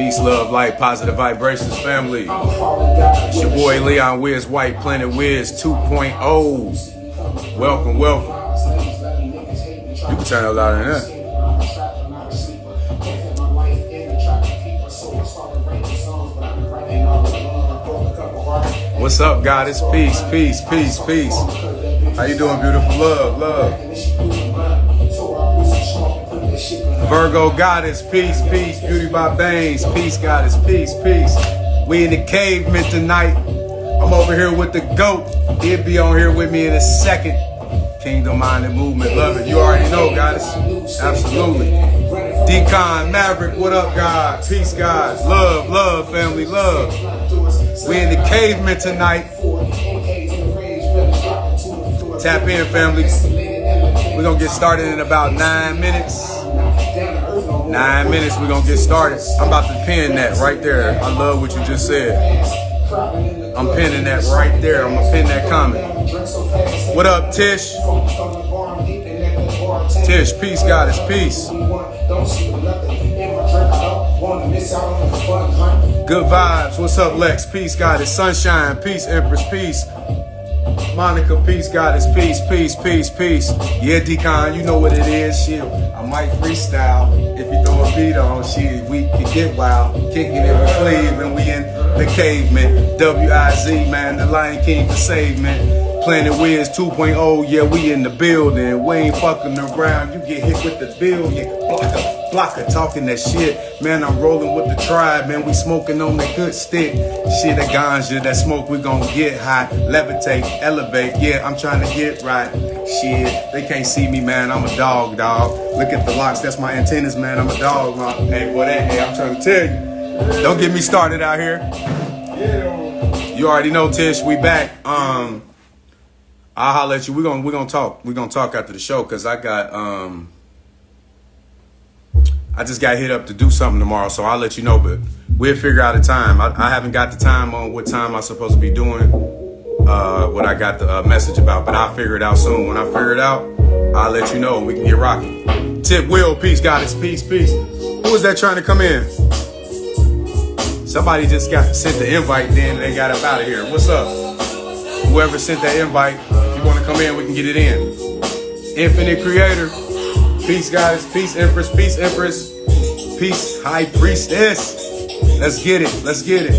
Peace, love, light, positive vibrations, family. It's your boy Leon Wiz White, Planet Wiz 2.0. Welcome, welcome. You can turn it louder than that. What's up, Goddess? Peace, peace, peace, peace. How you doing, beautiful? Love, love. Virgo Goddess, peace, peace. Beauty by Baines, peace, Goddess, peace, peace. We in the caveman tonight. I'm over here with the GOAT. He'll be on here with me in a second. Kingdom Minded Movement, love it. You already know, Goddess. Absolutely. Decon, Maverick, what up, God? Peace, God. Love, love, family, love. We in the caveman tonight. Tap in, family. We're going to get started in about 9 minutes. 9 minutes, we're going to get started. I'm about to pin that right there. I love what you just said. I'm pinning that right there. I'm going to pin that comment. What up, Tish? Tish, peace, Goddess, peace. Good vibes. What's up, Lex? Peace, Goddess. Sunshine, peace, Empress, peace. Monica, peace, Goddess, peace, peace, peace, peace. Yeah, Decon, you know what it is. Shit, I might freestyle if you throw a beat on. Shit, we can get wild. Kicking it with Cleve, and we in the caveman. W-I-Z, man, the Lion King for save, man. Planet Wiz 2.0, yeah, we in the building. We ain't fucking around. You get hit with the bill, yeah. Blocker talking that shit. Man, I'm rolling with the tribe, man. We smoking on that good stick. Shit, that ganja, that smoke, we gon' get high. Levitate, elevate, yeah, I'm trying to get right. Shit, they can't see me, man. I'm a dog, dog. Look at the locks, that's my antennas, man. I'm a dog, man. Hey, boy, hey, I'm trying to tell you. Don't get me started out here. You already know, Tish, we back. I'll holler at you. We're gonna talk. We're gonna talk after the show, cause I just got hit up to do something tomorrow, so I'll let you know, but we'll figure out a time. I haven't got the time on what time I'm supposed to be doing what I got the message about, but I'll figure it out soon. When I figure it out, I'll let you know and we can get rocking. Tip Will, peace, Goddess, peace, peace. Who was that trying to come in? Somebody just got sent the invite, then they got up out of here. What's up? Whoever sent that invite, if you want to come in, we can get it in. Infinite Creator. Peace, guys. Peace, Empress. Peace, Empress. Peace, High Priestess. Let's get it. Let's get it.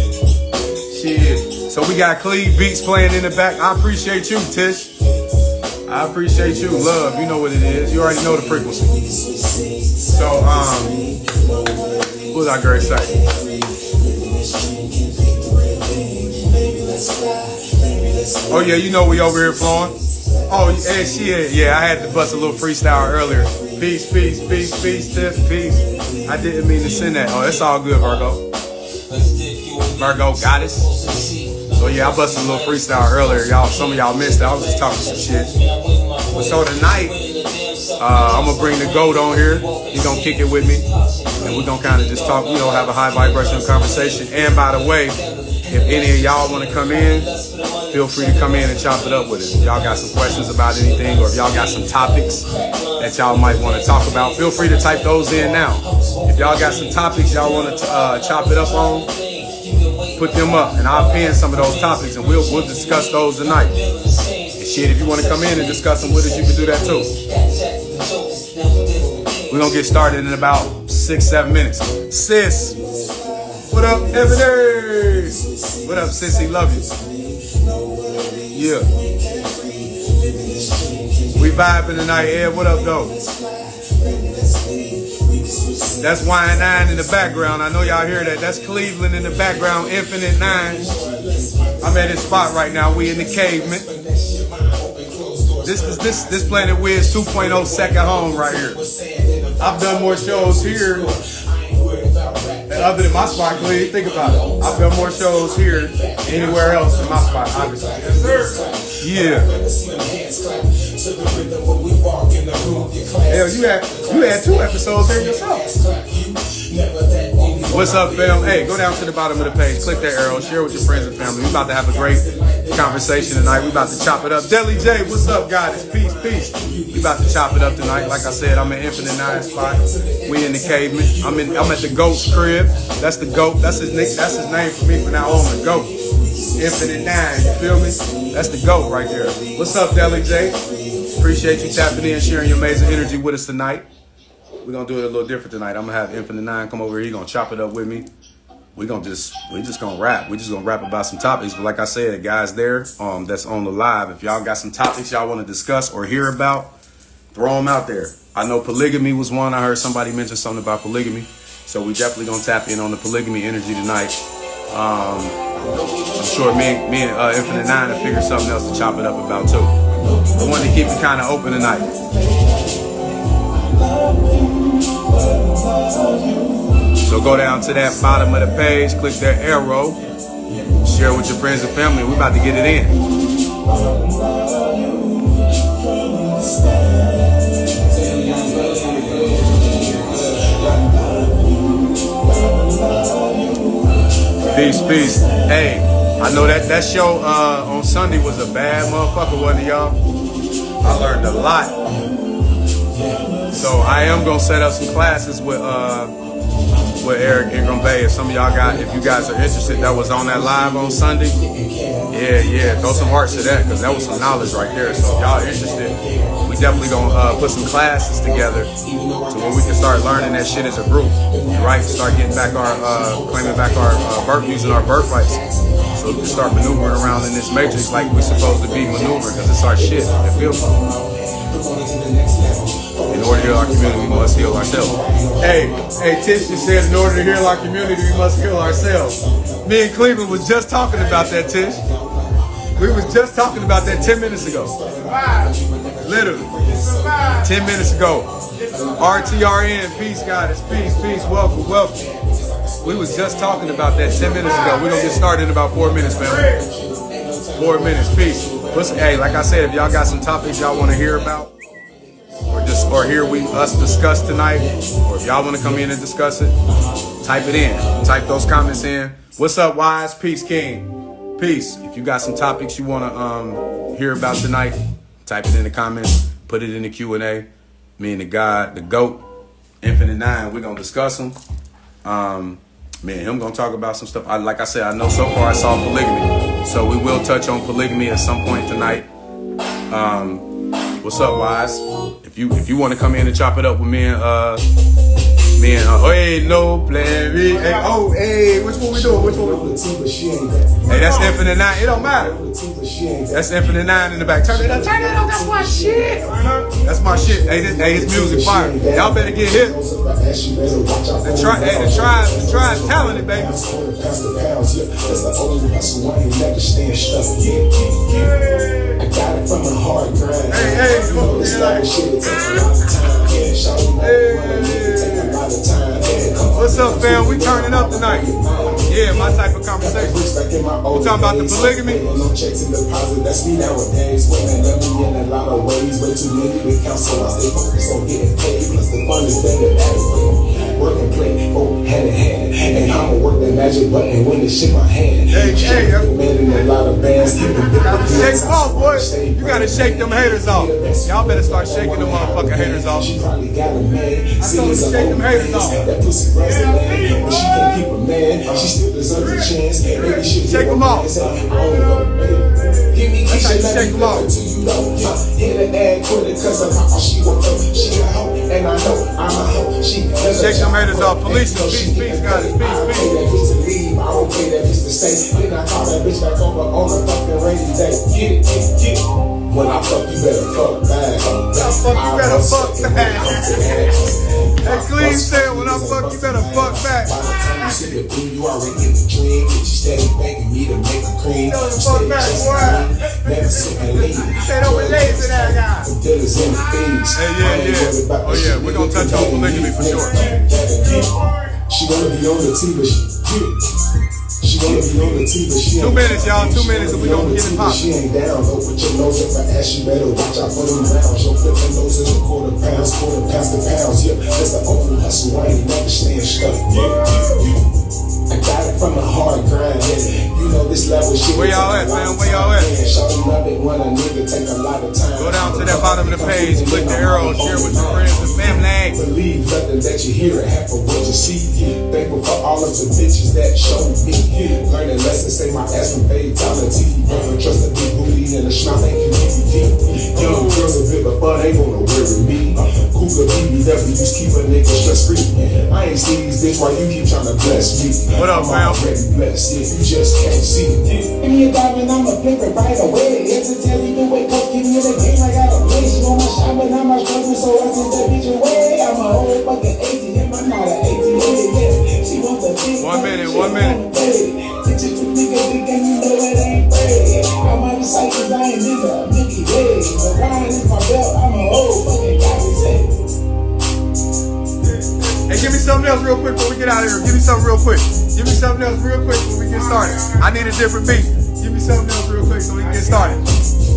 Shit. So we got Cleve Beats playing in the back. I appreciate you, Tish. I appreciate you. Love. You know what it is. You already know the frequency. So, what was I going to say? Oh, yeah, you know we over here flowing. Oh, yeah, shit. Yeah, I had to bust a little freestyle earlier. Peace, peace, peace, peace, Tiff, peace. I didn't mean to send that. Oh, it's all good, Virgo. Virgo Goddess. So, yeah, I busted a little freestyle earlier. Y'all, some of y'all missed it. I was just talking some shit. But so tonight, I'm going to bring the GOAT on here. He's going to kick it with me. And we're going to kind of just talk, you know, have a high vibrational conversation. And by the way, if any of y'all want to come in, feel free to come in and chop it up with us. If y'all got some questions about anything, or if y'all got some topics that y'all might want to talk about, feel free to type those in now. If y'all got some topics y'all want to chop it up on, put them up, and I'll pin some of those topics, and we'll discuss those tonight. And shit, if you want to come in and discuss them with us, you can do that too. We're going to get started in about 6-7 minutes. Sis, what up, Ebony? What up, sissy? Love you. Yeah. We vibing tonight, Ed. What up, though? That's Wine 9 in the background. I know y'all hear that. That's Cleveland in the background. Infinite 9. I'm at his spot right now. We in the caveman. This Planet Wiz 2.0 second home right here. I've done more shows here other than my spot, Cleve. Think about it. I've done more shows here anywhere else than my spot, obviously. Yes, sir. Yeah. Hell, you had 2 episodes there yourself. What's up, fam? Hey, go down to the bottom of the page, click that arrow, share with your friends and family. We about to have a great conversation tonight. We about to chop it up. Deli J, what's up, guys? Peace, peace. We about to chop it up tonight. Like I said, I'm in Infinite 9 spot. We in the caveman. I'm at the GOAT's crib. That's the GOAT. That's his name for me from now on. The GOAT. Infinite 9. You feel me? That's the GOAT right there. What's up, Deli J? Appreciate you tapping in, sharing your amazing energy with us tonight. We're gonna do it a little different tonight. I'm gonna have Infinite 9 come over here. He's gonna chop it up with me. We just gonna rap. We're just gonna rap about some topics. But like I said, guys there, that's on the live. If y'all got some topics y'all want to discuss or hear about, throw them out there. I know polygamy was one. I heard somebody mention something about polygamy. So we definitely gonna tap in on the polygamy energy tonight. I'm sure me and Infinite 9 will figure something else to chop it up about too. I wanted to keep it kind of open tonight. So go down to that bottom of the page, click that arrow, share with your friends and family. We're about to get it in. Peace, peace. Hey, I know that show on Sunday was a bad motherfucker, wasn't it, y'all? I learned a lot. So I am gonna set up some classes with Eric Ingram Bay. If some of y'all if you guys are interested, that was on that live on Sunday. Yeah, throw some hearts to that because that was some knowledge right there. So if y'all interested, we definitely gonna put some classes together so where we can start learning that shit as a group, right? Start getting back claiming back our using our birthrights. So we can start maneuvering around in this matrix like we're supposed to be maneuvering because it's our shit. It feels in order to heal our community, we must heal ourselves. Hey, Tish just said in order to heal our community, we must heal ourselves. Me and Cleveland was just talking about that, Tish. We was just talking about that 10 minutes ago. Literally. 10 minutes ago. RTRN, peace, goddess, peace, welcome. We was just talking about that 10 minutes ago. We're going to get started in about 4 minutes, family. 4 minutes, peace. Listen, hey, like I said, if y'all got some topics y'all want to hear about, or hear us discuss tonight, or if y'all want to come in and discuss it, type it in. Type those comments in. What's up, Wise? Peace, King. Peace. If you got some topics you want to hear about tonight, type it in the comments. Put it in the Q&A. Me and the GOAT, Infinite 9, we're going to discuss them. Me and him going to talk about some stuff. Like I said, I know so far I saw polygamy. So we will touch on polygamy at some point tonight. What's up, Wise? If you want to come in and chop it up with me and hey, no plan B. Hey, which one we doing? Hey, that's Infinite 9. It don't matter. That's Infinite 9 in the back. Turn it up. That's my shit. That's my shit. Hey, his music fire. Y'all better get hit. The tribe's talented, baby. I got it from the hard grind. Hey. What's up, fam? We turning up tonight. Yeah, my type of conversation. We talking about the polygamy. That's me nowadays. Women love me in a lot of ways. Way too many to count, so I stay focused on getting paid. Plus the fun is better adequate. Work and play, hand in hand. And I'ma work that magic button when it's in my hand. Hey, man in a lot of bands. Shake them off, boy. You gotta shake them haters off. Y'all better start shaking them motherfucking haters off. I told you to shake them haters off. That pussy runs the land, but she can't keep a man. She still deserves a chance. Maybe she'll shake them off. That's how you shake them off. Hit an ad quitter cause I'm how she woke up. She a hoe, and I know I'm a hoe. Shake them haters off. Felicia, peace, guys, peace. I don't pay that bitch to stay. Then I call that bitch back over on a fucking rainy day. Get it. When I fuck, you better fuck back. Hey, Cleve said, when I fuck, you better fuck back. By the time you see the queen, you already in the dream. Bitch, you steady begging me to make a cream. You fuck back, boy. Never sipping lean. You say don't be lazy, that guy. Dealers in the thieves. Hey, yeah. Oh, yeah, we're gonna touch on polygamy for sure. She wanna be on the TV, but she wanna be on the TV, but she 2 minutes, y'all. 2 minutes, and we gonna get it poppin'. She ain't down. Don't put your nose up her ass. You better watch out for them rounds. Your flipping nose is a quarter pounds to pounds. Yeah, that's the only hustle. I ain't never staying stuck. Yeah. hard grind. You know this level shit. Where y'all at, man? Where y'all at? Shawty love it when a nigga take a lot of time. Go down to that bottom of the page, click the arrow, share with your friends and family. Believe nothing that you hear and half of what you see. Thankful for all of the bitches that show me. Learning lessons, say my ass from fatality. Never trust a big booty and a smile ain't you. Young girls a bit, but they wanna worry me. Cooler BBWs keep a nigga stress free. I ain't seen these bitch while you keep trying to bless me. What up, fam? I'm already blessed if you just can't see. Give me a diamond, I'ma flip it right away. It's a tell you to wake up, give me the game. I got a place, you know my shop, but I'm not struggling, so I send that bitch away. I'm a whole fucking ATM, I'm not an ATM. Yeah. She wants the big 1 minute, 1 minute. Bitch, you nigga, big and you know it ain't fair. I'm out of sight, cause I ain't nigga, Mickey Way. The ride is my belt, I'm a whole fucking guy. Hey, give me something else real quick before we get out of here. Give me something real quick. Give me something else real quick before we get started. I need a different beat. Give me something else real quick so we can get started.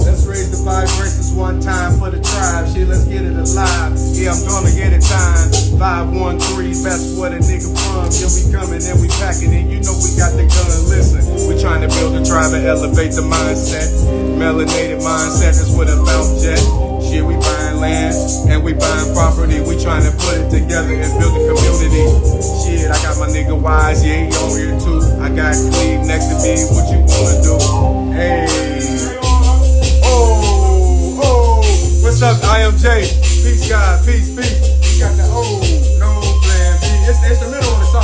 Let's raise the vibrations one time for the tribe. Shit, let's get it alive. Yeah, I'm gonna get it time. 513, best where the nigga from. Yeah, we coming and we packing it. You know we got the gun. Listen, we trying to build a tribe and elevate the mindset. Melanated mindset is what about jet. Shit, we buying land and we buying property. We trying to put it together and build a community. Shit, I got my nigga Wise, yeah, he on here too. I got Cleve next to me, what you wanna do? Hey, oh, what's up, IMJ? Peace, God, peace, peace. We got the no plan B. It's the instrumental on the song.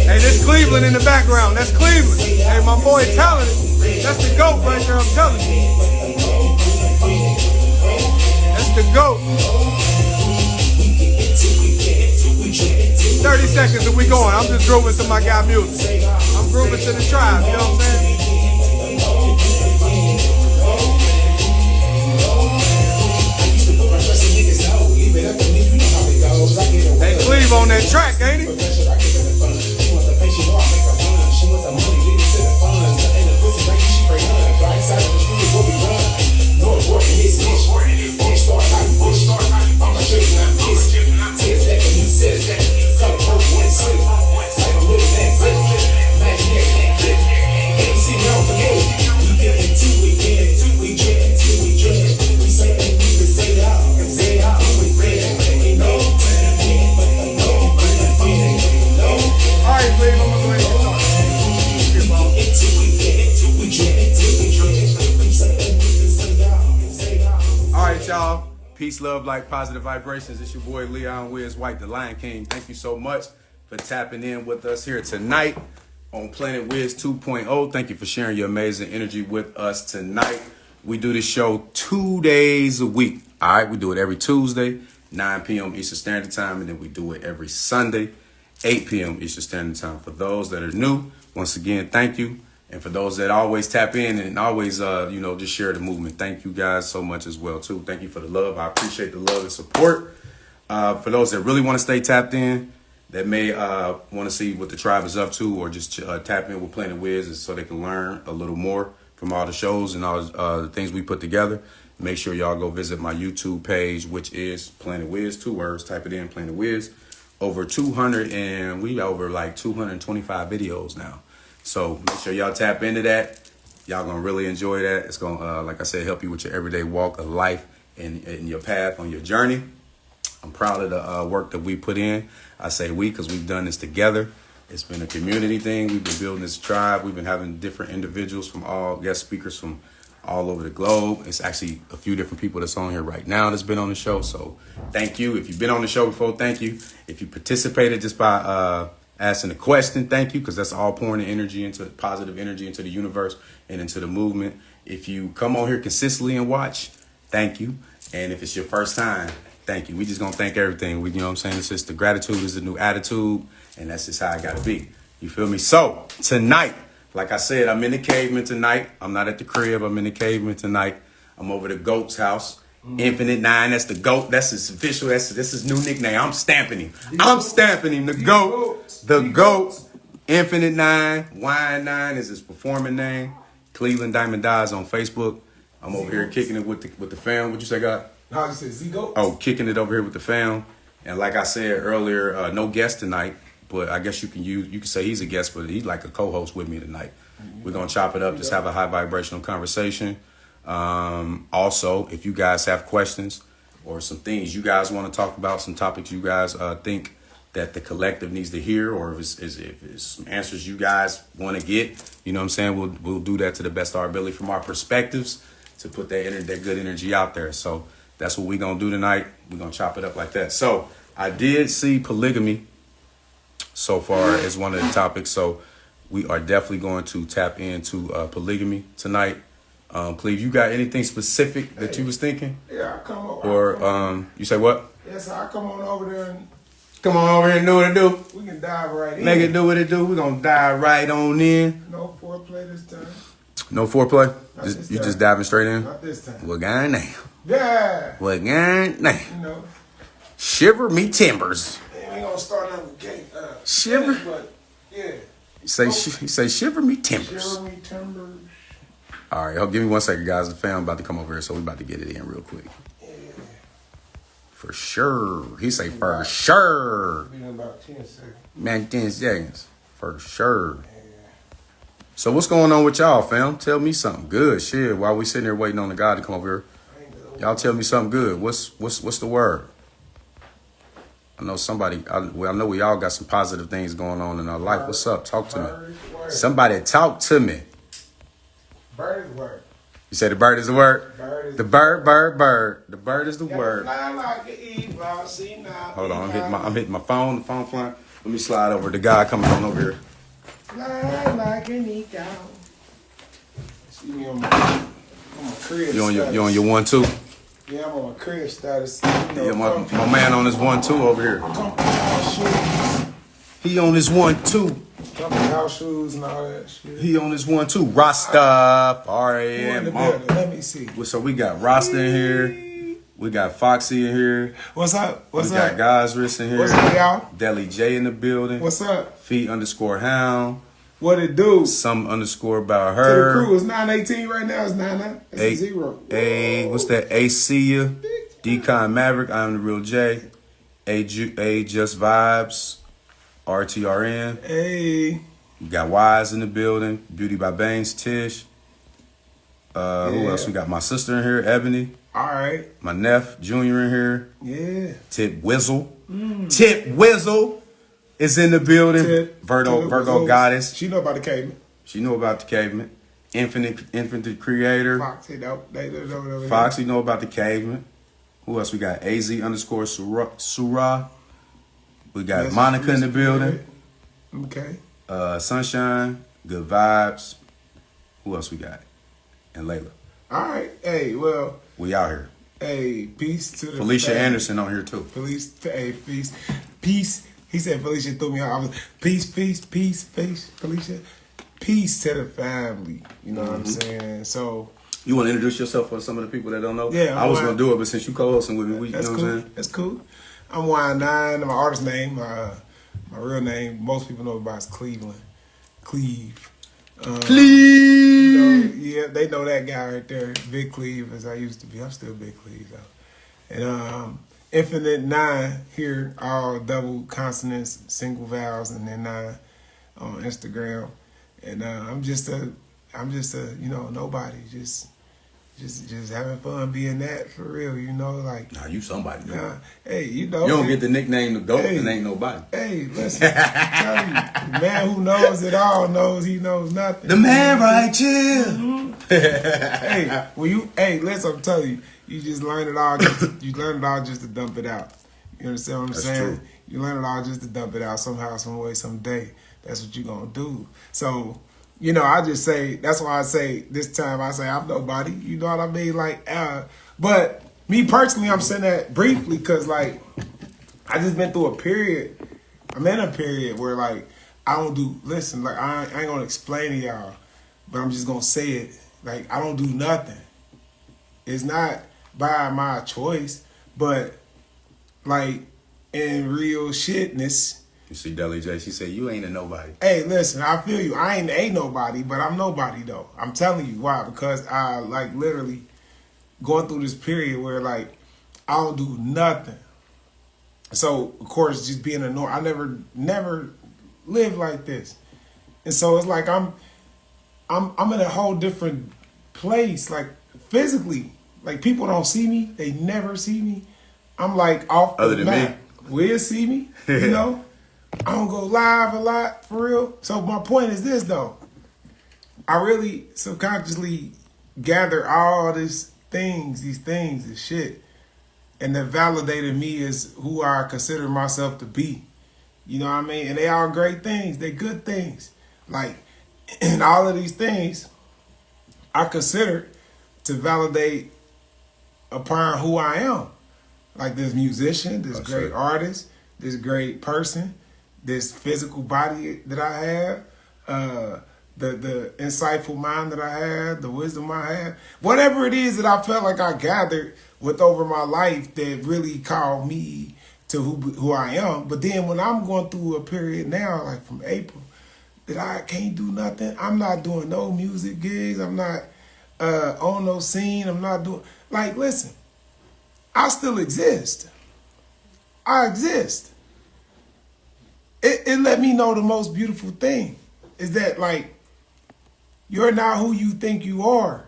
Hey, this Cleveland in the background. That's Cleveland. Hey, my boy talented. That's the GOAT right there, I'm telling you. That's the GOAT. 30 seconds and we going. I'm just grooving to my guy music. I'm grooving to the tribe, you know what I'm saying? Hey, Cleve on that track, ain't he? Peace, love, light, positive vibrations. It's your boy Leon Wiz White, the Lion King. Thank you so much for tapping in with us here tonight on Planet Wiz 2.0. Thank you for sharing your amazing energy with us tonight. We do this show 2 days a week. All right, we do it every Tuesday, 9 p.m. Eastern Standard Time, and then we do it every Sunday, 8 p.m. Eastern Standard Time. For those that are new, once again, thank you. And for those that always tap in and always, just share the movement, thank you guys so much as well, too. Thank you for the love. I appreciate the love and support. For those that really want to stay tapped in, that may want to see what the tribe is up to, or just tap in with Planet Wiz so they can learn a little more from all the shows and all the things we put together. Make sure y'all go visit my YouTube page, which is Planet Wiz, 2 words. Type it in, Planet Wiz. Over 200, and we over like 225 videos now. So make sure y'all tap into that. Y'all gonna really enjoy that. It's gonna, like I said, help you with your everyday walk of life and your path on your journey. I'm proud of the work that we put in. I say we because we've done this together. It's been a community thing. We've been building this tribe. We've been having different individuals from all guest speakers from all over the globe. It's actually a few different people that's on here right now that's been on the show. So thank you. If you've been on the show before, thank you. If you participated just by asking a question, thank you, because that's all pouring the energy into positive energy into the universe and into the movement. If you come on here consistently and watch, thank you. And if it's your first time, thank you. We just gonna thank everything. You know what I'm saying? It's just the gratitude is the new attitude, and that's just how I gotta be. You feel me? So tonight, like I said, I'm in the caveman tonight. I'm not at the crib. I'm in the caveman tonight. I'm over the GOAT's house. Infinite 9, that's the GOAT. That's his official. That's his new nickname. I'm stamping him. I'm stamping him. The GOAT. The GOAT. Infinite 9. Wine 9 is his performing name. Cleveland Diamond Dyes on Facebook. I'm over here kicking it with the fam. What you say, God? No, I just said Z-GOAT. Oh, kicking it over here with the fam. And like I said earlier, no guest tonight, but I guess you can say he's a guest, but he's like a co-host with me tonight. We're gonna chop it up, just have a high vibrational conversation. Also, if you guys have questions or some things you guys want to talk about, some topics you guys think that the collective needs to hear, or if it's some answers you guys want to get, you know what I'm saying? We'll do that to the best of our ability from our perspectives to put that good energy out there. So that's what we're going to do tonight. We're going to chop it up like that. So I did see polygamy so far as one of the topics. So we are definitely going to tap into polygamy tonight. Cleve, you got anything specific that you was thinking? Yeah, I come over. Or you say what? Yes, I come on over there and come on over here and do what it do. we can dive right in. Make it do what it do. We're going to dive right on in. No foreplay this time. No foreplay? Not this You time. just diving straight in? Not this time. Well, goddamn. Yeah. Well, goddamn. You know, Shiver me timbers. we ain't gonna start out with gay. Shiver? But, yeah. You say shiver me timbers. Shiver me timbers. All right, give me 1 second, guys. The fam about to come over here, so we about to get it in real quick. Yeah. For sure. He say for sure. Be in about 10 seconds. Man, 10 seconds. For sure. So what's going on with y'all, fam? Tell me something good. Shit, while we sitting here waiting on the guy to come over here, y'all tell me something good. What's the word? I know I know we all got some positive things going on in our life. What's up? Talk to me. Somebody talk to me. Bird is the word. You say the bird is the word? Bird is The bird. The bird is the word. fly like an eagle, see now. Hold on, I'm hitting my phone. The phone flying. Let me slide over. The guy coming on over here. Fly like an eagle. See me on my crib You on status. your 1-2? Yeah, I'm on my crib status. Yeah, my man on his 1-2 over here. Comfy house shoes. He on his 1-2. Comfy house shoes and all that shit. He on his 1-2. Rasta. Who in the building? Let me see. So we got Rasta in here. We got Foxy in here. What's up? What's we up? got Gosris in here. What's up, y'all? Deli J in the building. What's up? Feet_hound. What it do? Some underscore about To the her. crew, it's 918 right now. It's 99. It's a 0. A what's that? AC Decon Maverick. I'm the real J. A Just Vibes. RTRN. Hey. We got Wise in the building. Beauty by Bangs. Tish. Who else? We got my sister in here, Ebony. All right. My nephew Junior in here. Yeah. Tip Wizzle. Tip Wizzle is in the building. Virgo Goddess. She know about the caveman. She know about the caveman. Infinite Creator. Foxy, they know. Foxy know about the caveman. Who else we got? AZ_Surah. We got Message Monica from in the Mr. building. Okay. Sunshine. Good Vibes. Who else we got? And Layla. All right. Hey, well. We out here. Hey, peace to the Felicia family. Anderson on here too. Peace. Peace. He said Felicia threw me out. I was peace. Felicia. Peace to the family. You know what I'm saying? So. You want to introduce yourself for some of the people that don't know? Yeah. I was going to do it, but since you co-hosting with me, you know what I'm saying? That's cool. I'm Y9. My artist name, my real name, most people know about is Cleveland. Cleve. Cleve. Yeah, they know that guy right there. Big Cleve, as I used to be. I'm still Big Cleve, though. And Infinite 9 here, all double consonants, single vowels, and then 9 on Instagram. And I'm just a nobody. Just having fun being that for real, like. Nah, you somebody. Nah, hey, You don't get the nickname the GOAT and ain't nobody. Hey, listen, I'm telling you, the man who knows it all knows he knows nothing. The man right here. Listen, I'm telling you, you just learn it all. You learn it all just to dump it out. You understand what I'm saying? True. You learn it all just to dump it out somehow, some way, someday. That's what you're gonna do. So. I just say, that's why I say this time, I say I'm nobody. You know what I mean? But me personally, I'm saying that briefly because, I just been through a period. I'm in a period where, I don't do, listen, I ain't going to explain to y'all, but I'm just going to say it. I don't do nothing. It's not by my choice, but, in real shitness. You see Deli J, she said, you ain't a nobody. Hey, listen, I feel you. I ain't nobody, but I'm nobody, though. I'm telling you why. Because I, literally going through this period where, I don't do nothing. So of course, just being a I never lived like this, and so it's like I'm in a whole different place, like physically. Like people don't see me, they never see me. I'm like off the Other than map. me. Will see me, you know. I don't go live a lot for real. So my point is this though. I really subconsciously gather all these things, this shit, and that validated me as who I consider myself to be. You know what I mean? And they are great things. They good things. Like, and all of these things I consider to validate upon who I am. Like this musician, this great artist, this great person, this physical body that I have, the insightful mind that I have, the wisdom I have, whatever it is that I felt like I gathered with over my life that really called me to who I am. But then when I'm going through a period now, like from April, that I can't do nothing. I'm not doing no music gigs. I'm not on no scene. I'm not doing, like, listen, I still exist. I exist. It let me know the most beautiful thing is that, like, you're not who you think you are.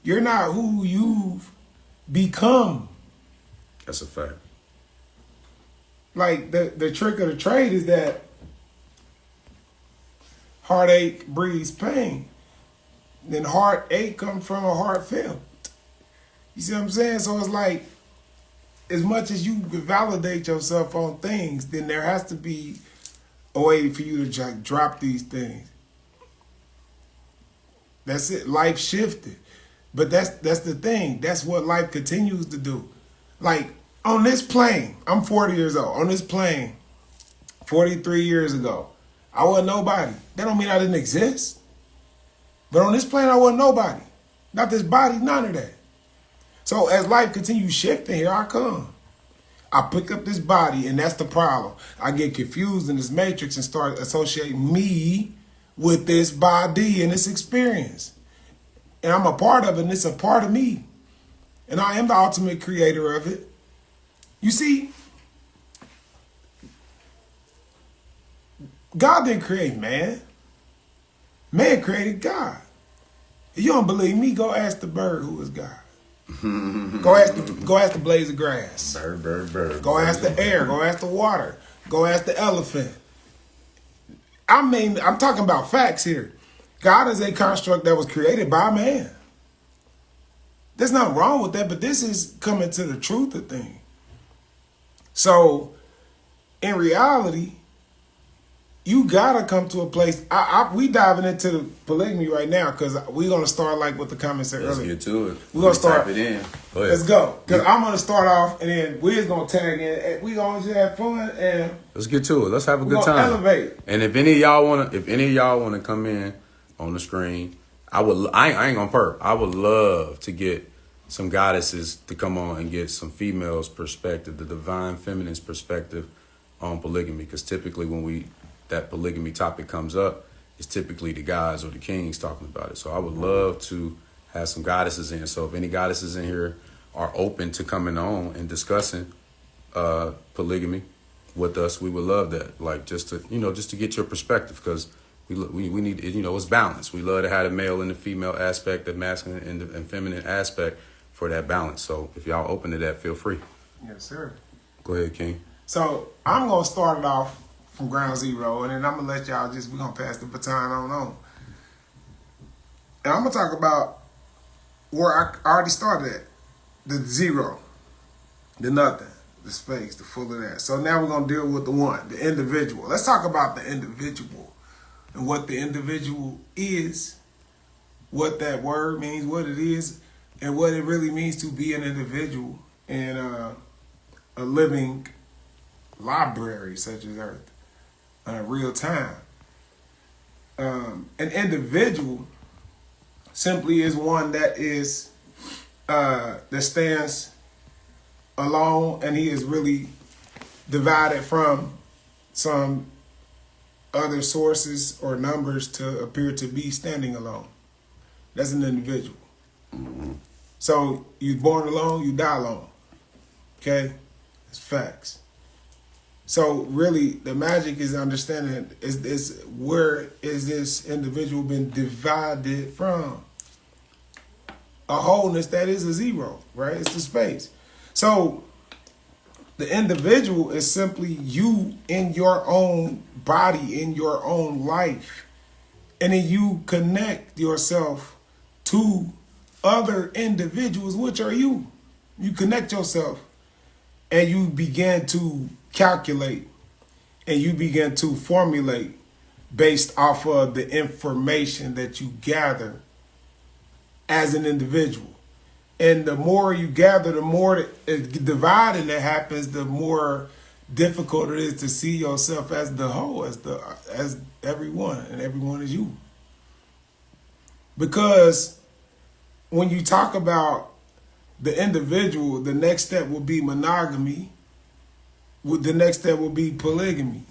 You're not who you've become. That's a fact. Like, the trick of the trade is that heartache breeds pain. Then heartache comes from a heart felt. You see what I'm saying? So it's like, as much as you validate yourself on things, then there has to be a way for you to drop these things. That's it. Life shifted. But that's the thing. That's what life continues to do. Like, on this plane, I'm 40 years old. On this plane, 43 years ago, I wasn't nobody. That don't mean I didn't exist. But on this plane, I wasn't nobody. Not this body, none of that. So as life continues shifting, here I come. I pick up this body, and that's the problem. I get confused in this matrix and start associating me with this body and this experience. And I'm a part of it, and it's a part of me. And I am the ultimate creator of it. You see, God didn't create man. Man created God. If you don't believe me, go ask the bird who is God. Go ask the blades of grass. Bird. Go ask the air. Go ask the water. Go ask the elephant. I mean, I'm talking about facts here. God is a construct that was created by man. There's nothing wrong with that, but this is coming to the truth of things. So, in reality, you gotta come to a place. We diving into the polygamy right now because we're gonna start like what the comments said earlier. Let's get to it. We're gonna start. Type it in. Go Let's go. Because I'm gonna start off, and then Wiz gonna tag in. We gonna just have fun, and let's get to it. Let's have a good gonna time. elevate. And if any of y'all wanna come in on the screen, I ain't gonna perp. I would love to get some goddesses to come on and get some females' perspective, the divine feminine's perspective on polygamy. Because typically when that polygamy topic comes up, it's typically the guys or the kings talking about it. So I would love to have some goddesses in. So if any goddesses in here are open to coming on and discussing polygamy with us, we would love that. Like just to get your perspective, because we need, it's balance. We love to have the male and the female aspect, the masculine and the feminine aspect for that balance. So if y'all open to that, feel free. Yes, sir. Go ahead, King. So I'm gonna start it off from ground zero, and then I'm gonna let y'all we're gonna pass the baton on. And I'm gonna talk about where I already started at. The zero, the nothing, the space, the full of that. So now we're gonna deal with the one, the individual. Let's talk about the individual and what the individual is, what that word means, what it is, and what it really means to be an individual in a living library such as Earth. Real time. An individual simply is one that is that stands alone, and he is really divided from some other sources or numbers to appear to be standing alone. That's an individual. So you're born alone, you die alone. Okay? It's facts. So really, the magic is understanding is where is this individual been divided from? A wholeness that is a zero, right? It's the space. So the individual is simply you in your own body, in your own life. And then you connect yourself to other individuals, which are you. You connect yourself and you begin to calculate and you begin to formulate based off of the information that you gather as an individual. And the more you gather, the more dividing that happens, the more difficult it is to see yourself as the whole, as everyone, and everyone is you. Because when you talk about the individual, the next step will be monogamy. The next step will be polygamy.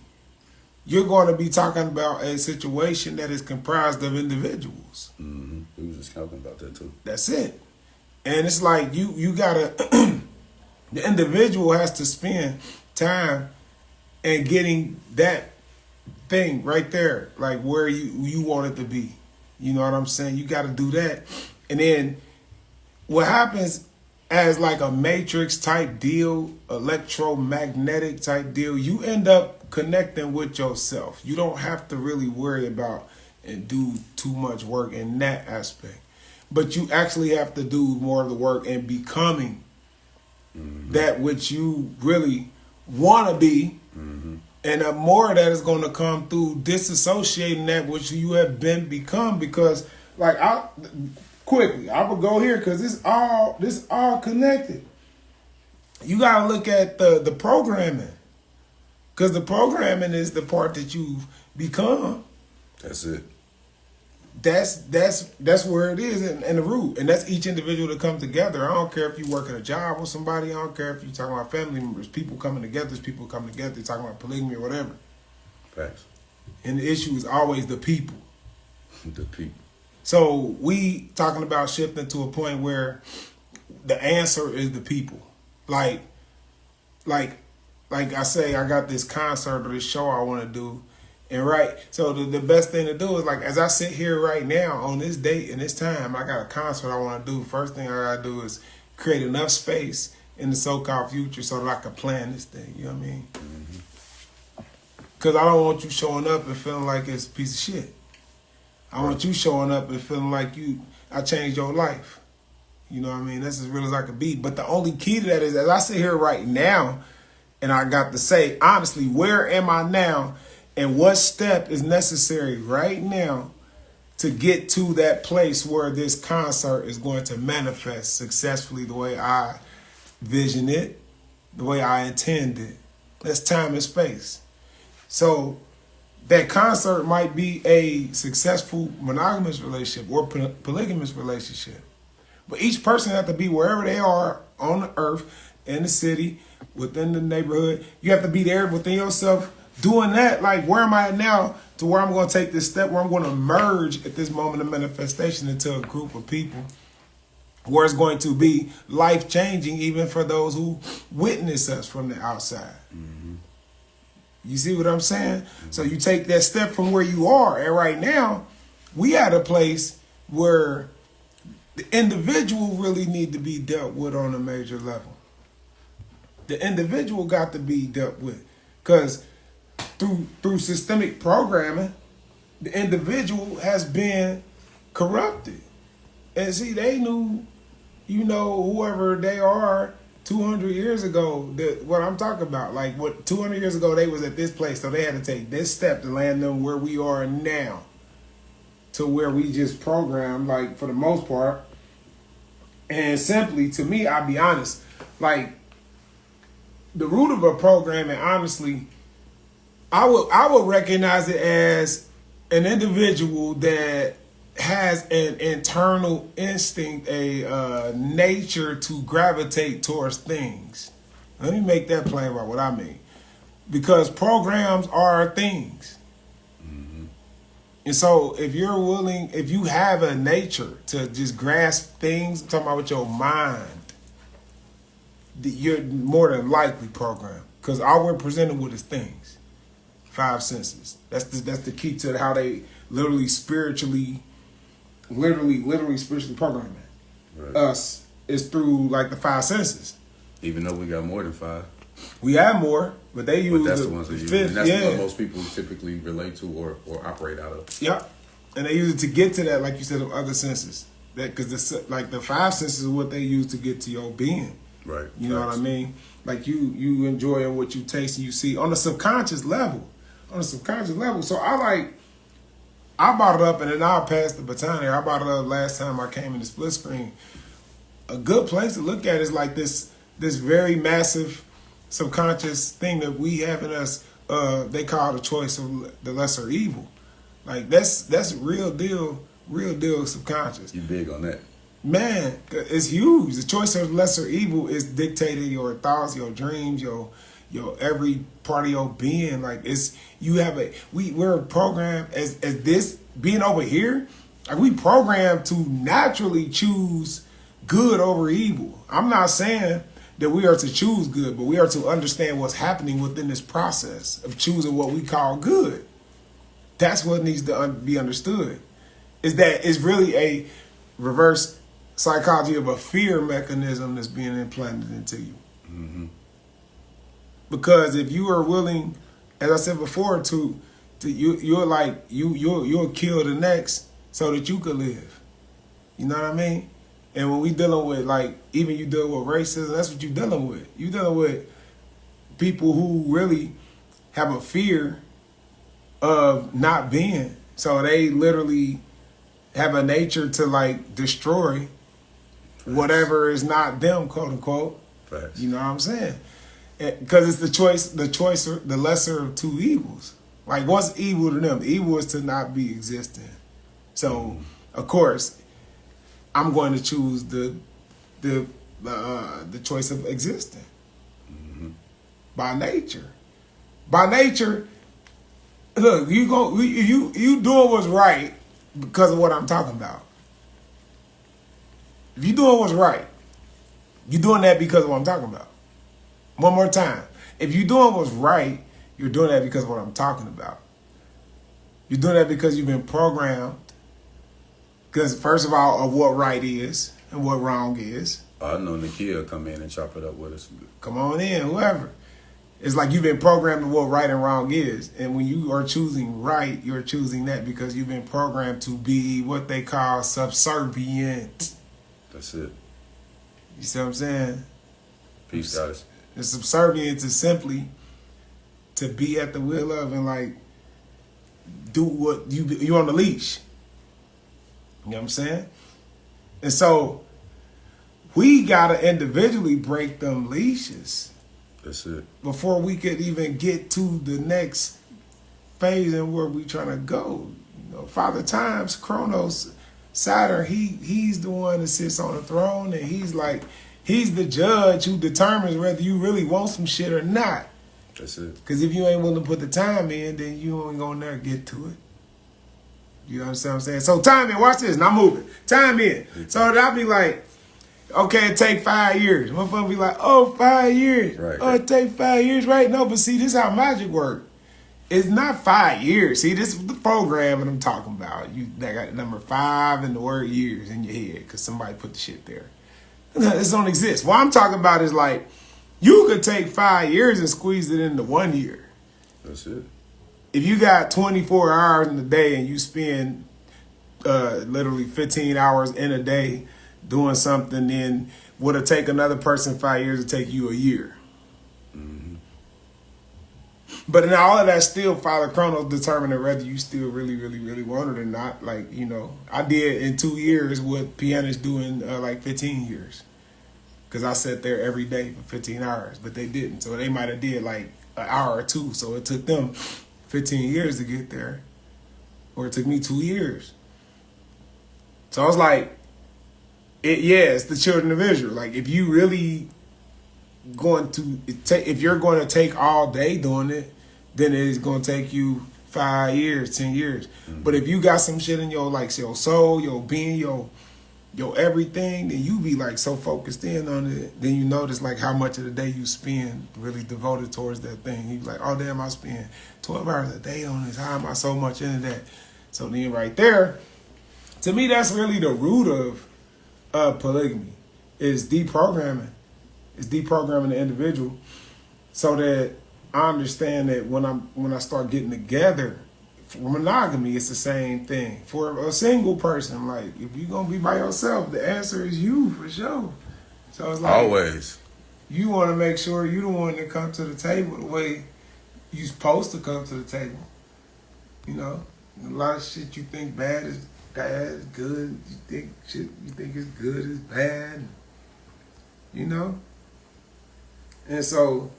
You're going to be talking about a situation that is comprised of individuals. Mm-hmm. We was just talking about that too. That's it. And it's like you gotta, the individual has to spend time and getting that thing right there, like where you want it to be. You know what I'm saying? You got to do that. And then what happens as like a matrix type deal, electromagnetic type deal, you end up connecting with yourself. You don't have to really worry about and do too much work in that aspect. But you actually have to do more of the work in becoming that which you really want to be. Mm-hmm. And more of that is going to come through disassociating that which you have been become. Because, like, I will go here because this all connected. You got to look at the programming. Because the programming is the part that you've become. That's it. That's where it is in the root. And that's each individual to come together. I don't care if you work at a job with somebody. I don't care if you're talking about family members. People coming together. There's people coming together. They're talking about polygamy or whatever. Facts. And the issue is always the people. The people. So we talking about shifting to a point where the answer is the people. Like I say, I got this concert or this show I want to do. And so the best thing to do is, like, as I sit here right now on this date and this time, I got a concert I want to do. First thing I got to do is create enough space in the so-called future so that I can plan this thing. You know what I mean? Because I don't want you showing up and feeling like it's a piece of shit. I want you showing up and feeling like I changed your life. You know what I mean? That's as real as I could be. But the only key to that is, as I sit here right now, and I got to say, honestly, where am I now? And what step is necessary right now to get to that place where this concert is going to manifest successfully the way I vision it, the way I intend it? That's time and space. So that concert might be a successful monogamous relationship or polygamous relationship. But each person has to be wherever they are on the earth, in the city, within the neighborhood. You have to be there within yourself. Doing that, like, where am I at now to where I'm going to take this step, where I'm going to merge at this moment of manifestation into a group of people where it's going to be life-changing even for those who witness us from the outside. Mm-hmm. You see what I'm saying? Mm-hmm. So you take that step from where you are, and right now, we at a place where the individual really need to be dealt with on a major level. The individual got to be dealt with, because through systemic programming, the individual has been corrupted. And see, they knew, whoever they are 200 years ago, that what I'm talking about, like what 200 years ago, they was at this place. So they had to take this step to land them where we are now, to where we just program, like, for the most part. And simply, to me, I'll be honest, like, the root of a programming, honestly, I would recognize it as an individual that has an internal instinct, a nature to gravitate towards things. Let me make that plain about what I mean. Because programs are things. Mm-hmm. And so if you have a nature to just grasp things, I'm talking about with your mind, you're more than likely programmed, because all we're presented with is things. 5 senses. That's the key to how they literally spiritually programming us is through like the 5 senses. Even though we got more than 5. We have more, but they use that's the ones that use. fifth. And that's what most people typically relate to or operate out of. Yeah, and they use it to get to that, like you said, of other senses. That because the 5 senses is what they use to get to your being. Right. You know what I mean? Like you enjoying what you taste and you see on a subconscious level. So I brought it up, and then I'll pass the baton here. I brought it up last time I came in the split screen. A good place to look at is like this very massive subconscious thing that we have in us. They call the choice of the lesser evil. Like that's real deal subconscious. You big on that? Man, it's huge. The choice of lesser evil is dictating your thoughts, your dreams, your every part of your being. Like we're programmed as this being over here. Like we programmed to naturally choose good over evil. I'm not saying that we are to choose good, but we are to understand what's happening within this process of choosing what we call good. That's what needs to be understood. Is that it's really a reverse psychology of a fear mechanism that's being implanted into you. Mm-hmm. Because if you are willing, as I said before, you'll kill the next so that you could live. You know what I mean? And when we dealing with even you deal with racism, that's what you're dealing with. You're dealing with people who really have a fear of not being. So they literally have a nature to destroy whatever is not them, quote unquote. Facts. You know what I'm saying? Because it's the choice, the lesser of 2 evils. Like what's evil to them? The evil is to not be existing. So of course, I'm going to choose the choice of existing. Mm-hmm. By nature. Look, you doing what's right because of what I'm talking about. If you doing what's right, you're doing that because of what I'm talking about. One more time. If you're doing what's right, you're doing that because of what I'm talking about. You're doing that because you've been programmed. Because first of all, of what right is and what wrong is. I know Nakia will come in and chop it up with us. Come on in, whoever. It's like you've been programmed to what right and wrong is. And when you are choosing right, you're choosing that because you've been programmed to be what they call subservient. That's it. You see what I'm saying? Peace, guys. The subservient is simply to be at the will of and do what you're on the leash. You know what I'm saying? And so we gotta individually break them leashes. That's it. Before we could even get to the next phase and where we trying to go. You know, Father Times, Chronos, Saturn, he's the one that sits on the throne, and he's the judge who determines whether you really want some shit or not. That's it. Because if you ain't willing to put the time in, then you ain't gonna never get to it. You understand what I'm saying? So time in, watch this, not moving. Time in. So I'll be like, okay, it take 5 years. Motherfucker be like, 5 years. Right. Oh, it take 5 years, right? No, but see, this is how magic works. It's not 5 years. See, this is the program that I'm talking about. They got the number 5 and the word years in your head because somebody put the shit there. This don't exist. What I'm talking about is you could take 5 years and squeeze it into 1 year. That's it. If you got 24 hours in a day and you spend literally 15 hours in a day doing something, then would it take another person 5 years to take you a year? Mm-hmm. But in all of that, still Father Chronos determining whether you still really, really, really want it or not. I did in 2 years what pianists do in 15 years. Because I sat there every day for 15 hours, but they didn't. So they might have did an hour or two. So it took them 15 years to get there. Or it took me 2 years. So I was it's the children of Israel. If you really if you're going to take all day doing it, then it's going to take you 5 years, 10 years. Mm-hmm. But if you got some shit in your your soul, your being, your everything, then you be like so focused in on it, then you notice like how much of the day you spend really devoted towards that thing. You be like, oh damn, I spend 12 hours a day on this. How am I so much into that? So then right there, to me, that's really the root of polygamy, is deprogramming. It's deprogramming the individual so that I understand that when I start getting together, for monogamy, it's the same thing. For a single person, like if you're gonna be by yourself, the answer is you for sure. So it's like Always. you want to make sure you the one that come to the table the way you supposed to come to the table. You know, a lot of shit you think bad is good. You think shit you think is good is bad. You know, and so,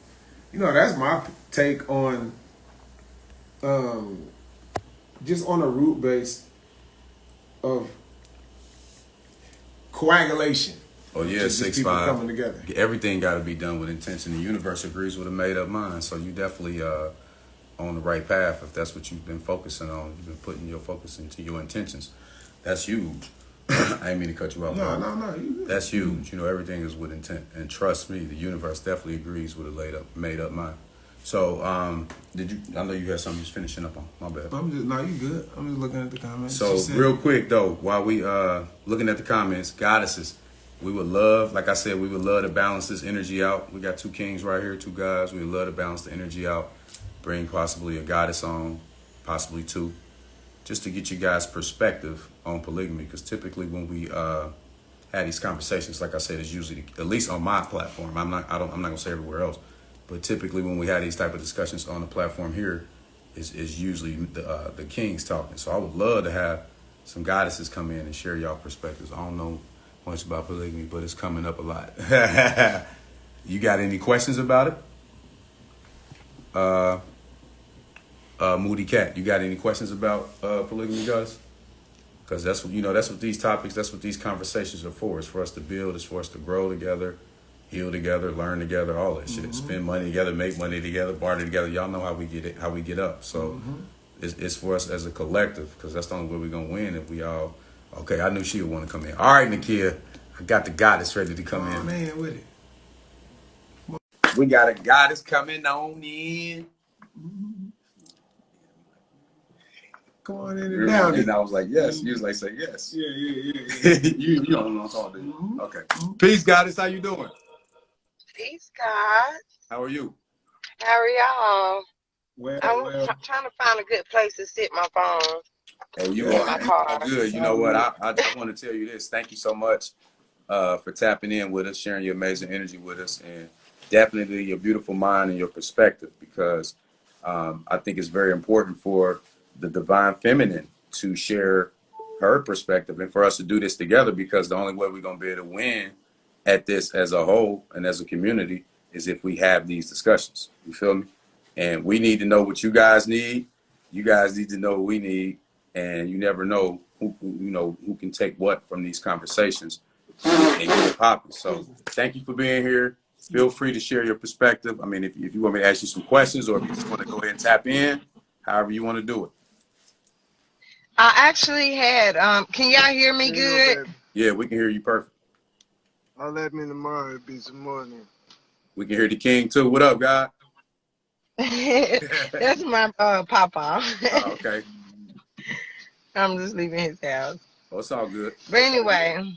you know, that's my take on just on a root base of coagulation. Oh yeah, Just people 6'5". coming together. Everything got to be done with intention. The universe agrees with a made up mind. So you definitely on the right path if that's what you've been focusing on. You've been putting your focus into your intentions. That's huge. I didn't mean to cut you off. No, bro. no. You That's huge. You know, everything is with intent. And trust me, the universe definitely agrees with a made up mind. So, I know you had something you was finishing up on. My bad. you good. I'm just looking at the comments. So, real quick though, while we looking at the comments, goddesses, we would love, like I said, we would love to balance this energy out. We got two kings right here, two guys. We would love to balance the energy out. Bring possibly a goddess on, possibly two, just to get you guys' perspective on polygamy. Because typically when we had these conversations, like I said, it's usually, at least on my platform, I'm not gonna say everywhere else, but typically when we had these type of discussions on the platform here, is usually the kings talking. So I would love to have some goddesses come in and share y'all perspectives. I don't know much about polygamy, but it's coming up a lot. You got any questions about it? Moody Cat, you got any questions about polygamy, goddess? Because that's what these topics, that's what these conversations are for. It's for us to build, it's for us to grow together, heal together, learn together, all that shit. Spend money together, make money together, barter together. Y'all know how we get up. So it's for us as a collective, because that's the only way we're gonna win if we all. Okay, I knew she would want to come in. All right, Nakia, I got the goddess ready to come in. Man, with it. We got a goddess coming on in. Come on in and down. And I was like, yes. You was like, say yes. Yeah. you don't know what I'm talking about. Okay. Peace, goddess. How you doing? Peace, God. How are you? How are y'all? Well, I was trying to find a good place to sit my phone. Hey, you in are my car. good. You know what? I want to tell you this. Thank you so much for tapping in with us, sharing your amazing energy with us, and definitely your beautiful mind and your perspective, because I think it's very important for the divine feminine to share her perspective and for us to do this together, because the only way we're going to be able to win at this as a whole and as a community is if we have these discussions. You feel me? And we need to know what you guys need. You guys need to know what we need. And you never know who can take what from these conversations and get it popping. So thank you for being here. Feel free to share your perspective. I mean, if you want me to ask you some questions, or if you just want to go ahead and tap in, however you want to do it. I actually had, can y'all hear me good? Yeah, we can hear you perfect. I'll let me tomorrow. It'll be some morning. We can hear the king too. What up, God? That's my papa. Oh, okay. I'm just leaving his house. Oh, it's all good. But anyway,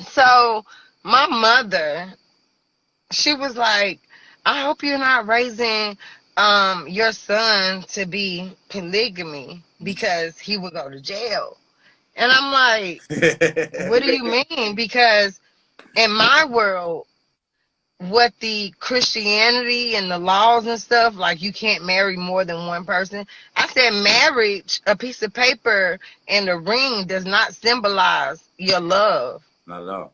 so my mother, she was like, I hope you're not raising your son to be polygamy, because he would go to jail. And I'm like, what do you mean? Because in my world, what the Christianity and the laws and stuff, like you can't marry more than one person. I said marriage, a piece of paper and a ring, does not symbolize your love. Not at all.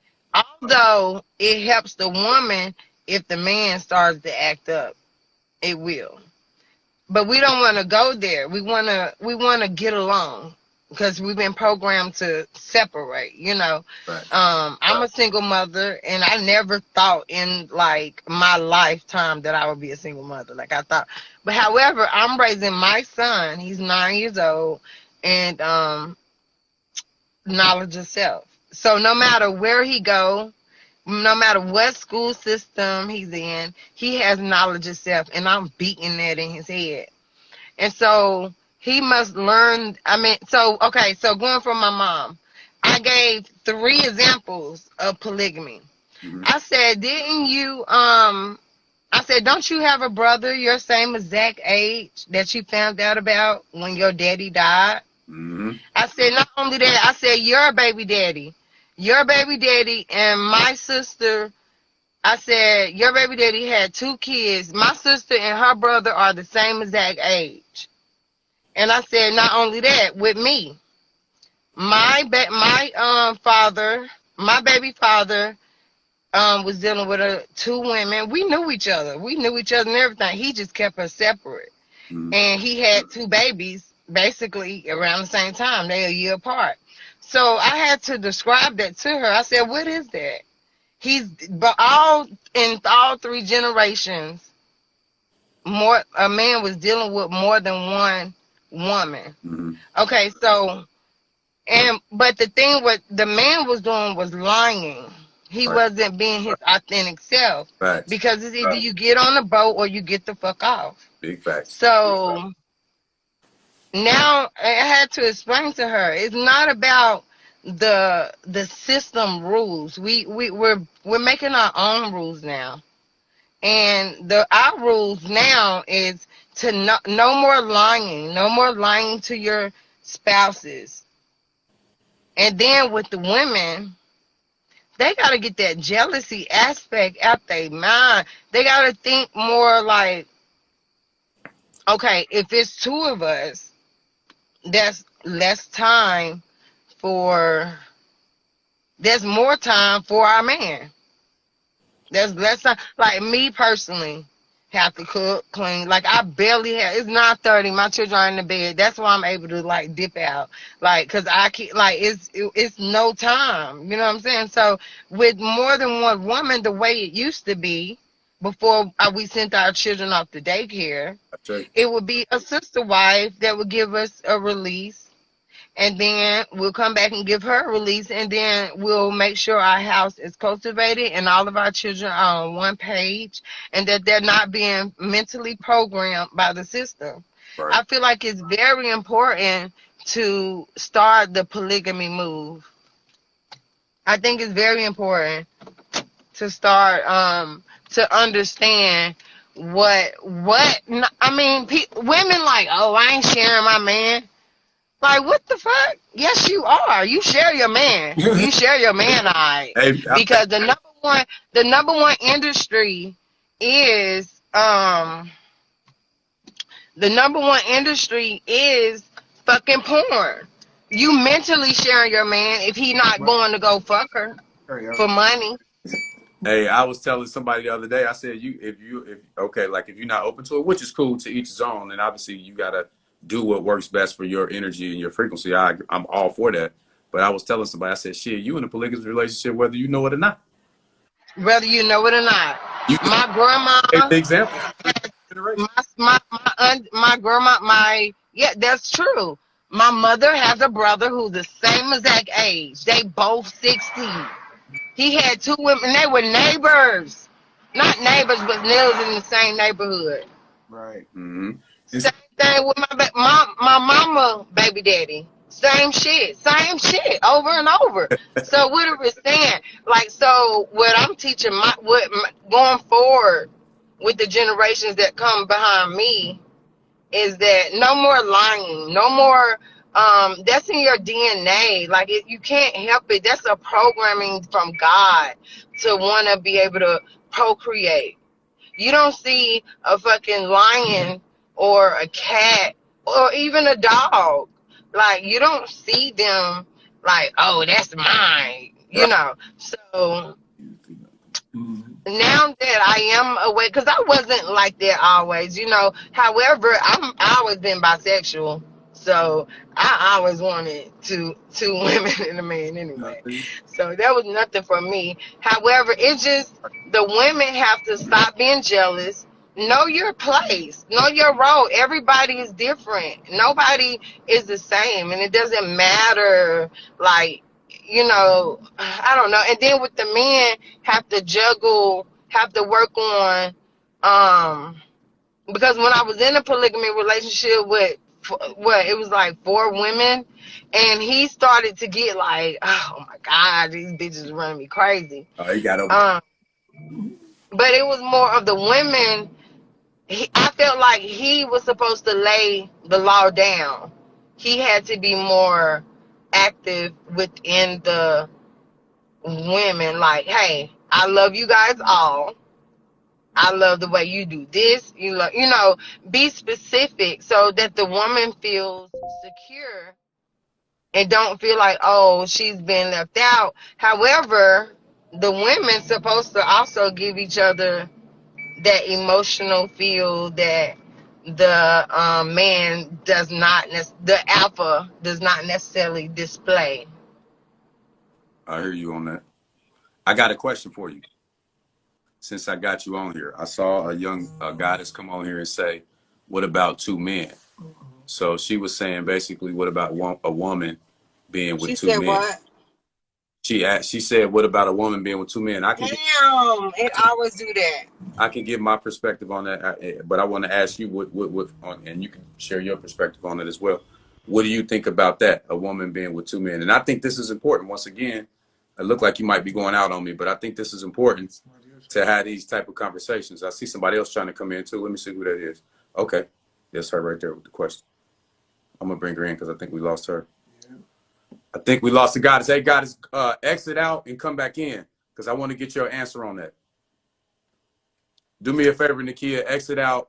Although it helps the woman, if the man starts to act up, it will. But we don't want to go there. We want to get along, because we've been programmed to separate, Right. I'm a single mother, and I never thought in like my lifetime that I would be a single mother. Like I thought, but however, I'm raising my son. He's 9 years old, and knowledge of self. So no matter where he go, no matter what school system he's in, he has knowledge of self, and I'm beating that in his head. And so he must learn. I mean, so okay, so going from my mom, I gave 3 examples of polygamy. Mhm. I said, didn't you I said, don't you have a brother your same exact age that you found out about when your daddy died? Mhm. I said, not only that, I said, your baby daddy. Your baby daddy and my sister, I said, your baby daddy had 2 kids. My sister and her brother are the same exact age. And I said, not only that, with me, father, my baby father, was dealing with 2 women. We knew each other. We knew each other and everything. He just kept us separate. Mhm. And he had 2 babies basically around the same time. They're a year apart. So I had to describe that to her. I said, what is that? But in all 3 generations, a man was dealing with more than one woman. Mhm. Okay, so but the thing what the man was doing was lying. He Right. wasn't being his authentic self, Facts. because it's either you get on the boat or you get the fuck off. Big facts. So now I had to explain to her, it's not about the system rules. We're making our own rules now. And our rules now is to no more lying, no more lying to your spouses. And then with the women, they got to get that jealousy aspect out their mind. They got to think more like, okay, if it's 2 of us, that's less time for, there's more time for our man. There's less time. Like me personally, have to cook, clean. Like I barely have. It's 9:30. My children are in the bed. That's why I'm able to like dip out. Like, cause I can't. Like it's no time. You know what I'm saying? So with more than one woman, the way it used to be before we sent our children off to daycare, That's right. it would be a sister wife that would give us a release. And then we'll come back and give her a release, and then we'll make sure our house is cultivated and all of our children are on one page, and that they're not being mentally programmed by the system. Right. I feel like it's very important to start the polygamy move. I think it's very important to start to understand what I mean. Women like, oh, I ain't sharing my man. Like, what the fuck? Yes, you are. You share your man. You share your man, Hey, because the number one industry is the number one industry is fucking porn. You mentally sharing your man if he not going to go fuck her for money. hey, I was telling somebody the other day. I said, if okay, like if you're not open to it, which is cool, to each his own, and obviously you gotta do what works best for your energy and your frequency. I'm all for that. But I was telling somebody, I said, shit, you in a polygamous relationship, whether you know it or not. Whether you know it or not. You My grandma, the example. my grandma, yeah, that's true. My mother has a brother who's the same exact age. They both 16. He had 2 women. They were neighbors. Not neighbors, but lived in the same neighborhood. Right. Mm-hmm. Same thing with my mama baby daddy. Same shit, over and over. So what are we saying? Like, so what I'm teaching going forward with the generations that come behind me is that no more lying, no more. That's in your DNA. Like you can't help it. That's a programming from God to want to be able to procreate. You don't see a fucking lion or a cat or even a dog. Like, you don't see them like, oh, that's mine, you know. So now that I am aware, because I wasn't like that always, you know. However, I always been bisexual. So I always wanted two women and a man anyway. So that was nothing for me. However, it's just the women have to stop being jealous. know your place, know your role. Everybody is different. Nobody is the same, and it doesn't matter. Like, I don't know. And then with the men, have to juggle, have to work on, because when I was in a polygamy relationship with what it was like 4 women, and he started to get like, oh my God, these bitches running me crazy. Oh, you got over. Um, but it was more of the women. I felt like he was supposed to lay the law down. He had to be more active within the women. Like, hey, I love you guys all. I love the way you do this. Be specific so that the woman feels secure and don't feel like, oh, she's been left out. However, the women's supposed to also give each other that emotional feel that the man does not, the alpha does not necessarily display. I hear you on that. I got a question for you. Since I got you on here, I saw a young goddess come on here and say, "What about 2 men?" So she was saying basically, "What about a woman being with She 2 men?" said what? She said, "What about a woman being with 2 men?" Damn, it always do that. I can give my perspective on that, but I want to ask you and you can share your perspective on it as well. What do you think about that? A woman being with 2 men, and I think this is important. Once again, it looked like you might be going out on me, but I think this is important to have these type of conversations. I see somebody else trying to come in too. Let me see who that is. Okay, that's her right there with the question. I'm gonna bring her in because I think we lost her. I think we lost the goddess. Hey, goddess, exit out and come back in because I want to get your answer on that. Do me a favor, Nakia, exit out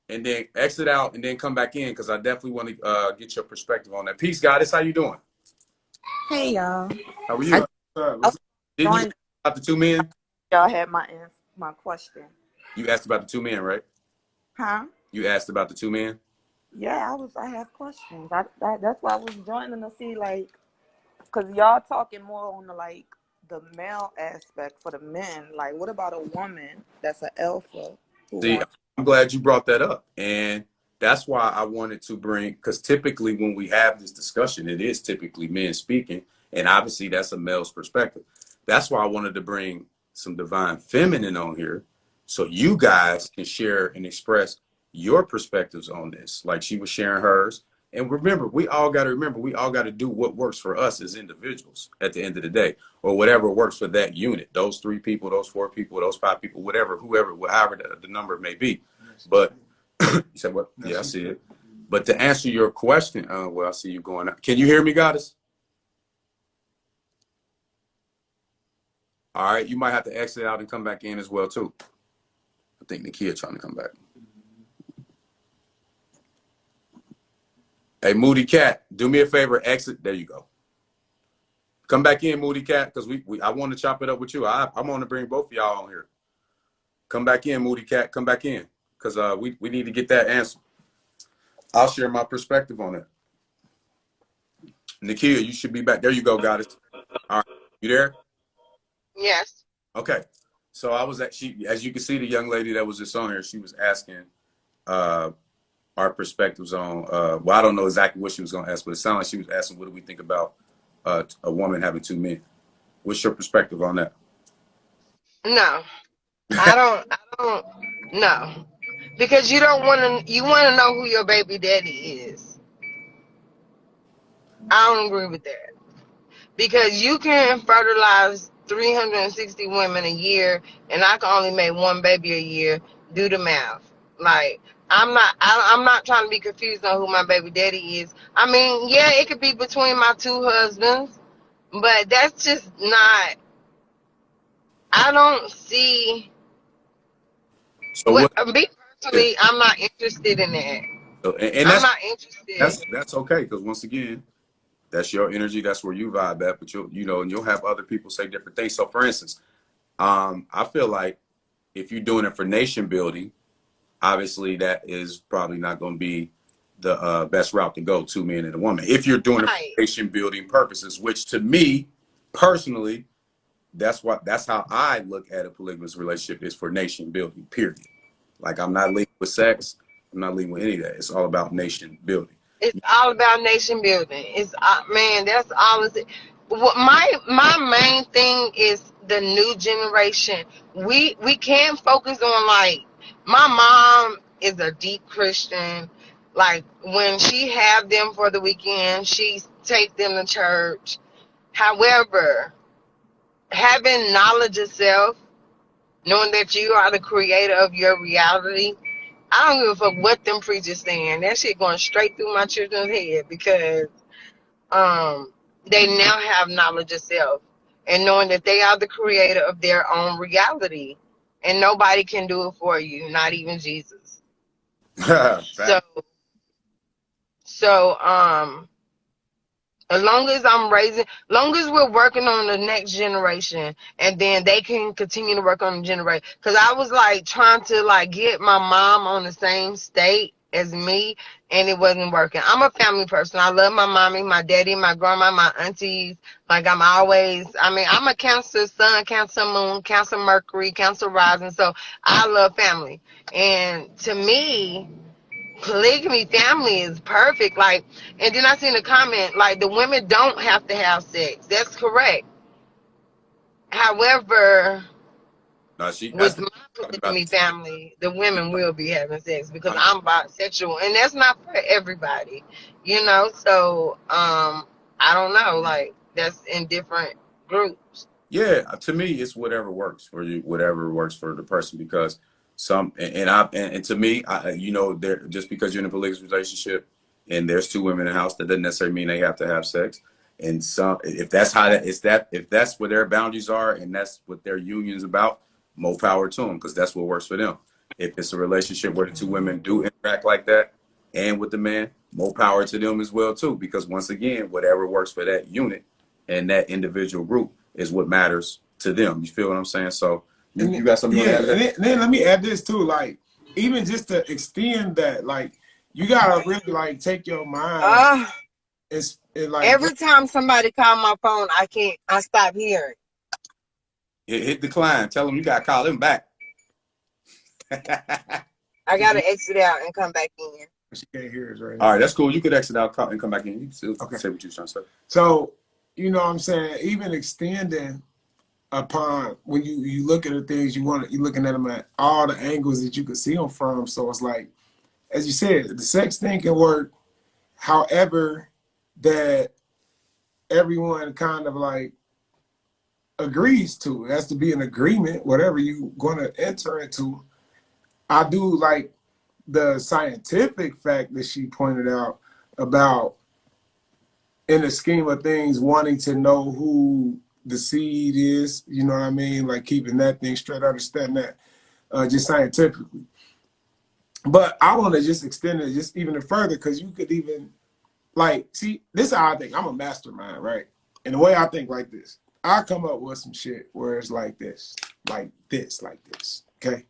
and then come back in because I definitely want to get your perspective on that. Peace, goddess. How you doing? Hey y'all. How are you? Didn't you ask about the 2 men? Y'all had my question. You asked about the 2 men, right? Huh? You asked about the 2 men? Yeah, I have questions. That's why I was joining to see, like, because y'all talking more on the male aspect for the men. Like, what about a woman that's an alpha who See, wants? I'm glad you brought that up. And that's why I wanted to bring, because typically when we have this discussion, it is typically men speaking. And obviously that's a male's perspective. That's why I wanted to bring some divine feminine on here so you guys can share and express your perspectives on this. Like she was sharing hers. And remember, we all got to do what works for us as individuals at the end of the day, or whatever works for that unit, those 3 people, those 4 people, those 5 people, whatever, whoever, however the number may be. But you said what? Yeah, I see it. But to answer your question, well, I see you going. Can you hear me, goddess? All right, you might have to exit out and come back in as well too. I think the kid trying to come back. Hey, Moody Cat, do me a favor, exit. There you go. Come back in, Moody Cat, because I want to chop it up with you. I want to bring both of y'all on here. Come back in, Moody Cat. Come back in, because we need to get that answer. I'll share my perspective on it. Nakia, you should be back. There you go, goddess. All right, you there? Yes. Okay. So I was as you can see, the young lady that was just on here, she was asking our perspectives on, well, I don't know exactly what she was going to ask, but it sounded like she was asking, what do we think about a woman having 2 men? What's your perspective on that? No, I don't, no. Because you want to know who your baby daddy is. I don't agree with that. Because you can fertilize 360 women a year, and I can only make 1 baby a year. Do the math. Like, I'm not trying to be confused on who my baby daddy is. I mean, yeah, it could be between my 2 husbands, but that's just not. I don't see. So what? Me personally, I'm not interested in that. So, and I'm not interested. that's okay, because once again, that's your energy. That's where you vibe at. But and you'll have other people say different things. So, for instance, I feel like if you're doing it for nation building, obviously that is probably not going to be the best route to go, 2 men and a woman. If you're doing it for nation building purposes, which to me personally, that's how I look at a polygamous relationship, is for nation building, period. Like I'm not leading with sex. I'm not leading with any of that. It's all about nation building. It's all about nation building. It's man, that's all. What my main thing is the new generation. We can't focus on like my mom is a deep Christian. Like when she have them for the weekend, she take them to church. However, having knowledge of self, knowing that you are the creator of your reality, I don't give a fuck what them preachers saying. That shit going straight through my children's head because um they now have knowledge of self and knowing that they are the creator of their own reality and nobody can do it for you, not even Jesus. So Fact. so as long as I'm raising, long as we're working on the next generation, and then they can continue to work on the generation. Because I was like trying to like get my mom on the same state as me, and it wasn't working. I'm a family person. I love my mommy, my daddy, my grandma, my aunties. Like I'm always, I mean, I'm a Cancer sun, Cancer moon, Cancer Mercury, Cancer rising. So I love family. And to me, polygamy family is perfect. Like, and then I seen a comment like the women don't have to have sex. That's correct. However, No, that's with the my talking about polygamy family, the women will be having sex because the I'm bisexual, and that's not for everybody, you know. So, I don't know. Like, that's in different groups. Yeah, to me, it's whatever works for you, whatever works for the person. Because some, and to me, you know, there just because you're in a polygamous relationship and there's two women in the house, that doesn't necessarily mean they have to have sex. And some, if that's how that is, that if that's where their boundaries are and that's what their union is about, more power to them because that's what works for them. If it's a relationship where the two women do interact like that and with the man, more power to them as well too. Because once again, whatever works for that unit and that individual group is what matters to them. You feel what I'm saying? So you got something you want to Yeah, add to and that? then let me add this too. Like, even just to extend that, like, you gotta really like take your mind Uh, and like, every time somebody call my phone, I stop hearing. Hit decline. Tell them you got to call them back. I gotta exit out and come back in. she can't hear us right All now. right, that's cool. You could exit out and come back in. You can still Okay. say what you're trying to say. So, you know what I'm saying? Even extending upon when you look at the things you're looking at them at all the angles that you can see them from. So it's like, as you said, the sex thing can work. However, that everyone kind of like agrees to. It has to be an agreement, whatever you're going to enter into. I do like the scientific fact that she pointed out about, in the scheme of things, wanting to know who the seed is, you know what I mean? Like keeping that thing straight, understand that just scientifically. But I want to just extend it just even further because you could even, like, see, this is how I think. I'm a mastermind, right? And the way I think like this, I come up with some shit where it's like this, like this, like this, okay?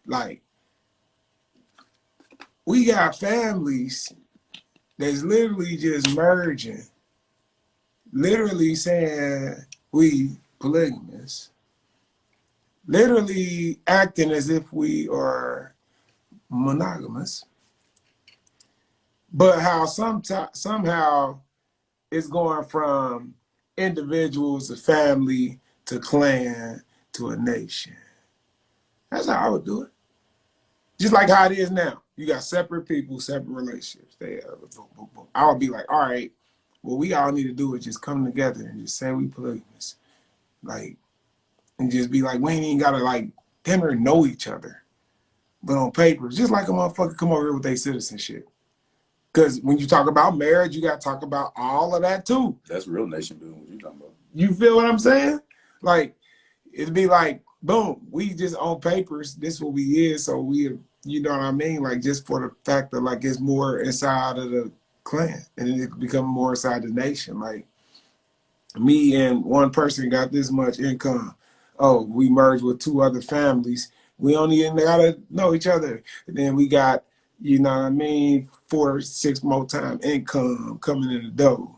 Like, we got families that's literally just merging, literally saying we polygamous, literally acting as if we are monogamous, but how somehow it's going from individuals to family to clan to a nation. That's how I would do it. Just like how it is now. You got separate people, separate relationships. Boom, boom, boom. I would be like, all right, what we all need to do is just come together and just say we polygamous. Like, and just be like, we ain't even gotta like damn near know each other. But on paper, just like a motherfucker come over here with their citizenship. Because when you talk about marriage, you gotta talk about all of that too. That's real nation building. What you talking about? You feel what I'm saying? Like, it'd be like, boom, we just on papers, this what we is, so we, you know what I mean? Like, just for the fact that, like, it's more inside of the clan, and then it become more inside the nation. Like, me and one person got this much income. Oh, we merged with two other families. We only even gotta know each other. And then we got, you know what I mean, 4 6 more time income coming in the door.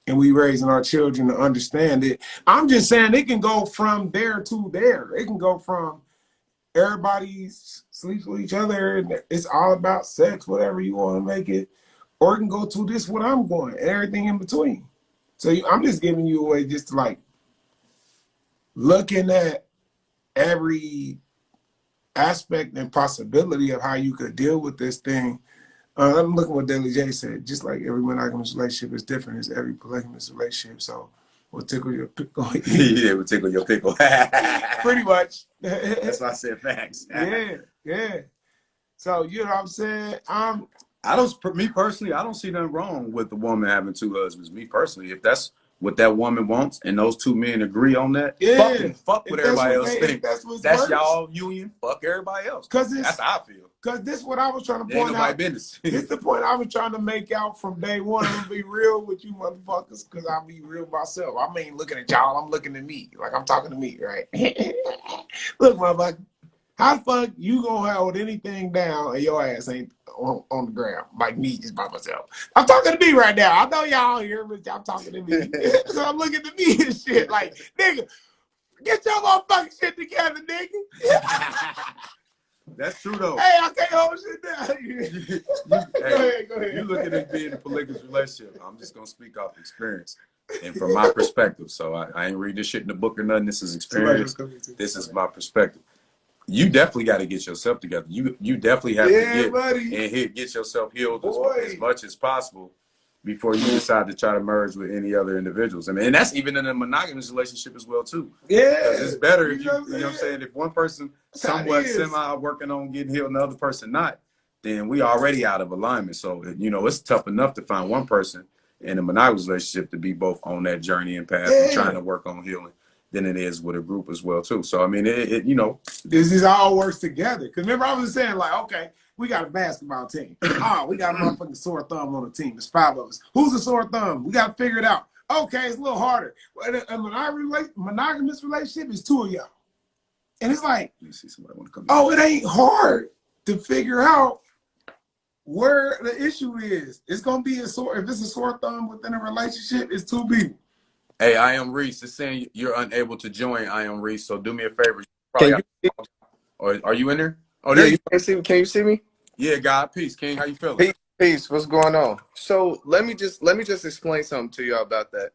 And we raising our children to understand it. I'm just saying it can go from there to there. It can go from everybody sleeps with each other. And it's all about sex, whatever you want to make it. Or it can go to this, what I'm going, and everything in between. So I'm just giving you a way just to like looking at every aspect and possibility of how you could deal with this thing. I'm looking what Daily J said. Just like every monogamous relationship is different as every polygamous relationship. So we'll tickle your pickle. Yeah, we'll tickle your pickle. Pretty much. That's why I said facts. Yeah. So you know what I'm saying? Me personally, I don't see nothing wrong with the woman having two husbands. Me personally, if that's what that woman wants and those two men agree on that, fuck what everybody else thinks. That's y'all union. Fuck everybody else. That's how I feel. Because this is what I was trying to Ain't point out. business. This is the point I was trying to make out from day one. I'm gonna be real with you motherfuckers because I'll be real myself. I ain't looking at y'all. I'm looking at me. Like I'm talking to me, right? Look, motherfucker. How the fuck you gonna hold anything down and your ass ain't on the ground like me just by myself? I'm talking to me right now. I know y'all here, but y'all talking to me. So I'm looking at me and shit like, nigga, get your motherfucking shit together, nigga. That's true though. Hey, I can't hold shit down. Go ahead. You look at it being a polygamous relationship. I'm just gonna speak off experience and from my perspective. So I ain't read this shit in the book or nothing. This is experience. This is my perspective. You definitely got to get yourself together. You definitely have to get yourself healed as much as possible before you decide to try to merge with any other individuals. I mean, and that's even in a monogamous relationship as well too. Yeah, it's better if you know what I'm saying. If one person somewhat semi working on getting healed and the other person not, then we already out of alignment. So you know it's tough enough to find one person in a monogamous relationship to be both on that journey and path and trying to work on healing than it is with a group as well too. So I mean, you know, this is all works together. Because remember, I was saying like, okay, we got a basketball team. Oh, we got a motherfucking sore thumb on the team. There's 5 of us. Who's the sore thumb? We got to figure it out. Okay, it's a little harder. A monogamous relationship is 2 of y'all, and it's like, you see somebody want to come. Oh, it ain't hard to figure out where the issue is. It's gonna be if it's a sore thumb within a relationship, it's 2 people. Hey, I am Reese. It's saying you're unable to join. I am Reese. So do me a favor. Or are you in there? Oh, there you see me. Can you see me? Yeah, God, peace. King, how you feeling? Peace. What's going on? So let me just explain something to y'all about that.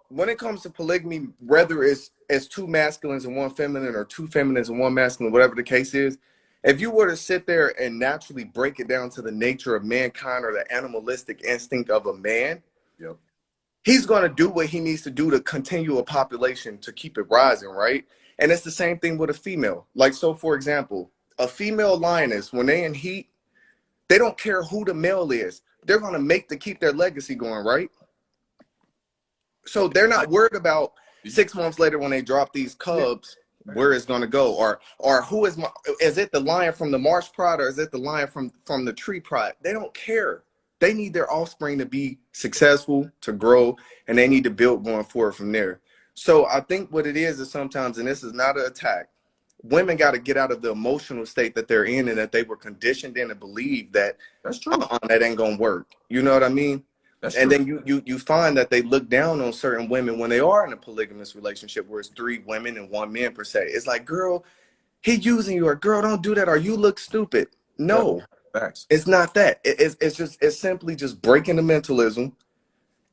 When it comes to polygamy, whether it's 2 masculines and 1 feminine or 2 feminines and 1 masculine, whatever the case is, if you were to sit there and naturally break it down to the nature of mankind or the animalistic instinct of a man, yep, he's going to do what he needs to do to continue a population to keep it rising, right? And it's the same thing with a female. Like, so for example, a female lioness, when they in heat, they don't care who the male is. They're going to make to keep their legacy going, right? So they're not worried about 6 months later when they drop these cubs, where it's going to go, or who is it the lion from the marsh pride or is it the lion from the tree pride? They don't care. They need their offspring to be successful, to grow, and they need to build going forward from there. So I think what it is sometimes, and this is not an attack, women got to get out of the emotional state that they're in and that they were conditioned in to believe that that's true. That ain't gonna work. You know what I mean? That's and true. Then you find that they look down on certain women when they are in a polygamous relationship where it's 3 women and 1 man per se. It's like, girl, he using you, or girl, don't do that, or you look stupid. No, facts. It's not that. It's simply just breaking the mentalism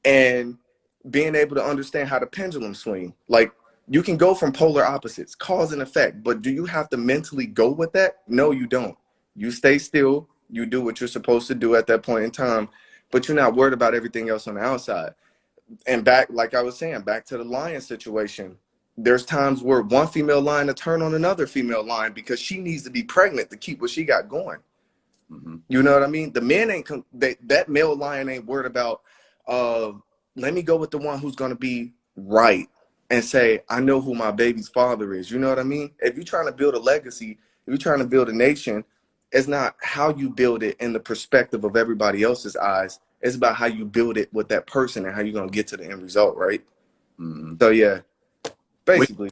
and being able to understand how the pendulum swing. Like, you can go from polar opposites, cause and effect, but do you have to mentally go with that? No, you don't. You stay still. You do what you're supposed to do at that point in time, but you're not worried about everything else on the outside. And back, like I was saying, back to the lion situation, there's times where one female lion to turn on another female lion because she needs to be pregnant to keep what she got going. Mm-hmm. You know what I mean? The men ain't, that male lion ain't worried about, let me go with the one who's going to be right and say, I know who my baby's father is. You know what I mean? If you're trying to build a legacy, if you're trying to build a nation, it's not how you build it in the perspective of everybody else's eyes. It's about how you build it with that person and how you're going to get to the end result, right? Mm-hmm. So, yeah, basically.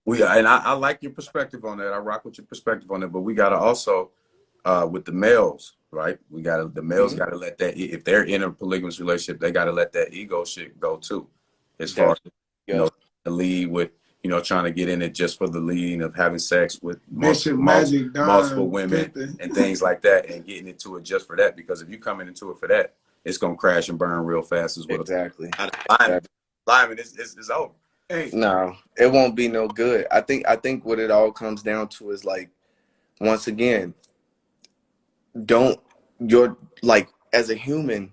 And I like your perspective on that. I rock with your perspective on that. But we got to also, with the males, right? The males got to let that, if they're in a polygamous relationship, they got to let that ego shit go too. As far as, you know, to lead with, trying to get in it just for the leading of having sex with Bishop multiple, Magic Don multiple women 50. and things like that, and getting into it just for that. Because if you coming into it for that, it's gonna crash and burn real fast as well. Exactly. Lyman, it's over. Hey, No, it won't be no good. I think what it all comes down to is like, once again, you're like, as a human,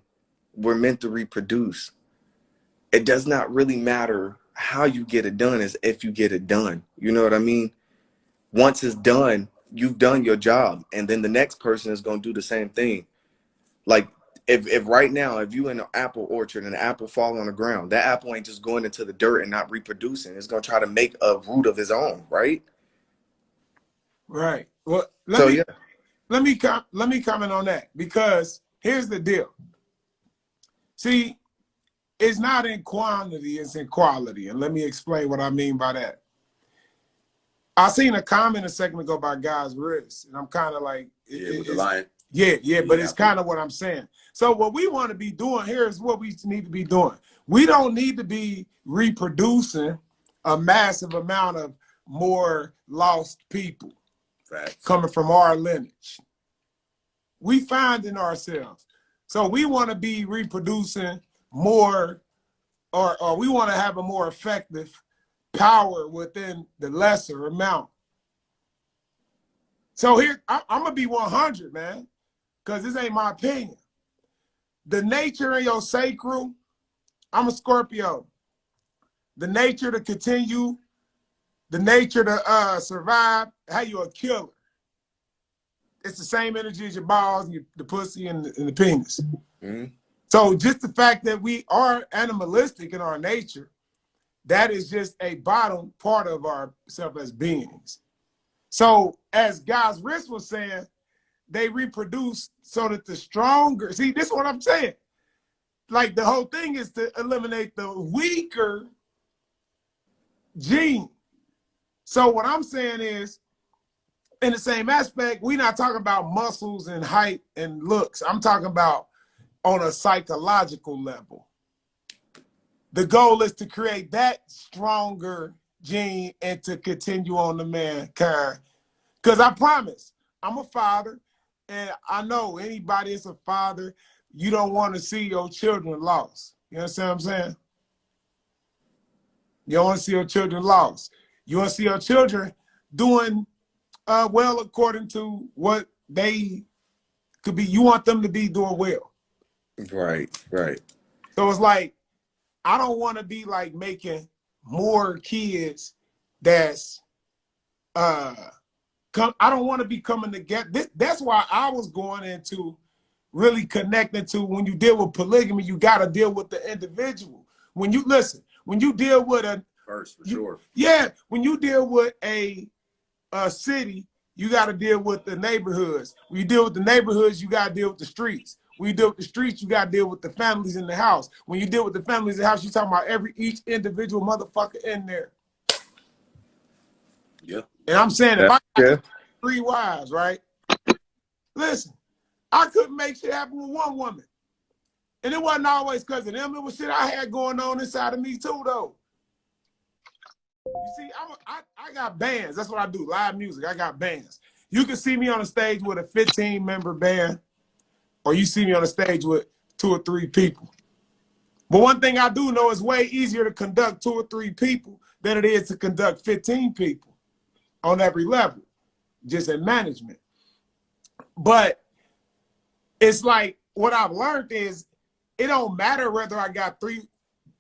we're meant to reproduce. It does not really matter how you get it done, as if you get it done. You know what I mean? Once it's done, you've done your job, and then the next person is going to do the same thing. Like, if right now, if you in an apple orchard and an apple fall on the ground, that apple ain't just going into the dirt and not reproducing. It's going to try to make a root of its own, right? right. Well, So yeah. let me comment on that, because here's the deal. See, it's not in quantity, it's in quality. And let me explain what I mean by that. I seen a comment a second ago by God's Wrist, and I'm kind of like, With the lion. Yeah, but it's kind of what I'm saying. So what we want to be doing here is what we need to be doing. We don't need to be reproducing a massive amount of more lost people. Facts. Coming from our lineage. We find in ourselves. So we want to be reproducing more, or we want to have a more effective power within the lesser amount. So here, I'm going to be 100, man, because this ain't my opinion. The nature in your sacral, I'm a Scorpio. The nature to continue, the nature to survive, how you a killer. It's the same energy as your balls, and the pussy, and the penis. Mm-hmm. So just the fact that we are animalistic in our nature, that is just a bottom part of ourselves as beings. So as God's Wrist was saying, they reproduce so that the stronger, see, this is what I'm saying. Like, the whole thing is to eliminate the weaker gene. So what I'm saying is, in the same aspect, we're not talking about muscles and height and looks. I'm talking about on a psychological level. The goal is to create that stronger gene and to continue on the mankind. Because I promise, I'm a father, and I know anybody that's a father, you don't want to see your children lost. You understand what I'm saying? You don't want to see your children lost. You want to see your children doing well according to what they could be. You want them to be doing well. Right. So it's like, I don't want to be like making more kids that's I don't want to be coming together. That's why I was going into really connecting to, when you deal with polygamy, you got to deal with the individual. When you deal with a First, for sure. Yeah, when you deal with a city, you got to deal with the neighborhoods. When you deal with the neighborhoods, you got to deal with the streets. When you deal with the streets, you got to deal with the families in the house. When you deal with the families in the house, you're talking about each individual motherfucker in there. Yeah. And I'm saying, if I got 3 Yeah. wives, right? Listen, I couldn't make shit happen with one woman. And it wasn't always because of them. It was shit I had going on inside of me too, though. You see, I got bands. That's what I do, live music. I got bands. You can see me on the stage with a 15-member band, or you see me on the stage with 2 or 3 people. But one thing I do know is way easier to conduct 2 or 3 people than it is to conduct 15 people on every level, just in management. But it's like, what I've learned is, it don't matter whether I got 3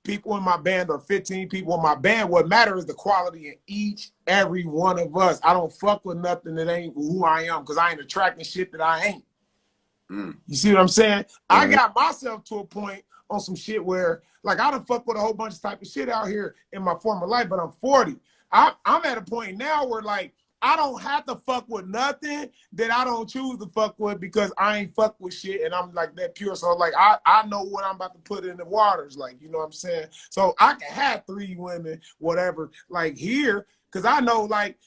people in my band or 15 people in my band. What matters is the quality in every one of us. I don't fuck with nothing that ain't who I am, because I ain't attracting shit that I ain't. You see what I'm saying? I got myself to a point on some shit where, like, I done fuck with a whole bunch of type of shit out here in my former life, but I'm 40. I'm at a point now where, like, I don't have to fuck with nothing that I don't choose to fuck with, because I ain't fuck with shit, and I'm like that pure. So like, I know what I'm about to put in the waters, like, you know what I'm saying? So I can have 3 women, whatever, like here, because I know, like,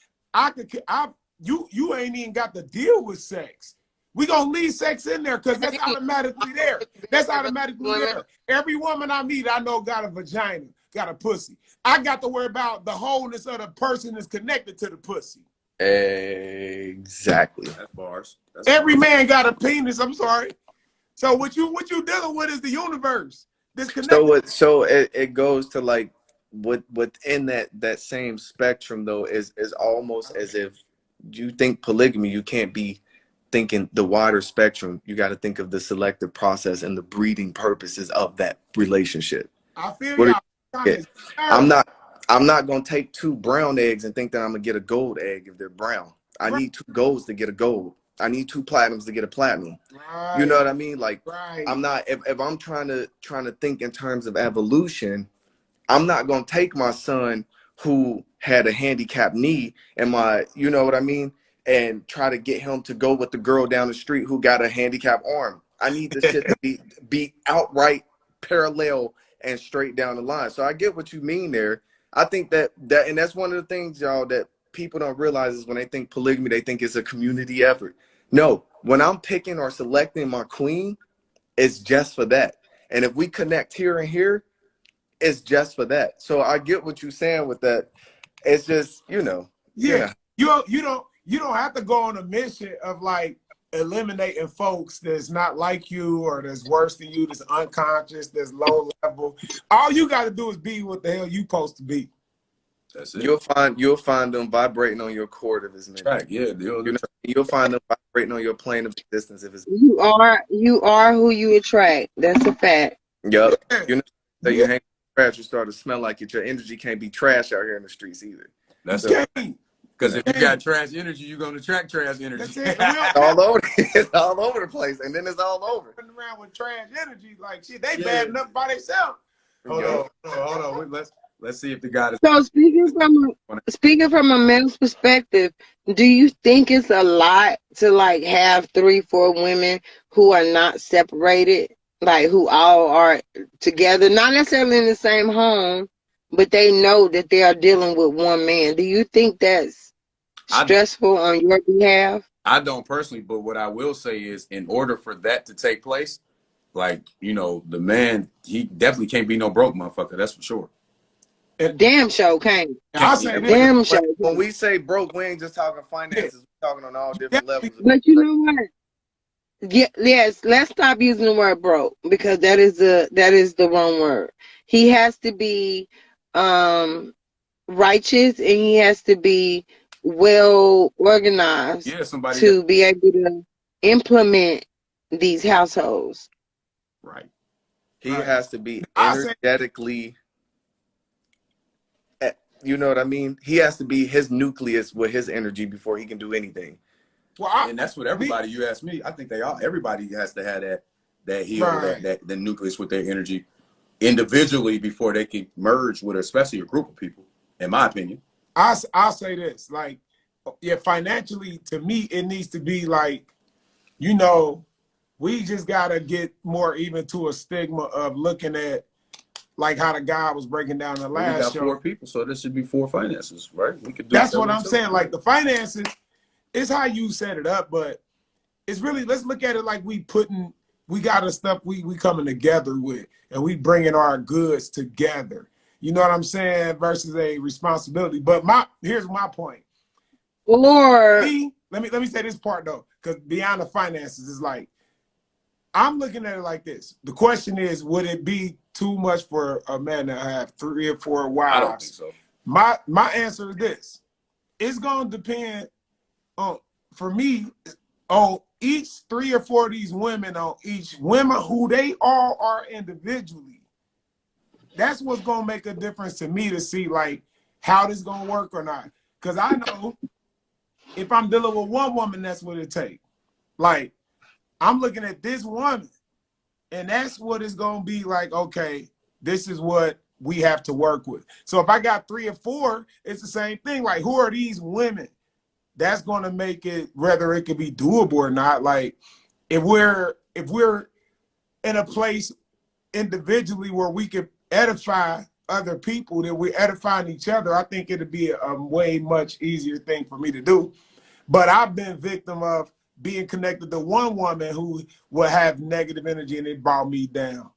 you ain't even got to deal with sex. We gonna leave sex in there, because that's automatically there. That's automatically there. Every woman I meet, I know got a vagina. got a pussy. I got to worry about the wholeness of the person that's connected to the pussy. Exactly. That's bars. That's Every bars. man got a penis. I'm sorry. So what you dealing with is the universe. This connected. So it goes to like within that same spectrum though is almost as if you think polygamy, you can't be thinking the wider spectrum. You got to think of the selective process and the breeding purposes of that relationship. I feel What y'all. yeah. I'm not gonna take 2 brown eggs and think that I'm gonna get a gold egg if they're brown. I need 2 golds to get a gold. I need 2 platinums to get a platinum. Right. You know what I mean? Like right. I'm not if I'm trying to think in terms of evolution, I'm not gonna take my son who had a handicapped knee and my, you know what I mean, and try to get him to go with the girl down the street who got a handicapped arm. I need this shit to be outright parallel and straight down the line. So I get what you mean there. I think that and that's one of the things, y'all, that people don't realize is when they think polygamy, they think it's a community effort. No, when I'm picking or selecting my queen, it's just for that. And if we connect here and here, it's just for that. So I get what you're saying with that. It's just, Yeah. You don't have to go on a mission of like eliminating folks that's not like you or that's worse than you, that's unconscious, that's low level. All you got to do is be what the hell you supposed to be. That's it. You'll find them vibrating on your chord if it's meant. Track, yeah. You'll find them vibrating on your plane of existence if it's. You are who you attract. That's a fact. Yep. Yeah. So you hang trash, you start to smell like it. Your energy can't be trash out here in the streets either. That's You it. can't. Because if you got trash energy, you're gonna attract trash energy. That's it. It's all over. It's all over the place, and then it's all over. Running around with trash energy, like shit, they bad enough by themselves. Hold on. Let's see if the God is. So speaking from a male's perspective, do you think it's a lot to like have 3-4 women who are not separated, like who all are together, not necessarily in the same home, but they know that they are dealing with one man? Do you think that's stressful on your behalf? I don't personally, but what I will say is, in order for that to take place, like, the man, he definitely can't be no broke motherfucker. That's for sure. Damn show can't. I'll say this. Damn show. When we say broke, we ain't just talking finances. We're talking on all different levels. But you know what? Yes, let's stop using the word broke because that is the wrong word. He has to be righteous and he has to be well organized to be able to implement these households. Right. He has to be energetically, you know what I mean? He has to be his nucleus with his energy before he can do anything. And that's what everybody, you ask me, I think everybody has to have that heal, that the nucleus with their energy individually before they can merge with especially a group of people, in my opinion. I'll say this, like, financially, to me, it needs to be like, we just gotta get more even to a stigma of looking at like how the guy was breaking down the last we got show. 4 people, so there should be 4 finances, right? We could do. That's what I'm saying. Like the finances is how you set it up, but it's really, let's look at it like we got the stuff we coming together with, and we bringing our goods together. You know what I'm saying? Versus a responsibility. But here's my point. Or let me say this part though, because beyond the finances is like, I'm looking at it like this. The question is, would it be too much for a man to have 3 or 4 wives? I don't think so. My answer is this. It's gonna depend on, for me, on each 3 or 4 of these women, on each women who they all are individually. That's what's gonna make a difference to me to see like how this gonna work or not. Cause I know if I'm dealing with one woman, that's what it takes. Like, I'm looking at this woman, and that's what it's gonna be like, okay, this is what we have to work with. So if I got 3 or 4, it's the same thing. Like, who are these women? That's gonna make it, whether it could be doable or not. Like, if we're in a place individually where we could edify other people, that we're edifying each other, I think it'd be a way much easier thing for me to do. But I've been victim of being connected to one woman who will have negative energy and it brought me down.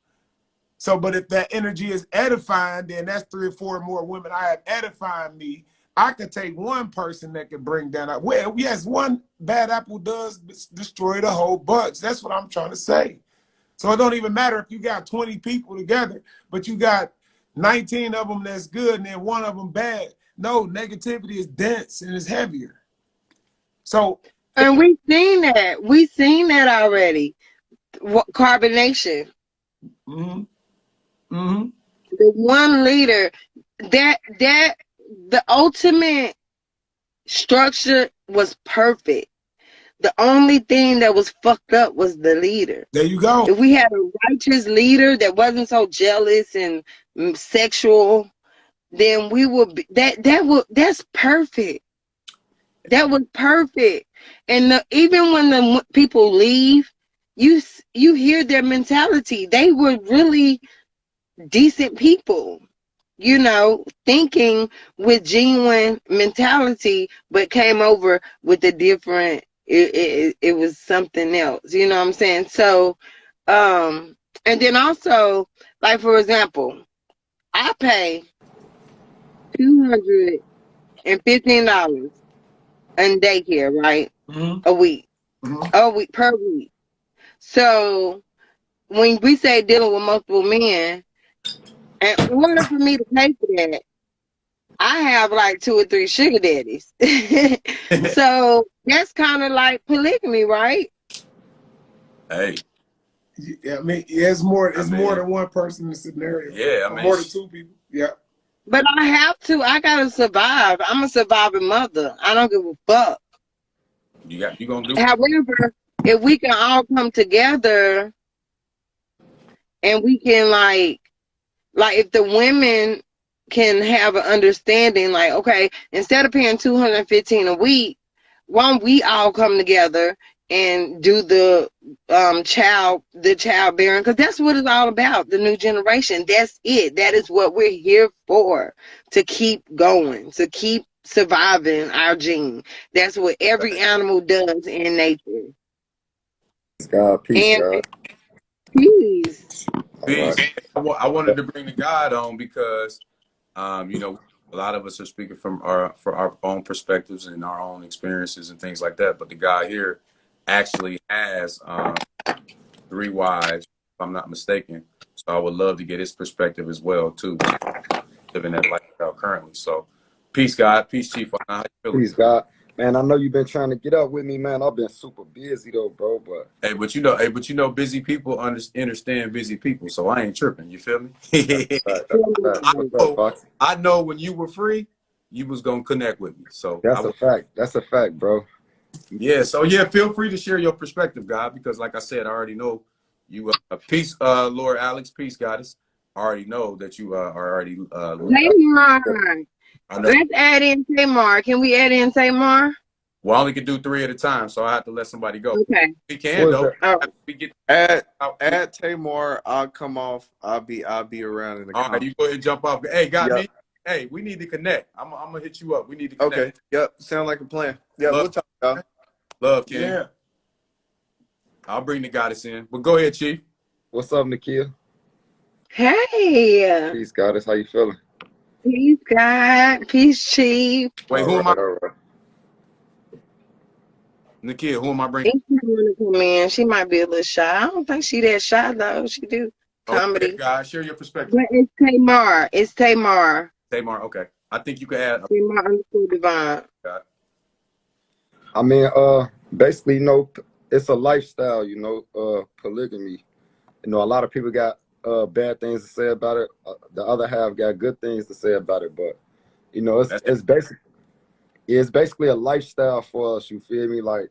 So, but if that energy is edifying, then that's 3 or 4 more women I have edifying me. I could take one person that can bring down. Well, yes, one bad apple does destroy the whole bunch. That's what I'm trying to say. So it don't even matter if you got 20 people together, but you got 19 of them that's good and then one of them bad. No, negativity is dense and it's heavier. So, and we seen that. We seen that already. Carbonation. mm-hmm, mm-hmm. The one leader that the ultimate structure was perfect. The only thing that was fucked up was the leader. There you go. If we had a righteous leader that wasn't so jealous and sexual, then we would be, that's perfect. That was perfect. And even when the people leave, you hear their mentality. They were really decent people, you know, thinking with genuine mentality, but came over with a different, it was something else, you know what I'm saying? So, and then also, like, for example, I pay $215 in daycare, right? Mm-hmm. A week. Mm-hmm. A week, per week. So when we say dealing with multiple men, in order for me to pay for that, I have like 2 or 3 sugar daddies. So that's kind of like polygamy, right? Hey. Yeah, I mean, yeah, it's more than one person in the scenario. Yeah, I mean, more than 2 people. Yeah. But I have to. I gotta survive. I'm a surviving mother. I don't give a fuck. You gonna do. However, if we can all come together and we can like if the women can have an understanding, like, okay, instead of paying $215 a week, why don't we all come together and do the childbearing? Because that's what it's all about, the new generation. That's it. That is what we're here for, to keep going, to keep surviving our gene. That's what every animal does in nature. God, peace, And God. peace. Peace. Right. I wanted to bring the God on because, you know, a lot of us are speaking from our own perspectives and our own experiences and things like that. But the guy here actually has 3 wives, if I'm not mistaken. So I would love to get his perspective as well too, living that lifestyle currently. So, peace, God. Peace, Chief. How you feeling? Peace, God. Man, I know you've been trying to get up with me, man. I've been super busy though, bro. But but you know, busy people understand busy people. So I ain't tripping. You feel me? I know when you were free, you was gonna connect with me. So that's a fact. That's a fact, bro. Yeah. So yeah, feel free to share your perspective, God, because like I said, I already know you. Peace, Lord Alex. Peace, Goddess. I already know that you are already. Tamar. Let's add in Tamar. Can we add in Tamar? Well, I only can do 3 at a time, so I have to let somebody go. Okay. We can though. We get Add Tamar. I'll come off. I'll be around in the all right, you go ahead and jump off. Hey, got Yep. me. Hey, we need to connect. I'm gonna hit you up. We need to connect. Okay. Yep. Sound like a plan. Yeah, Love, we'll talk, y'all. Love, King. Yeah. I'll bring the Goddess in. But go ahead, Chief. What's up, Nakia? Hey. Peace, Goddess. How you feeling? Peace, God. Peace, Chief. Wait, All who right, am I? all right. Nakia, who am I bringing? She want to come in. She might be a little shy. I don't think she that shy though. She do comedy. Okay, guys, share your perspective. But it's Tamar. It's Tamar. Tamar, okay. I think you can add. Tamar underscore divine. I mean, basically, you know, it's a lifestyle, you know, polygamy. You know, a lot of people got bad things to say about it. The other half got good things to say about it. But, you know, it's basically a lifestyle for us, you feel me? Like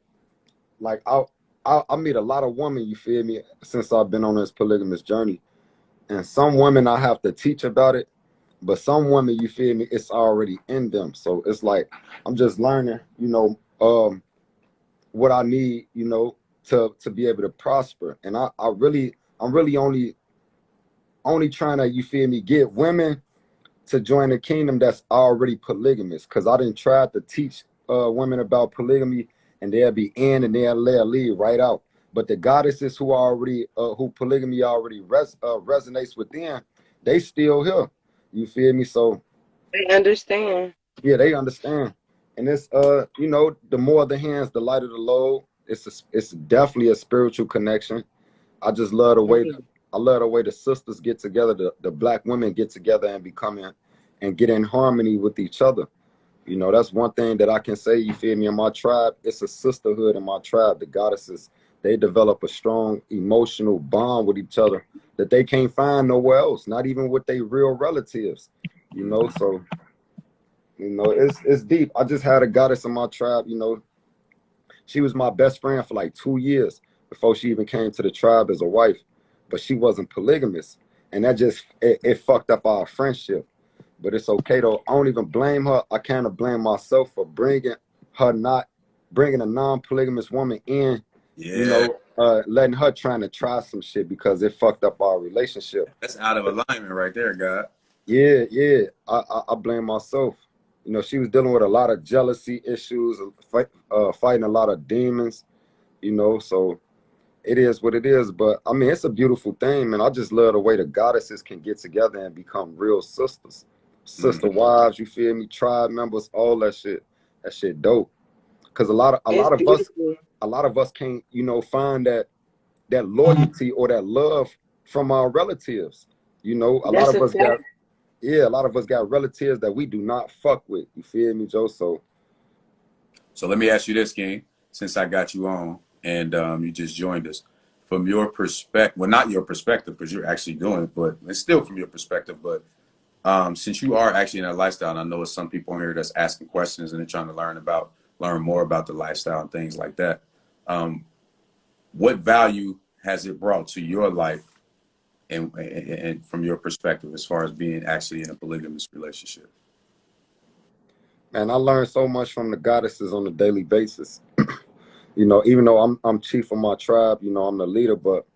I meet a lot of women, you feel me, since I've been on this polygamous journey. And some women I have to teach about it, but some women, you feel me, it's already in them. So it's like I'm just learning, you know, what I need, you know, to be able to prosper. And I'm really only trying to, you feel me, get women to join the kingdom that's already polygamous. Cause I didn't try to teach women about polygamy and they'll be in and they'll leave right out. But the goddesses who already who polygamy already resonates within, they still here. You feel me? So They understand. yeah, they understand. And it's you know, the more the hands, the lighter the load. It's definitely a spiritual connection. I just love the way I love the way the sisters get together, the black women get together and and get in harmony with each other. You know, that's one thing that I can say, you feel me, in my tribe. It's a sisterhood in my tribe. The goddesses, they develop a strong emotional bond with each other that they can't find nowhere else, not even with their real relatives. You know, so you know, it's deep. I just had a goddess in my tribe, you know. She was my best friend for like 2 years before she even came to the tribe as a wife, but she wasn't polygamous. And that just, it fucked up our friendship. But it's okay though. I don't even blame her. I kind of blame myself for bringing a non-polygamous woman in, you know, letting her trying to try some shit because it fucked up our relationship. That's out of alignment right there, God. Yeah. I blame myself. You know, she was dealing with a lot of jealousy issues, fighting a lot of demons, you know, so it is what it is. But I mean, it's a beautiful thing, man. I just love the way the goddesses can get together and become real sisters, sister wives, you feel me, tribe members, all that shit. That shit dope. Cause a lot of us can't, you know, find that loyalty or that love from our relatives. You know, a lot of us got relatives that we do not fuck with. You feel me, Joe? So let me ask you this, King, since I got you on and you just joined us. From your perspective, well, not your perspective because you're actually doing it, but it's still from your perspective. But since you are actually in that lifestyle, and I know there's some people on here that's asking questions and they're trying to learn more about the lifestyle and things like that. What value has it brought to your life and from your perspective as far as being actually in a polygamous relationship? Man, I learned so much from the goddesses on a daily basis. You know, even though I'm chief of my tribe, you know, I'm the leader, but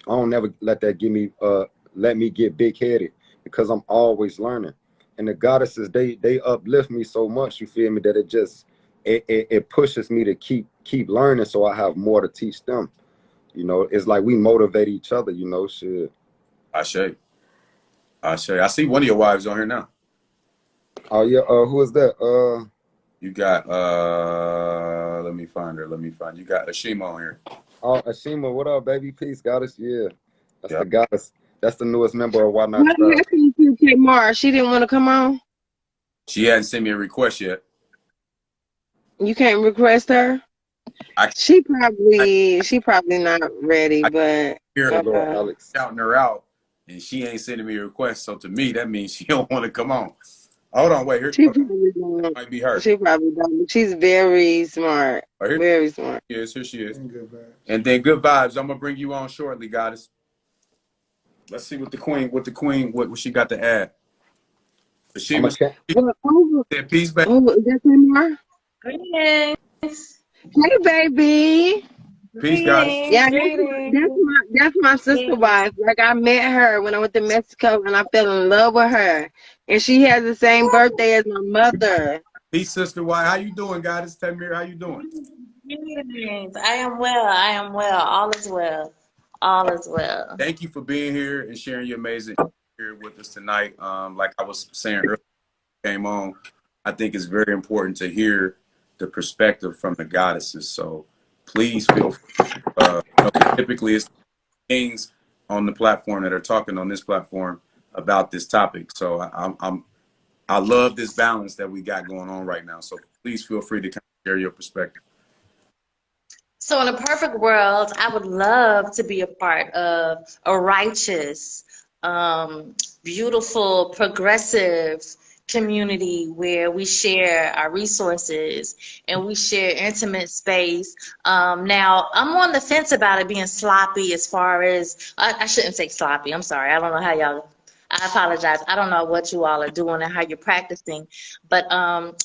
I don't never let that let me get big headed because I'm always learning. And the goddesses, they uplift me so much, you feel me, that it just it pushes me to keep learning so I have more to teach them. You know, it's like we motivate each other, you know, shit. I see one of your wives on here now. Oh yeah, who is that? You got let me find her. You got Ashima on here. Oh, Ashima, what up, baby? Peace, goddess. Yeah. That's the goddess. That's the newest member of Why Not What Tribe. happened to Tamar? She didn't want to come on? She hadn't sent me a request yet. You can't request her? She probably not ready, but Alex shouting her out and she ain't sending me a request. So to me, that means she don't want to come on. Hold on, wait. She probably don't. That might be her. She probably don't. She's very smart. Very smart. Here she is. And then good vibes. I'm gonna bring you on shortly, goddess. Let's see what she got to add. She was peace, baby. Is that Tamar? Greetings. Hey, baby. Peace, goddess. Yeah, that's my sister wife. Like, I met her when I went to Mexico and I fell in love with her. And she has the same birthday as my mother. Peace, sister wife. How you doing, goddess? Tamir, how you doing? Greetings. I am well. All is well. Thank you for being here and sharing your amazing here with us tonight. Like I was saying earlier, came on. I think it's very important to hear the perspective from the goddesses. So please feel free. Typically, it's kings on the platform that are talking on this platform about this topic. So I love this balance that we got going on right now. So please feel free to share your perspective. So in a perfect world, I would love to be a part of a righteous, beautiful, progressive community where we share our resources and we share intimate space. Now, I'm on the fence about it being sloppy as far as, I shouldn't say sloppy, I'm sorry. I don't know how y'all, I apologize. I don't know what you all are doing and how you're practicing. But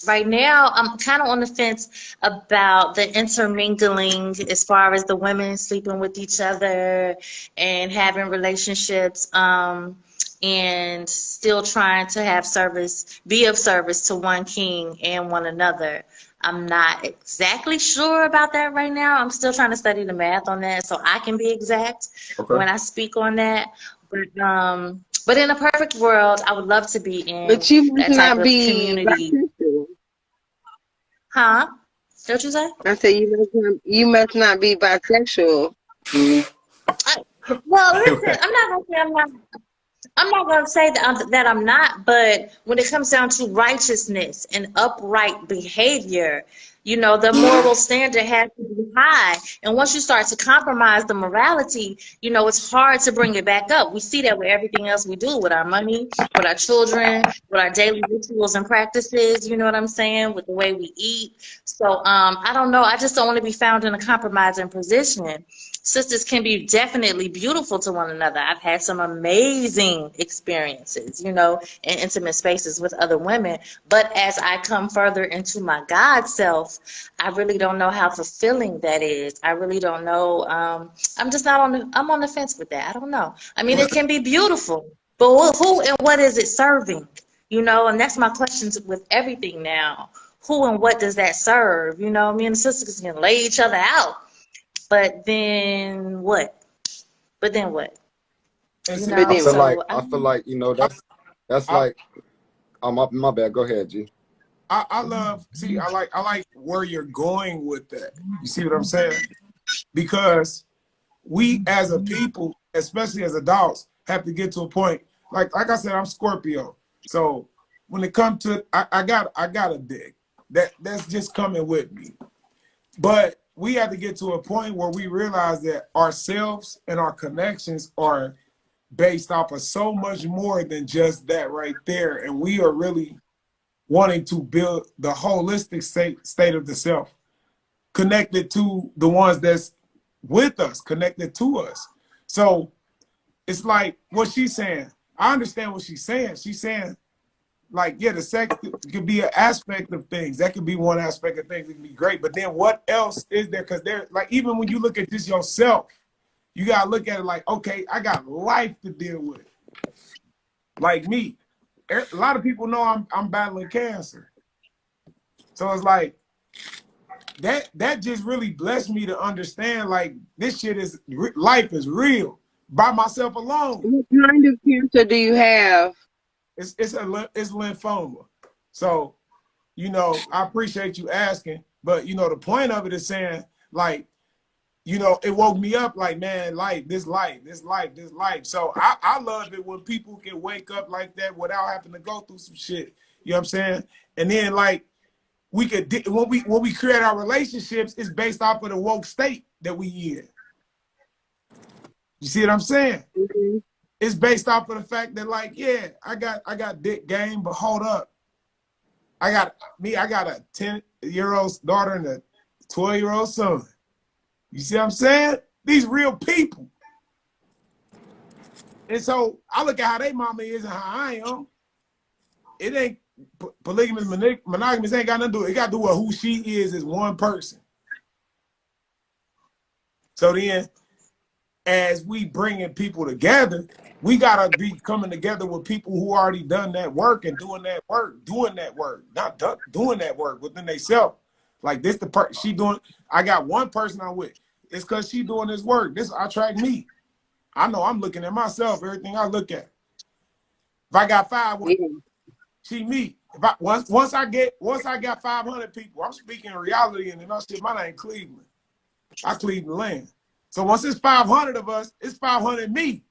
right now, I'm kind of on the fence about the intermingling as far as the women sleeping with each other and having relationships. and still trying to have service, be of service to one king and one another. I'm not exactly sure about that right now. I'm still trying to study the math on that so I can be exact Okay. when I speak on that. But in a perfect world, I would love to be in But you must that type not of be community. bisexual. Huh? What you say? I said you must not be bisexual. Well, listen, I'm not gonna say that I'm not, but when it comes down to righteousness and upright behavior, you know, the moral standard has to be high. And once you start to compromise the morality, you know, it's hard to bring it back up. We see that with everything else we do, with our money, with our children, with our daily rituals and practices, you know what I'm saying, with the way we eat. So I don't know. I just don't want to be found in a compromising position. Sisters can be definitely beautiful to one another. I've had some amazing experiences, you know, in intimate spaces with other women. But as I come further into my God self, I really don't know how fulfilling that is. I really don't know. I'm just not I'm on the fence with that. I don't know. I mean, it can be beautiful, but who and what is it serving? You know, and that's my questions with everything now. Who and what does that serve? You know, me and the sisters can lay each other out. But then what? But then what? You But know, then so I feel like, you know, that's I, like, oh, my bad. Go ahead, G. I love, see, I like where you're going with that. You see what I'm saying? Because we as a people, especially as adults, have to get to a point. Like I said, I'm Scorpio. So when it comes to I got a dick. That's just coming with me. But we have to get to a point where we realize that ourselves and our connections are based off of so much more than just that right there. And we are really wanting to build the holistic state of the self, connected to the ones that's with us, connected to us. So it's like what she's saying. I understand what she's saying. She's saying, like, yeah, the sex could be an aspect of things. That could be one aspect of things. It can be great. But then what else is there? Because they're like, even when you look at just yourself, you got to look at it like, okay, I got life to deal with. Like me. A lot of people know I'm battling cancer. So it's like, that just really blessed me to understand, like, this shit is, life is real by myself alone. what kind of cancer do you have? It's lymphoma. So, you know, I appreciate you asking, but you know, the point of it is saying, like, you know, it woke me up like, man, this life. So I love it when people can wake up like that without having to go through some shit. You know what I'm saying? And then like we could when we create our relationships, it's based off of the woke state that we in. You see what I'm saying? Mm-hmm. It's based off of the fact that, like, yeah, I got dick game, but hold up. I got a 10-year-old daughter and a 12-year-old son. You see what I'm saying? These real people. And so I look at how they mama is and how I am. It ain't polygamous, monogamous ain't got nothing to do. It got to do with who she is as one person. So then, as we bringing people together, we gotta be coming together with people who already done that work and doing that work, not doing that work within themselves. Like this, she doing. I got one person I'm with. It's because she doing this work. This attract me. I know I'm looking at myself. Everything I look at. If I got 5, she me. If I once I got 500 people, I'm speaking in reality, and then I shit. My name Cleveland. I Cleveland land. So once it's 500 of us, it's 500 me.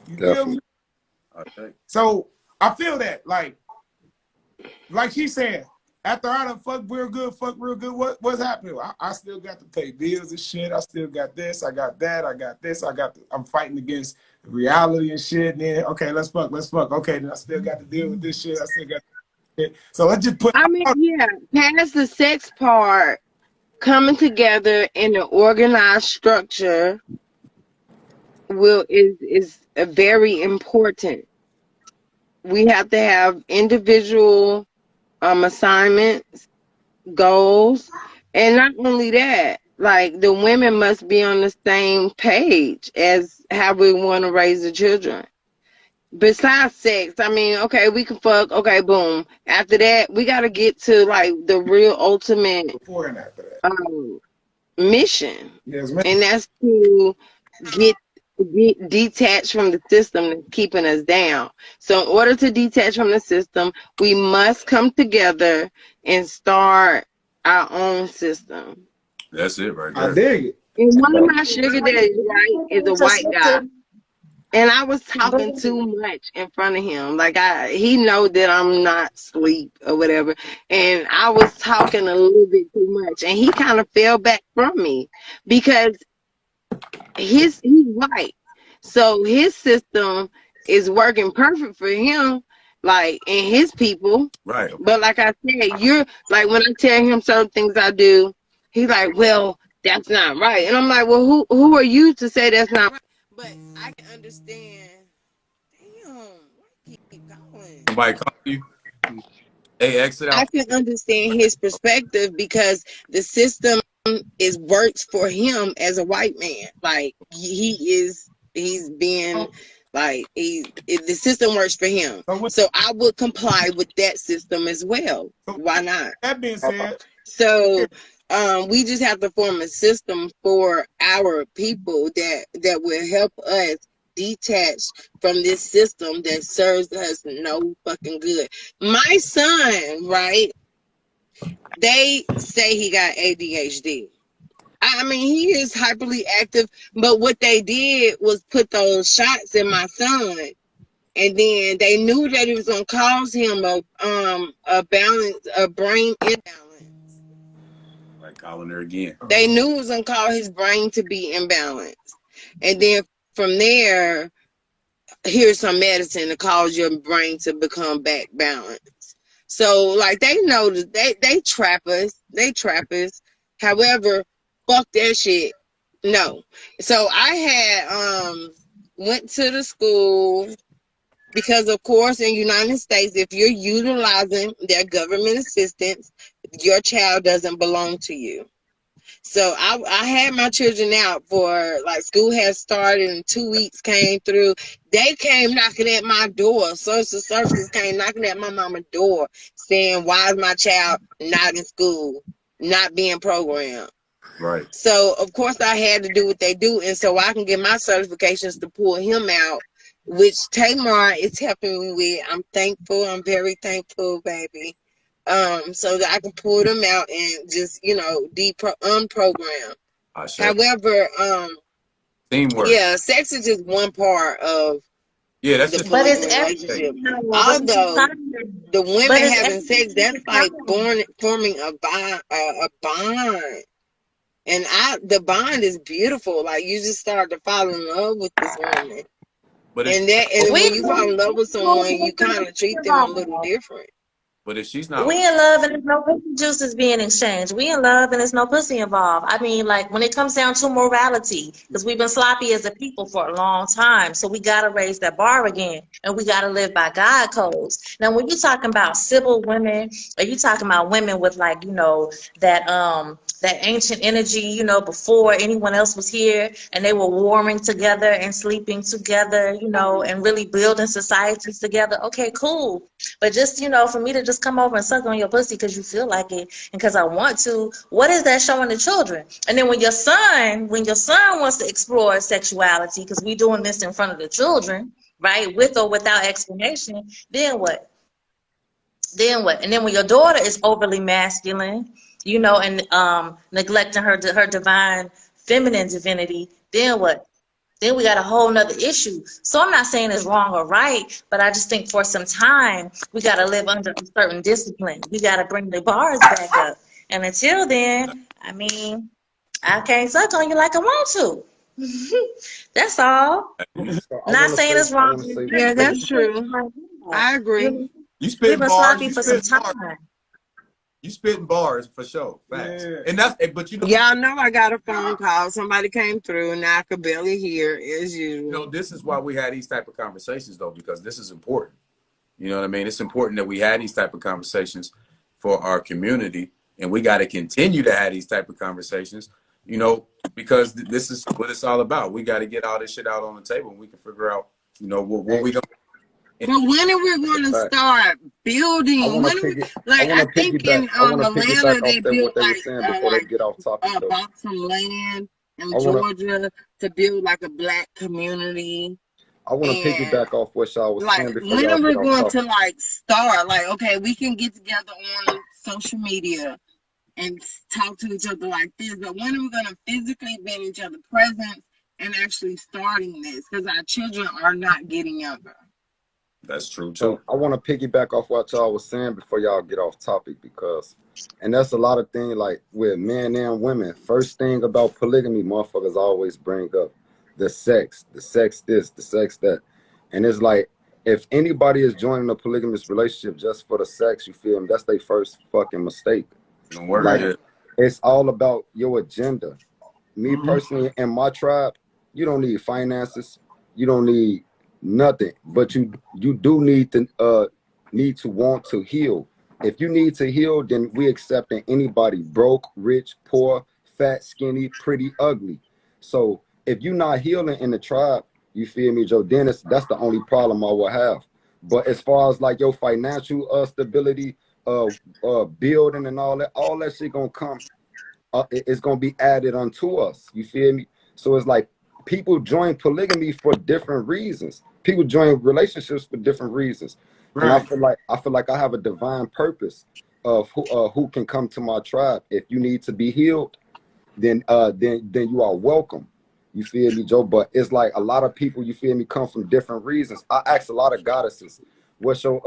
You feel me? Okay. So I feel that, like she's saying, after I done fuck real good, what's happening? I still got to pay bills and shit. I still got this, I got that, I got this, I'm fighting against reality and shit. And then, okay, let's fuck. Okay, then I still got to deal with this shit. I still got shit. So let's just put. I mean, yeah, past the sex part, coming together in an organized structure is very important. We have to have individual assignments, goals, and not only that, like the women must be on the same page as how we want to raise the children. Besides sex, I mean, okay, we can fuck, okay, boom. After that, we got to get to like the real ultimate Before and after that. mission, Yes, ma'am. and that's to get detached from the system that's keeping us down. So in order to detach from the system, we must come together and start our own system. That's it right I there. dig it. And one of my sugar daddies, right, is a white guy. And I was talking too much in front of him. Like he know that I'm not asleep or whatever. And I was talking a little bit too much. And he kind of fell back from me because he's white. So his system is working perfect for him, like, and his people. Right. But like I said, you're like, when I tell him certain things I do, he's like, well, that's not right. And I'm like, well, who are you to say that's not right? But I can understand. Damn, why keep going? Somebody call you. Hey, exit out. I can understand his perspective because the system works for him as a white man. Like he's being like the system works for him. So I would comply with that system as well. Why not? That being said, so we just have to form a system for our people that will help us detach from this system that serves us no fucking good. My son, right? They say he got ADHD. I mean, he is hyperly active, but what they did was put those shots in my son, and then they knew that it was gonna cause him a brain imbalance. Like calling her again. They knew it was gonna cause his brain to be imbalanced, and then from there, here's some medicine to cause your brain to become back balanced. So, like, they know that they trap us. They trap us. However, fuck that shit. No. So I had went to the school because, of course, in the United States, if you're utilizing their government assistance, your child doesn't belong to you. So I had my children out for, like, school had started and 2 weeks came through. They came knocking at my door. Social services came knocking at my mama's door saying, why is my child not in school, not being programmed? Right. So, of course, I had to do what they do. And so I can get my certifications to pull him out, which Tamar is helping me with. I'm thankful. I'm very thankful, baby. So that I can pull them out and just, unprogram. However, teamwork. Yeah, sex is just one part of that's the just polygamy relationship. Although the women having sex, that's like forming a bond. And the bond is beautiful. Like, you just start to fall in love with this woman. But and when you fall in love with someone, you kind of treat them a little different. But if she's not, we in love and there's no pussy juices being exchanged. We in love and there's no pussy involved. I mean, like, when it comes down to morality, because we've been sloppy as a people for a long time, so we gotta raise that bar again, and we gotta live by God codes. Now, when you're talking about civil women, or you talking about women with, like, that ancient energy, before anyone else was here, and they were warming together and sleeping together, and really building societies together. Okay, cool. But just, for me to just come over and suck on your pussy because you feel like it and because I want to, what is that showing the children? And then when your son wants to explore sexuality, because we're doing this in front of the children, right, with or without explanation, then what? And then when your daughter is overly masculine, and neglecting her divine feminine divinity, then what? Then we got a whole nother issue. So I'm not saying it's wrong or right, but I just think for some time, we got to live under a certain discipline. We got to bring the bars back up. And until then, I mean, I can't suck on you like I want to. That's all. Not saying it's wrong. Yeah, that's true. I agree. You spit bars. Sloppy for some time. You spitting bars for sure. Facts. Yeah. And but y'all know I got a phone call. Somebody came through and now I could barely hear as usual. This is why we had these type of conversations though, because this is important. You know what I mean? It's important that we had these type of conversations for our community, and we got to continue to have these type of conversations you know, because this is what it's all about. We got to get all this shit out on the table, and we can figure out, you know, what we gonna. But when are we going to start building? When are we, like, I think in Atlanta they off that what built they were saying before they get off topic though. bought some land in I wanna Georgia to build like a black community. I wanna And piggyback off what y'all was like, saying before when y'all are we get off going to topic. like start? Like, okay, we can get together on social media and talk to each other like this, but when are we going to physically be in each other's presence and actually starting this? Because our children are not getting younger. That's true So too. I want to piggyback off what y'all was saying before y'all get off topic because, and that's a lot of things like with men and women. First thing about polygamy, motherfuckers always bring up the sex this, the sex that, and it's like if anybody is joining a polygamous relationship just for the sex, you feel me? That's their first fucking mistake. Don't worry. Like Yeah. it's all about your agenda. Me Mhm. personally, in my tribe, you don't need finances. You don't need nothing, but you do need to want to heal. If you need to heal, then we accepting anybody, broke, rich, poor, fat, skinny, pretty, ugly. So if you're not healing in the tribe, you feel me, Joe Dennis, that's the only problem I will have. But as far as like your financial stability, building and all that shit gonna come, it's gonna be added unto us. You feel me? So it's like people join polygamy for different reasons. People join relationships for different reasons, and Right. I feel like I have a divine purpose of who can come to my tribe. If you need to be healed, then you are welcome. You feel me, Joe? But it's like a lot of people, you feel me, come from different reasons. I asked a lot of goddesses, what's your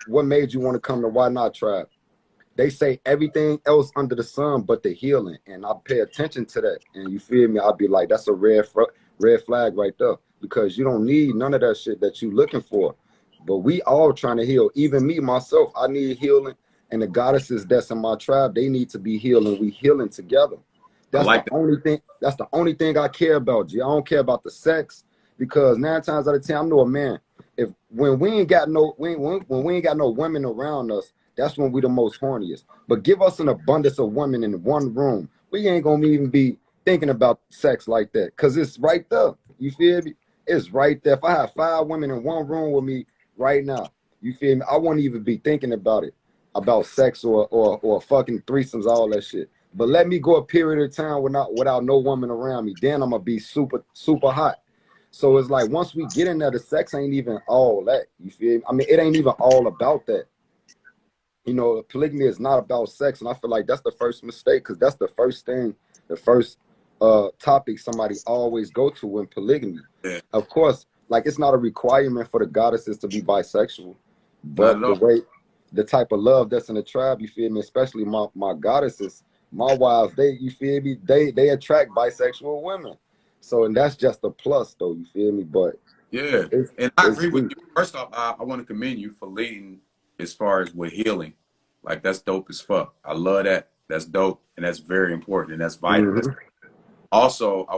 what made you want to come to Why Not tribe? They say everything else under the sun but the healing, and I pay attention to that. And you feel me? I'll be like, that's a red flag right there, because you don't need none of that shit that you looking for. But we all trying to heal. Even me myself, I need healing, and the goddesses that's in my tribe, they need to be healing. We healing together. I That's the like that. only thing. That's the only thing I care about, G. I don't care about the sex, because 9 times out of 10, I know a man. If when we ain't got no when we ain't got no women around us, that's when we the most horniest. But give us an abundance of women in one room, we ain't gonna even be thinking about sex like that, cause it's right there. You feel me? It's right there. If I have 5 women in one room with me right now, you feel me? I won't even be thinking about it, about sex or fucking threesomes, all that shit. But let me go a period of time without no woman around me, then I'm gonna be super hot. So it's like once we get in there, the sex ain't even all that. You feel me? I mean, it ain't even all about that. You know, polygamy is not about sex, and I feel like that's the first mistake, because that's the first thing, the first topic somebody always go to in polygamy. Yeah. Of course, like it's not a requirement for the goddesses to be bisexual, Not but at all. the type of love that's in the tribe, you feel me, especially my goddesses, my wives, you feel me, they attract bisexual women. So, and that's just a plus though, you feel me, but Yeah, it's and I it's agree with deep. you. First off, I want to commend you for leading as far as with healing. Like that's dope as fuck. I love that. That's dope, and that's very important, and that's vital. That's Hmm. also I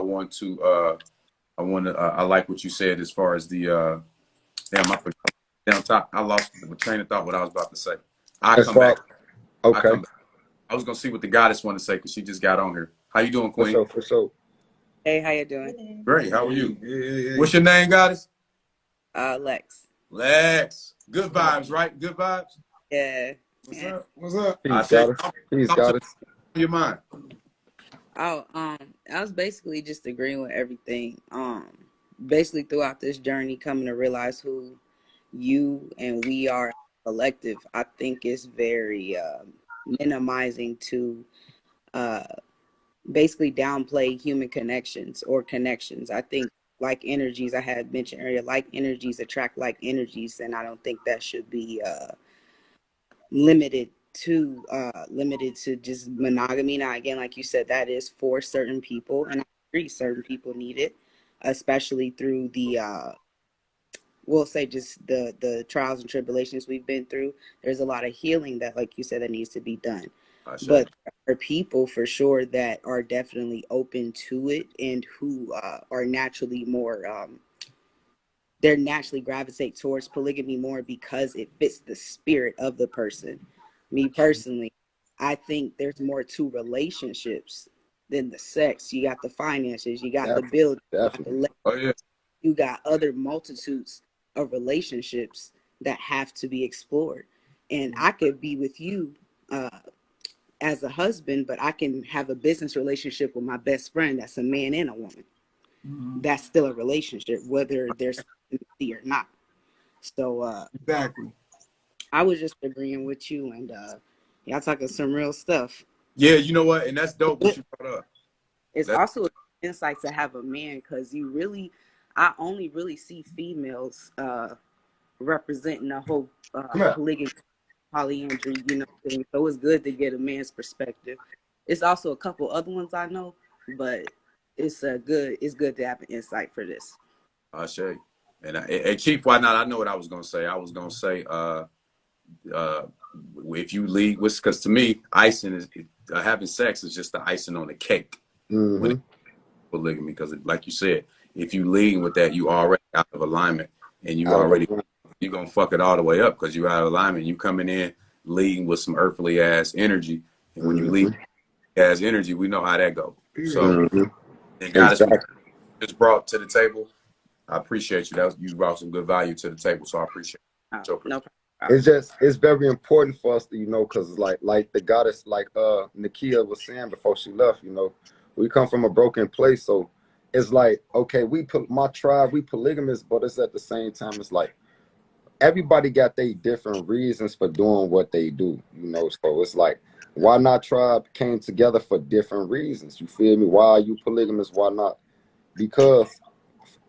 like what you said as far as the damn I forgot down top. I lost the train of thought. What I was about to say. I As come far back. I okay, come back. I was gonna see what the goddess wanted to say because she just got on here. How you doing, Queen? for sure. Hey, how you doing? Great. How are you? Yeah. What's your name, goddess? Lex. Lex. Good vibes, right? Good vibes. Yeah. What's up? What's up? I Peace, tell you, goddess. Peace, talk to me goddess. on your mind. Oh, I was basically just agreeing with everything. Basically throughout this journey, coming to realize who you and we are collective, I think is very minimizing to uh basically downplay human connections or connections. I think like energies I had mentioned earlier, like energies attract like energies, and I don't think that should be limited to just monogamy. Now again, like you said, that is for certain people, and I agree certain people need it, especially through the we'll say just the trials and tribulations we've been through. There's a lot of healing that, like you said, that needs to be done. I say. But there are people for sure that are definitely open to it, and who are naturally more they're naturally gravitate towards polygamy more because it fits the spirit of the person. Me personally, I think there's more to relationships than the sex. You got the finances, you got the building, you got the Oh yeah. you got other multitudes of relationships that have to be explored. And I could be with you as a husband, but I can have a business relationship with my best friend that's a man and a woman. That's still a relationship, whether there's intimacy or not. So Exactly. I was just agreeing with you, and y'all talking some real stuff. Yeah, you know what? And that's dope what you brought up. It's also an insight to have a man, because I only really see females representing the whole polygamy, polyandry, thing. So it's good to get a man's perspective. It's also a couple other ones I know, but it's good to have an insight for this. I'll show you. And Chief, why not? I know what I was gonna say. I was gonna say, if you lead, because to me, icing is having sex is just the icing on the cake. When it's polygamy, because like you said, if you lead with that, you already out of alignment, and you're gonna fuck it all the way up because you're out of alignment. You coming in leading with some earthly ass energy, and when you lead as energy, we know how that goes. So, and God just brought to the table. I appreciate you. You brought some good value to the table, so I appreciate it. No problem. It's very important for us to, because like the goddess, like Nakia was saying before she left, we come from a broken place. So it's like, okay, my tribe, we polygamous, but it's at the same time, it's like everybody got their different reasons for doing what they do, So it's like, why not tribe came together for different reasons? You feel me? Why are you polygamous? Why not? Because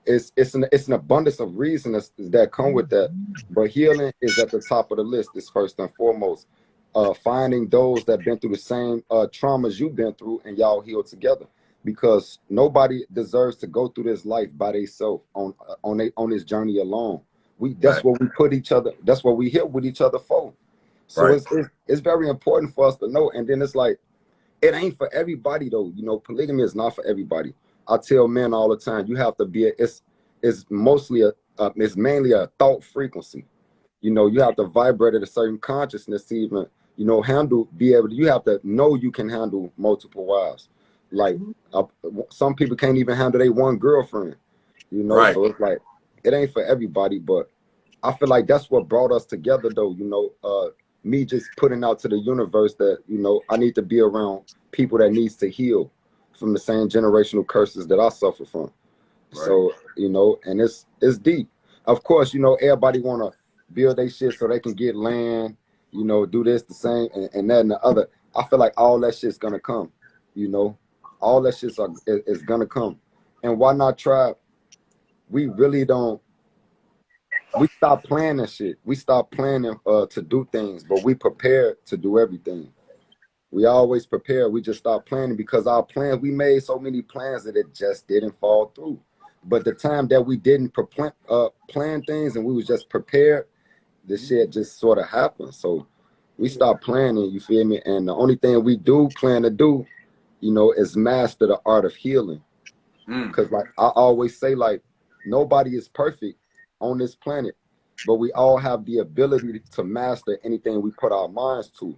it's an abundance of reasons that come with that, but healing is at the top of the list. Is first and foremost, finding those that been through the same traumas you've been through, and y'all heal together. Because nobody deserves to go through this life by themselves on this journey alone. That's what we put each other. That's what we heal with each other for. So it's very important for us to know. And then it's like, it ain't for everybody though. Polygamy is not for everybody. I tell men all the time, you have to be. It's mainly a thought frequency. You have to vibrate at a certain consciousness to even you have to know you can handle multiple wives. Like some people can't even handle their one girlfriend. So it's like it ain't for everybody. But I feel like that's what brought us together though. Me just putting out to the universe that I need to be around people that needs to heal from the same generational curses that I suffer from. So, and it's deep. Of course, everybody want to build their shit so they can get land, do this, the same, and that and the other. I feel like all that shit's going to come, all that shit is going to come. And why not try? We really don't. We stop planning shit. We stop planning to do things, but we prepared to do everything. We always prepare. We just stop planning because we made so many plans that it just didn't fall through. But the time that we didn't plan things and we was just prepared, the shit just sort of happened. So we stopped planning, you feel me? And the only thing we do plan to do, is master the art of healing. Because like I always say, like nobody is perfect on this planet, but we all have the ability to master anything we put our minds to.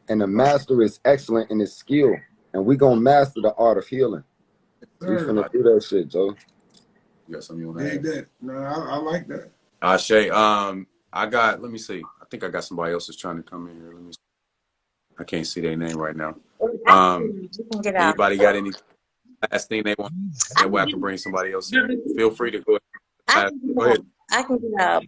And the master is excellent in his skill. And we gonna master the art of healing. We finna do that shit, Joe. You got something you want to add? That. No, I like that. Shay, let me see. I think I got somebody else that's trying to come in here. Let me see. I can't see their name right now. Anybody got any last thing they want? That way I can bring somebody else in. Feel free to go ahead. Go ahead. I can get up.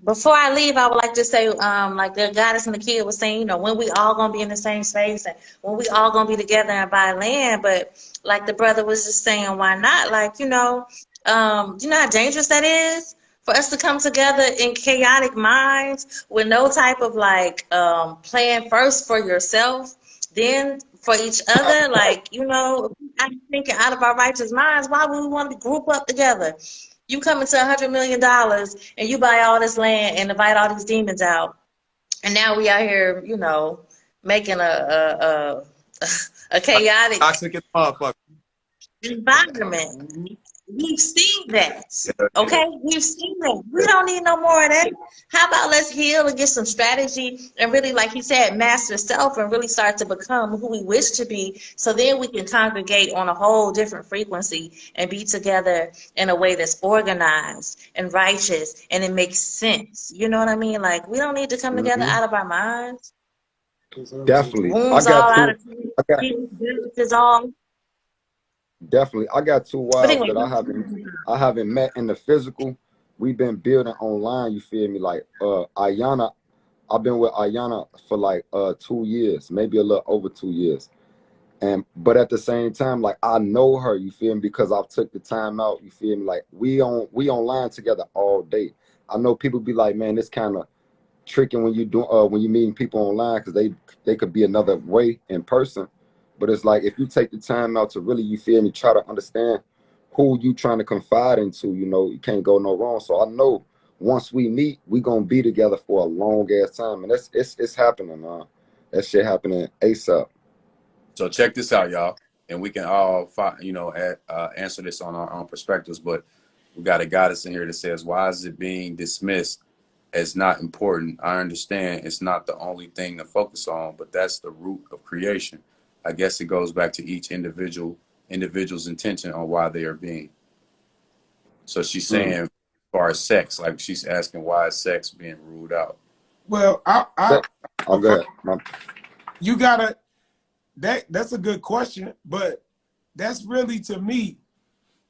Before I leave, I would like to say, like the goddess and the kid was saying, when we all gonna be in the same space and when we all gonna be together and buy land. But like the brother was just saying, why not? Like, you know how dangerous that is for us to come together in chaotic minds with no type of plan first for yourself, then for each other. Like, I'm thinking out of our righteous minds, why would we want to group up together? You come into $100 million and you buy all this land and invite all these demons out, and now we out here, making a chaotic toxic motherfucker environment. We've seen that. Yeah, yeah. Okay, we've seen that. We don't need no more of that. How about let's heal and get some strategy and really, like he said, master self and really start to become who we wish to be. So then we can congregate on a whole different frequency and be together in a way that's organized and righteous and it makes sense. You know what I mean? Like we don't need to come together Hmm. out of our minds. Definitely. I Wombs got all out two. of I got is all. definitely. I got two But wives anyway, that I haven't met in the physical. We've been building online. You feel me? Like Ayana. I've been with Ayana for like 2 years, maybe a little over 2 years. And but at the same time, like I know her, you feel me, because I've took the time out, you feel me? Like we online together all day. I know people be like, man, it's kind of tricky when you do when you meeting people online because they could be another way in person. But it's like if you take the time out to really, you feel me, try to understand who you trying to confide into, you can't go no wrong. So I know once we meet, we gonna be together for a long ass time, and it's happening, man. That shit happening ASAP. So check this out, y'all, and we can all answer this on our own perspectives. But we got a goddess in here that says, "Why is it being dismissed as not important? I understand it's not the only thing to focus on, but that's the root of creation. I guess it goes back to each individual's intention on why they are being." So she's saying, as far as sex, like she's asking, why is sex being ruled out? Well, Oh, go ahead. you gotta that's a good question, but that's really, to me,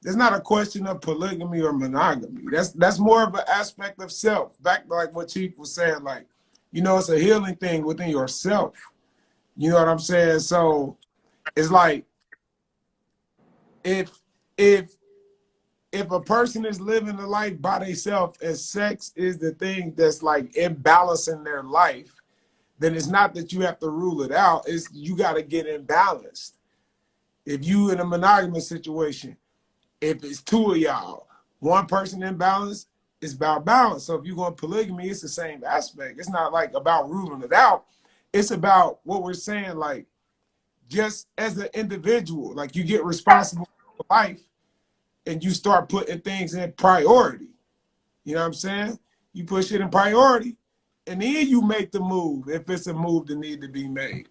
that's not a question of polygamy or monogamy. That's more of an aspect of self. Back to like what Chief was saying, like, it's a healing thing within yourself. You know what I'm saying? So it's like if if if a person is living a life by themselves and sex is the thing that's like imbalancing their life, then it's not that you have to rule it out. It's you got to get imbalanced. If you in a monogamous situation, if it's two of y'all, one person imbalanced, it's about balance. So if you're going polygamy, it's the same aspect. It's not like about ruling it out. It's about what we're saying, like just as an individual, like you get responsible for life and you start putting things in priority. You know what I'm saying? You push it in priority, and then you make the move if it's a move that need to be made.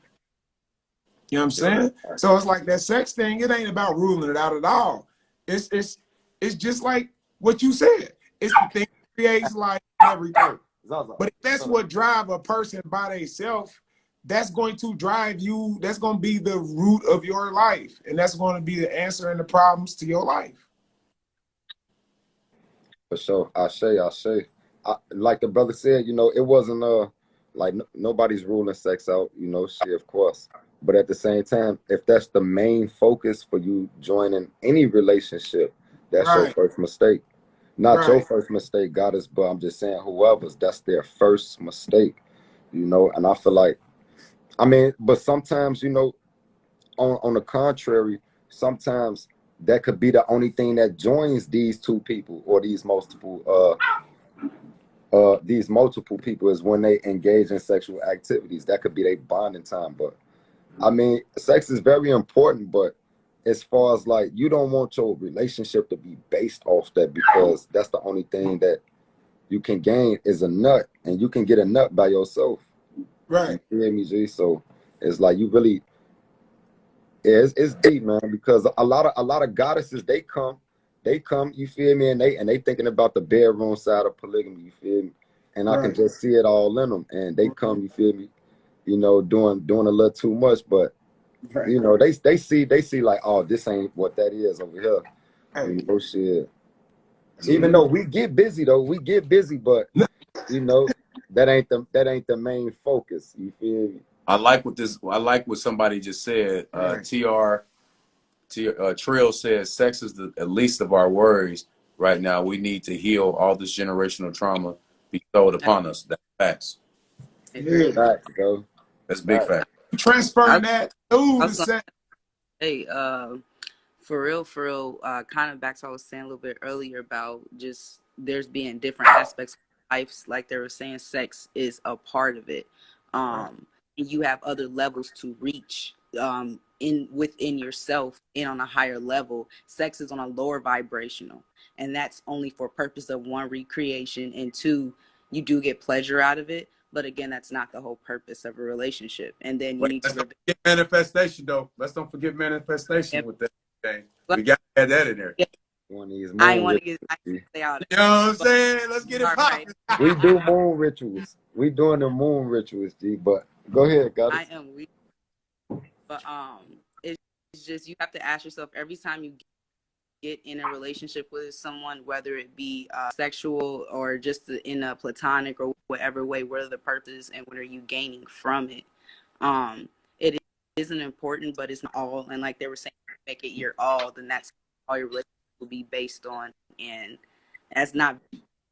You know what I'm saying? So it's like that sex thing. It ain't about ruling it out at all. It's just like what you said. It's the thing that creates life and everything. But if that's what drive a person by themselves, that's going to drive you. That's going to be the root of your life, and that's going to be the answer and the problems to your life. For sure. I say. Like the brother said, it wasn't like nobody's ruling sex out, shit, of course. But at the same time, if that's the main focus for you joining any relationship, that's your Right, first mistake. Not your right, first mistake, goddess, but I'm just saying whoever's, that's their first mistake, and I feel like, but sometimes, on the contrary, sometimes that could be the only thing that joins these two people or these multiple people is when they engage in sexual activities. That could be their bonding time. But sex is very important, but as far as like you don't want your relationship to be based off that, because that's the only thing that you can gain is a nut, and you can get a nut by yourself. right. You hear me, G? So it's like you really, it's deep, man, because a lot of goddesses, they come, you feel me, and they thinking about the bedroom side of polygamy, you feel me, and I can Right. just see it all in them, and they come, you feel me, doing a little too much, but they see like, oh, this ain't what that is over here, Hey, shit. Even though we get busy, but you know that ain't the main focus. You feel me? I like what somebody just said. right. Trill says, sex is the least of our worries right now. We need to heal all this generational trauma bestowed upon us. That's facts. Yeah. Facts, bro. That's big Facts. fact. Transferring I, that through I the was gonna sex. say, for real, kind of back to what I was saying a little bit earlier about just there's being different aspects of life. Like they were saying, sex is a part of it. And you have other levels to reach within yourself and on a higher level. Sex is on a lower vibrational, and that's only for purpose of one, recreation, and two, you do get pleasure out of it. But again, that's not the whole purpose of a relationship. And then you need Let's to not forget manifestation, though. Let's don't forget manifestation with that thing. We got to add that in there. One of these I ain't moon want to get rituals. stay out of You know what I'm but, saying? Let's get it all right. popping. We do moon rituals. We doing the moon rituals, G. But go ahead, Goddess. I am weak. But it's just, you have to ask yourself every time you get in a relationship with someone, whether it be sexual or just in a platonic or whatever way, what are the purpose and what are you gaining from it? It isn't important, but it's not all. And like they were saying, make it your all, then that's all your relationship will be based on. And that's not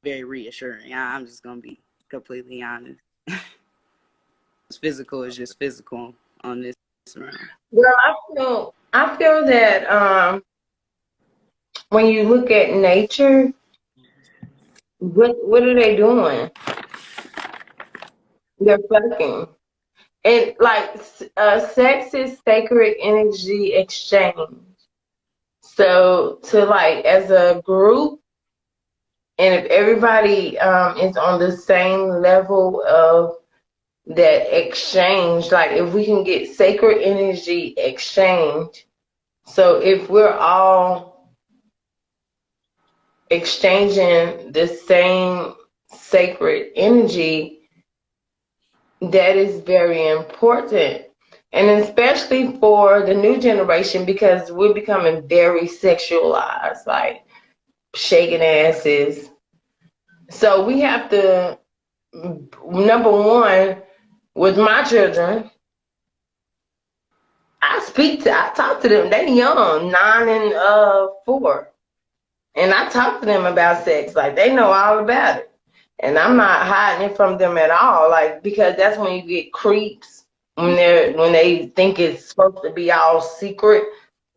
very reassuring. I'm just going to be completely honest. Physical is just physical on this round. Well, I feel that when you look at nature, what are they doing? They're fucking. And like sex is sacred energy exchange. So to like as a group, and if everybody is on the same level of that exchange, like if we can get sacred energy exchange, so if we're all exchanging the same sacred energy, that is very important. And especially for the new generation, because we're becoming very sexualized, like shaking asses. So we have to, number one, with my children, I talk to them. They young, 9 and 4. And I talk to them about sex. Like they know all about it. And I'm not hiding it from them at all. Like, because that's when you get creeps when they think it's supposed to be all secret.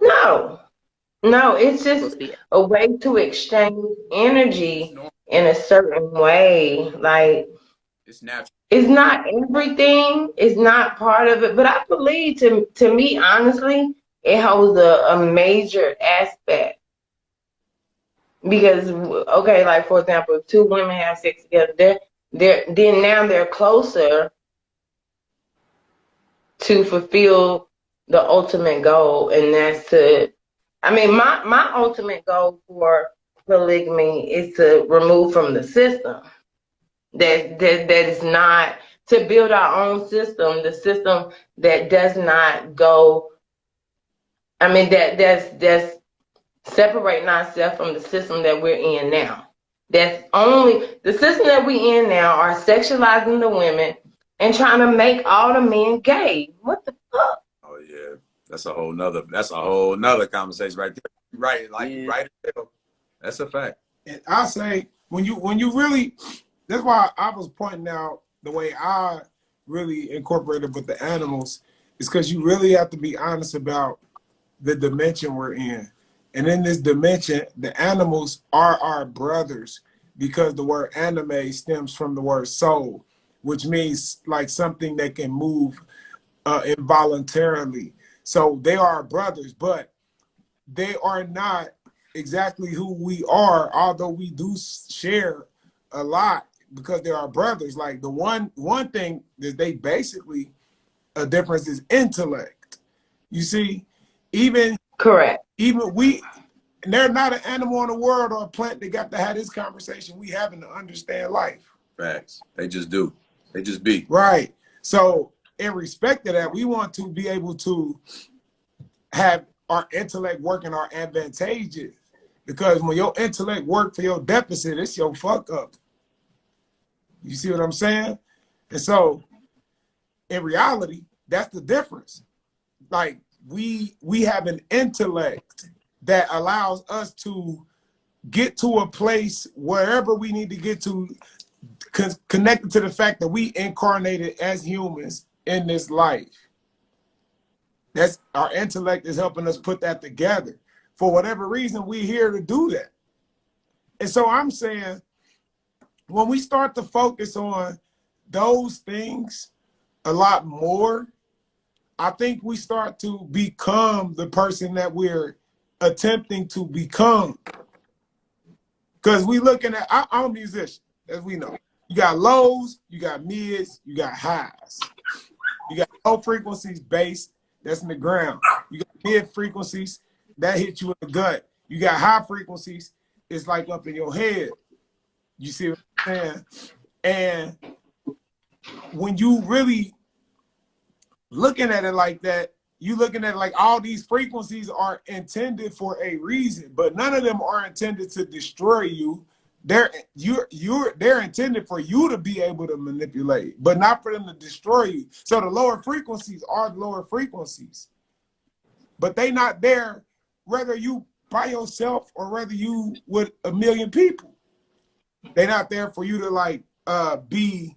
No, it's just a way to exchange energy in a certain way. Like It's natural. it's not everything, it's not part of it, but I believe to me, honestly, it holds a major aspect. Because okay, like for example, if two women have sex together, they're closer to fulfill the ultimate goal, and that's to, I mean, my ultimate goal for polygamy is to remove from the system that is not, to build our own system, the system that does not go, I mean, that's separating ourselves from the system that we're in now. That's only the system that we in now are sexualizing the women and trying to make all the men gay. What the fuck? Oh yeah, that's a whole nother conversation right there. Right, like Yeah. right. That's a fact. And I say when you really, that's why I was pointing out the way I really incorporated with the animals, is because you really have to be honest about the dimension we're in. And in this dimension, the animals are our brothers, because the word anime stems from the word soul, which means like something that can move involuntarily. So they are our brothers, but they are not exactly who we are, although we do share a lot because they're our brothers. Like the one thing that they basically, a difference is intellect. You see, Correct. Even we, and they're not an animal in the world or a plant that got to have this conversation we having to understand life. Facts. They just do. They just be. Right. So in respect to that, we want to be able to have our intellect work in our advantages. Because when your intellect work for your deficit, it's your fuck up. You see what I'm saying? And so in reality, that's the difference. Like we have an intellect that allows us to get to a place wherever we need to get to, connected to the fact that we incarnated as humans in this life. That's our intellect is helping us put that together. For whatever reason, we're here to do that. And so I'm saying, when we start to focus on those things a lot more, I think we start to become the person that we're attempting to become. Because we looking at, I'm a musician, as we know. You got lows, you got mids, you got highs. You got low frequencies, bass, that's in the ground. You got mid frequencies, that hit you in the gut. You got high frequencies, it's like up in your head. You see what I'm saying? And when you really looking at it like that, you looking at it like all these frequencies are intended for a reason, but none of them are intended to destroy you. They're intended for you to be able to manipulate, but not for them to destroy you. So the lower frequencies are the lower frequencies, but they not there whether you by yourself or whether you with a million people. They're not there for you to like be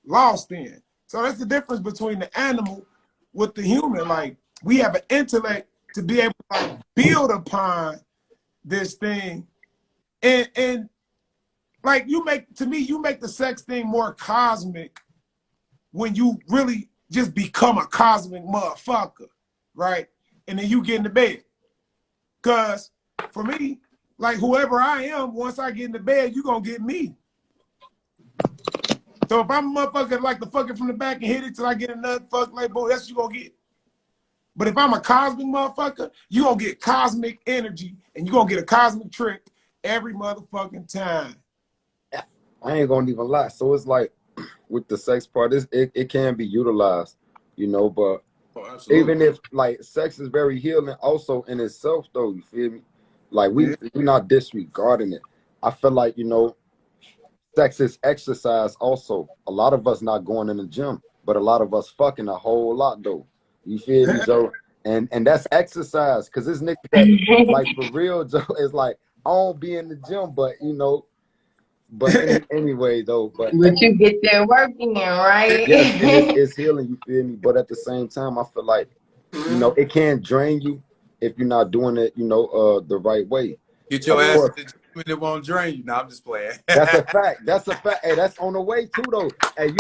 lost in. So that's the difference between the animal with the human. Like, we have an intellect to be able to like build upon this thing, and like you make the sex thing more cosmic when you really just become a cosmic motherfucker, right? And then you get into bed. Cause for me, like whoever I am, once I get into bed, you gonna get me. So if I'm a motherfucker like the fucking from the back and hit it till I get another fuck, like, boy, that's what you gonna get. But if I'm a cosmic motherfucker, you gonna get cosmic energy and you gonna get a cosmic trick every motherfucking time. I ain't gonna even lie. So it's like with the sex part, it can be utilized, you know, but even if like sex is very healing also in itself though, you feel me? Like we're not disregarding it. I feel like, you know, sex is exercise also. A lot of us not going in the gym, but a lot of us fucking a whole lot though. You feel me, Joe? And that's exercise, because this nigga that, like for real, Joe, is like, I don't be in the gym, but you know, but anyway though, but you get that work in, right? yes, and it's healing, you feel me? But at the same time, I feel like, you know, it can drain you if you're not doing it, you know, the right way. Get your ass to the gym and it won't drain you. No, I'm just playing. That's a fact. That's a fact. Hey, that's on the way too, though. Hey,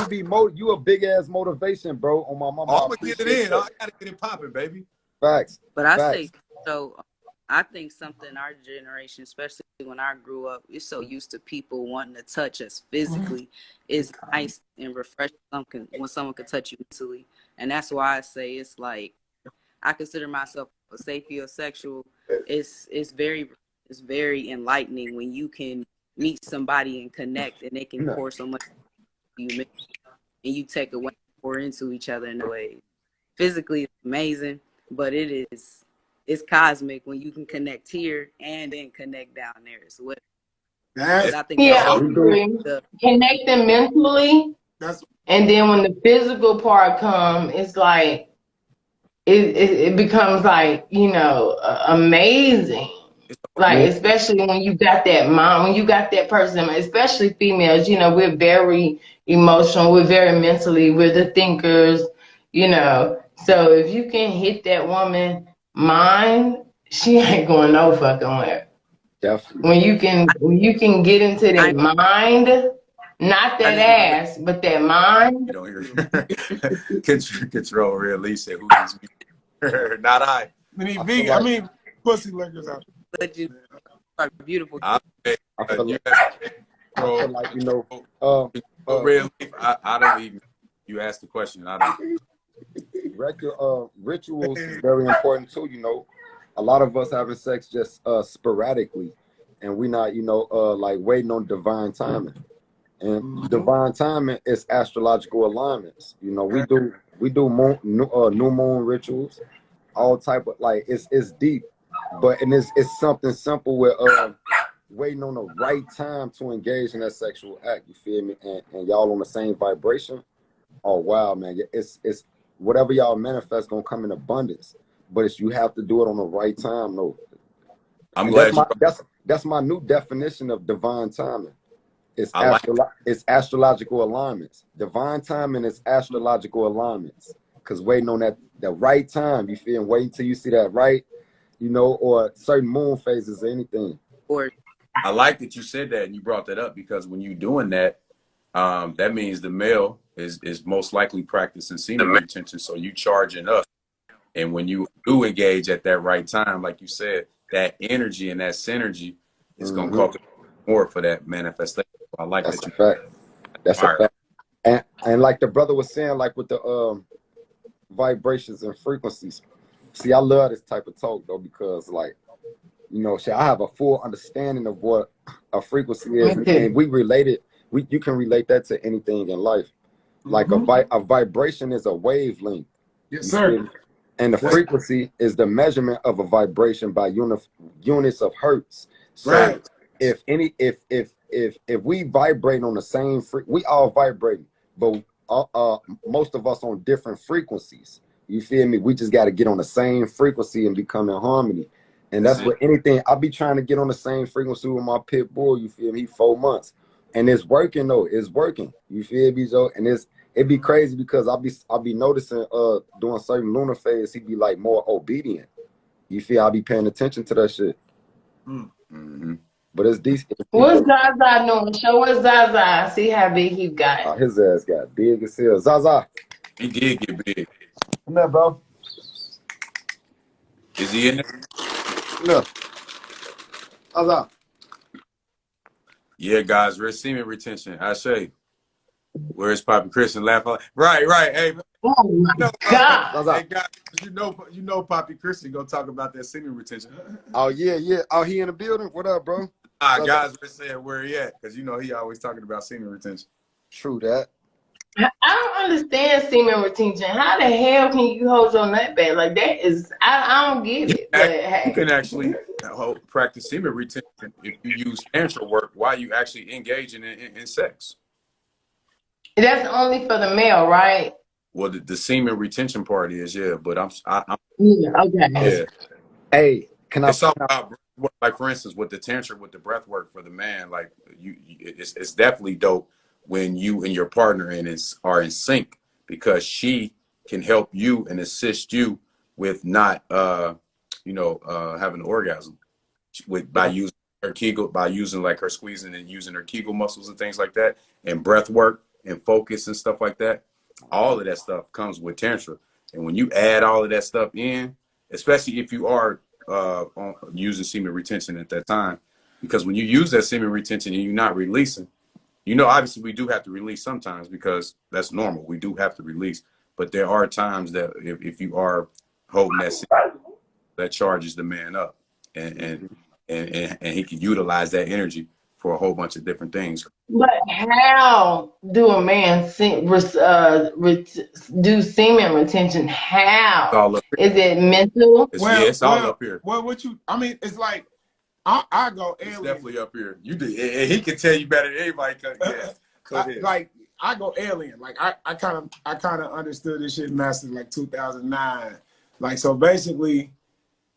you a big ass motivation, bro. On my mama. I'm gonna get it in. I gotta get it popping, baby. Facts. But I Facts. say so. I think something our generation, especially when I grew up, is so used to people wanting to touch us physically. Is nice and refreshing when someone can touch you mentally, and that's why I say it's like I consider myself a sapiosexual. It's very enlightening when you can meet somebody and connect, and they can pour so much you and you take away, pour into each other in a way. Physically, it's amazing, but it's cosmic when you can connect here and then connect down there as well. I think I agree. Connect them mentally, and then when the physical part comes, it's like it becomes like, you know, amazing. Like, especially when you got that mom, when you got that person, especially females, you know, we're very emotional, we're very mentally, we're the thinkers, you know. So if you can hit that woman mind, she ain't going no fucking where. Definitely. When you can get into that mind, not that ass, but that mind. You don't hear control release it. Who needs me? Not I. I mean, pussy lickers out. But you are beautiful. I feel like, you know, real life, I don't even. You asked the question. I don't. Rituals is very important too. You know, a lot of us having sex just sporadically, and we not, you know, like waiting on divine timing. And divine timing is astrological alignments. You know, we do new moon rituals, all type of, like, it's deep, but and it's something simple with waiting on the right time to engage in that sexual act. You feel me? And y'all on the same vibration. Oh wow, man! It's whatever y'all manifest gonna come in abundance, but you have to do it on the right time, though. I'm glad that's my new definition of divine timing. It's astrological alignments. Divine timing is astrological alignments. Cause waiting on the right time, you feel, and waiting till you see that right, you know, or certain moon phases or anything. I like that you said that and you brought that up, because when you're doing that, that means the male is most likely practicing semen retention. So you charging us And when you do engage at that right time, like you said, that energy and that synergy is going to cultivate more for that manifestation. I like That's that a fact. That's a fire. fact. And like the brother was saying, like with the vibrations and frequencies. See, I love this type of talk though, because like, you know, I have a full understanding of what a frequency is, and we relate it. You can relate that to anything in life. Like a vibration is a wavelength. Yes, sir. And the frequency is the measurement of a vibration by units of hertz. So if we vibrate on the same we all vibrate, but most of us on different frequencies. You feel me? We just got to get on the same frequency and become in harmony. And that's what anything, I be trying to get on the same frequency with my pit bull. You feel me? 4 months. And it's working though. It's working. You feel me, Joe? And it'd be crazy because I'll be noticing during certain lunar phase, he'd be like more obedient. You feel? I'll be paying attention to that shit. But it's decent. What's Zaza doing? Show us Zaza. See how big he got. His ass got big as hell. Zaza. He did get big. Come here, bro. Is he in there? No. Zaza. Yeah, guys, we're semen retention. I say, where's Poppy Chris and laugh on? Right. Hey, oh my God. Hey, guys, you know, Poppy Chris is gonna talk about that semen retention. Oh yeah. Oh, he in the building. What up, bro? Guys, we're saying where he at because you know he always talking about semen retention. True that. I don't understand semen retention. How the hell can you hold your nut back? Like that is, I don't get it. But hey. You can actually practice semen retention if you use tantra work while you actually engaging in sex. That's only for the male, right? Well, the semen retention part is, but I'm yeah, okay. Yeah. Hey, it's all about, like for instance, with the tantra, with the breath work for the man, like it's definitely dope when you and your partner are in sync, because she can help you and assist you with not having an orgasm by using her Kegel, by using like her squeezing and using her Kegel muscles and things like that, and breath work and focus and stuff like that. All of that stuff comes with tantra. And when you add all of that stuff in, especially if you are using semen retention at that time, because when you use that semen retention and you're not releasing, obviously we do have to release sometimes because that's normal. We do have to release, but there are times that if you are holding that semen, that charges the man up, and he can utilize that energy for a whole bunch of different things. But how do a man do semen retention? How is it mental? It's all up here. Well, it's like I go alien. It's definitely up here. You do, and he can tell you better than anybody. Like I go alien. Like I kind of understood this shit mastered like 2009. Like so basically,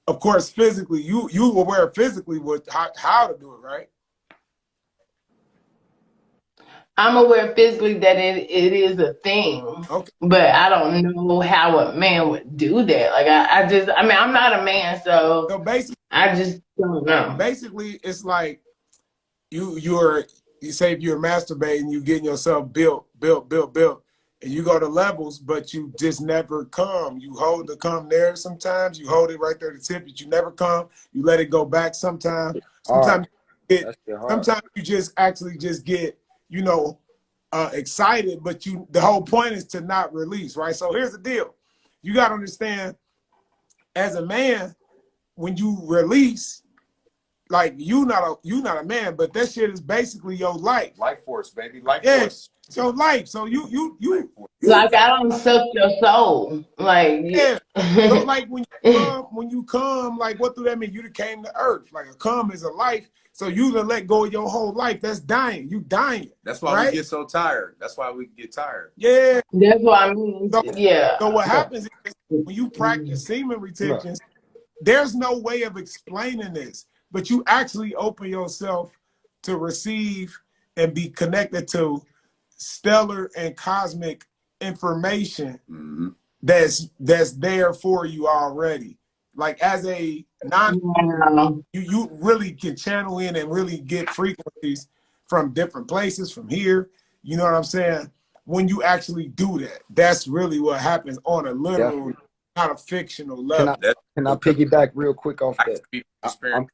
of course, physically you aware physically how to do it, right? I'm aware physically that it is a thing, but I don't know how a man would do that. Like I'm not a man, so basically, I just don't know. Basically, it's like you say if you're masturbating, you getting yourself built, and you go to levels, but you just never come. You hold the come there sometimes, you hold it right there at the tip, but you never come. You let it go back sometimes. Sometimes you just actually just get excited, but the whole point is to not release, right? So here's the deal. You got to understand, as a man, when you release, like you not a man, but that shit is basically your life. Life force, baby. Life force. So life. So you like I don't suck your soul. Like So like when you come, like what do that mean? You came to earth. Like a come is a life. So you to let go of your whole life. That's dying. You dying. That's why we get so tired. That's why we get tired. Yeah. That's what I mean. So what happens is when you practice semen retention, there's no way of explaining this, but you actually open yourself to receive and be connected to stellar and cosmic information that's there for you already. Like as a you really can channel in and really get frequencies from different places from here. You know what I'm saying? When you actually do that, that's really what happens on a literal not a fictional Can I level. That's can I piggyback real quick off I can that? speak from I, experience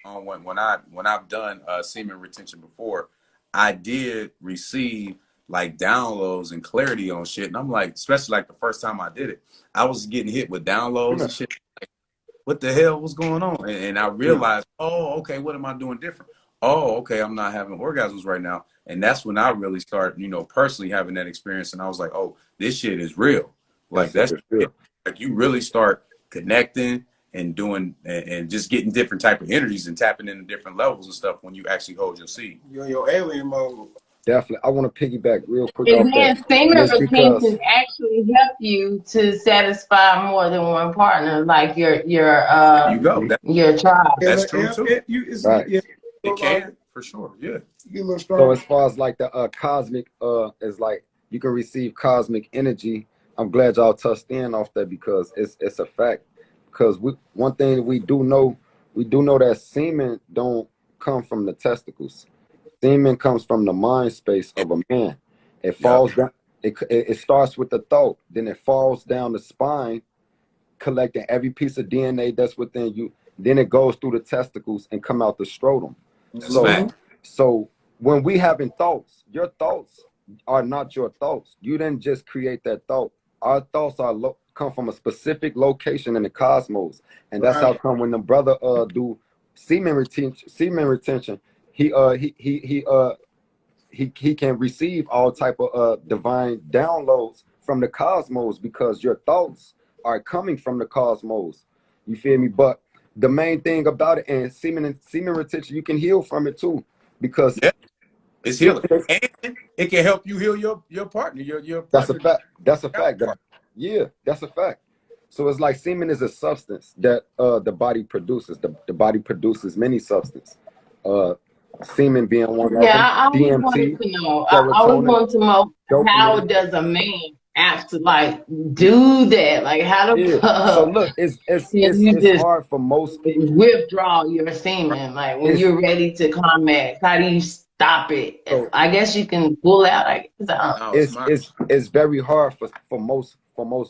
I'm on when I've done semen retention before. I did receive like downloads and clarity on shit, and I'm like, especially like the first time I did it, I was getting hit with downloads and shit. What the hell was going on? And I realized, oh, okay, what am I doing different? Oh, okay, I'm not having orgasms right now. And that's when I really started, personally having that experience. And I was like, oh, this shit is real. Like That's that's real. like you really start connecting and doing and just getting different type of energies and tapping into different levels and stuff when you actually hold your seed. You're in your alien mode. Definitely. I want to piggyback real quick off And that. then semen And it's because retention actually help you to satisfy more than one partner, like There you go. your tribe. That's true too. right. It can for sure. Yeah. You get a little So stronger. as far as like the cosmic is like you can receive cosmic energy. I'm glad y'all touched in off that because it's a fact. Because one thing we do know that semen don't come from the testicles. Semen comes from the mind space of a man. It falls down. It starts with the throat, then it falls down the spine, collecting every piece of DNA that's within you. Then it goes through the testicles and come out the scrotum. That's fact. So when we having thoughts, your thoughts are not your thoughts. You didn't just create that thought. Our thoughts come from a specific location in the cosmos, and that's how come when the brother do semen retention, he can receive all type of divine downloads from the cosmos because your thoughts are coming from the cosmos. You feel me? But the main thing about it, and semen retention, you can heal from it too, because it's healing, and it can help you heal your partner. Your that's a partner. fact. That's a fact. Yeah, that's a fact. So it's like semen is a substance that the body produces. The body produces many substances. Semen being one of Yeah, them. I always wanted DMT, to know. I always serotonin, wanted to know how dopamine. does a man have to like do that? Like how the Yeah. So fuck look, can you it's just hard for most people. withdraw your semen? Like when It's you're ready to climax, how do you stop it? so I guess you can pull out. I guess. No, it's not. it's very hard for most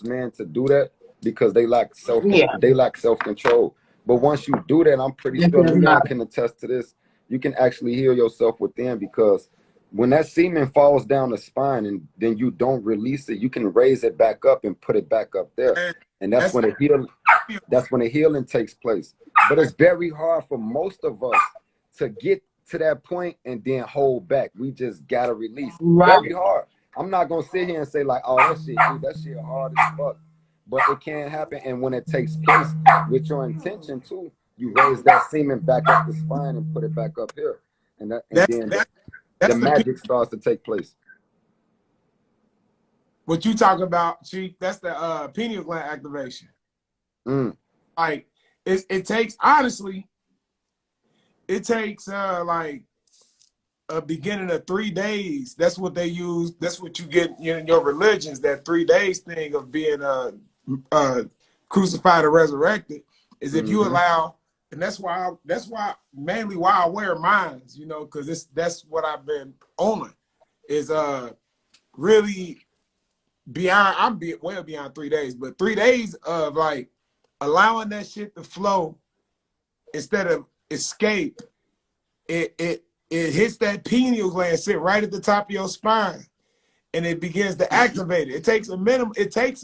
men to do that because they lack Yeah, self control. But once you do that, I'm pretty it's sure just not. Leon can attest to this. You can actually heal yourself within because when that semen falls down the spine and then you don't release it, you can raise it back up and put it back up there, and that's when the healing takes place. But it's very hard for most of us to get to that point and then hold back. We just gotta release. Right. Very hard. I'm not gonna sit here and say like, oh, that shit hard as fuck. But it can happen, and when it takes place with your intention too, you raise that semen back up the spine and put it back up here, and then the magic starts to take place. What you talk about, Chief? That's the pineal gland activation. Like it takes honestly, it takes like a beginning of 3 days. That's what they use. That's what you get in your religions. That 3 days thing of being crucified or resurrected is if you allow, and that's why mainly why I wear mines, because that's what I've been on is really beyond. I'm well beyond 3 days, but 3 days of like allowing that shit to flow instead of escape. It hits that pineal gland, sit right at the top of your spine, and it begins to activate it. It takes a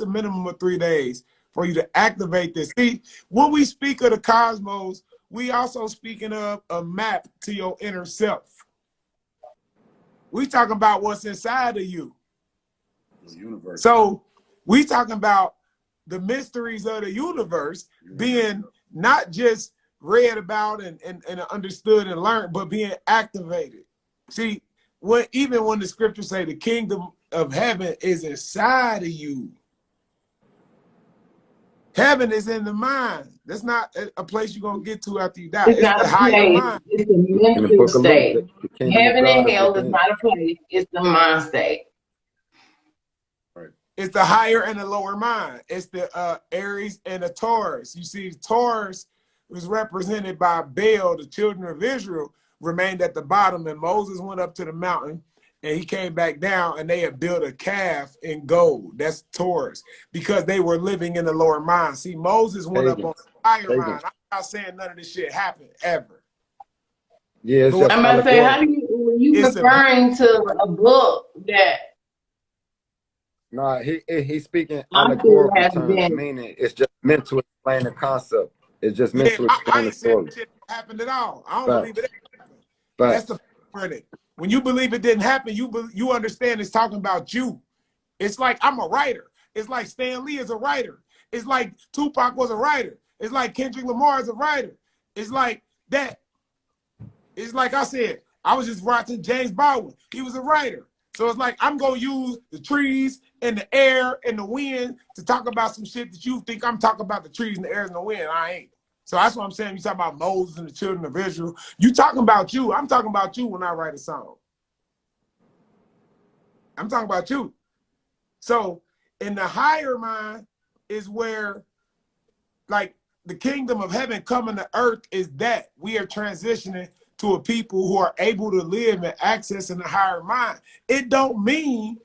minimum of 3 days for you to activate this. See, when we speak of the cosmos, we also speaking of a map to your inner self. We talking about what's inside of you. The universe. So we talking about the mysteries of the universe being not just read about and understood and learned, but being activated. See, even when the scriptures say the kingdom of heaven is inside of you, heaven is in the mind. That's not a place you're gonna get to after you die. It's It's not the a higher place. mind. It's a In the mental book of Luke, state. the kingdom of Heaven God and is hell is within. not a place. It's the mind state. It's the higher and the lower mind. It's the Aries and the Taurus. You see, Taurus was represented by Baal. The children of Israel remained at the bottom, and Moses went up to the mountain, and he came back down, and they had built a calf in gold. That's Taurus, because they were living in the lower mind. See, Moses went up on the higher mind. I'm not saying none of this shit happened ever. Yeah, it's just I'm about to say, how do you, were you referring to a book that Nah, he's speaking I feel allegorical has terms, been? meaning it's just meant to explain the concept. It's just meant Yeah, to I explain the ain't saying story. shit happened at all. I don't believe Facts. it happened. That's Facts. the part of it. When you believe it didn't happen, you understand it's talking about you. It's like I'm a writer. It's like Stan Lee is a writer. It's like Tupac was a writer. It's like Kendrick Lamar is a writer. It's like that. It's like I said, I was just watching James Baldwin. He was a writer. So it's like I'm going to use the trees and the air and the wind to talk about some shit that you think I'm talking about the trees and the air and the wind. I ain't. So that's what I'm saying. You talking about Moses and the children of Israel. You talking about you. I'm talking about you when I write a song. I'm talking about you. So in the higher mind is where, like, the kingdom of heaven coming to earth is that we are transitioning to a people who are able to live and access in the higher mind. It don't mean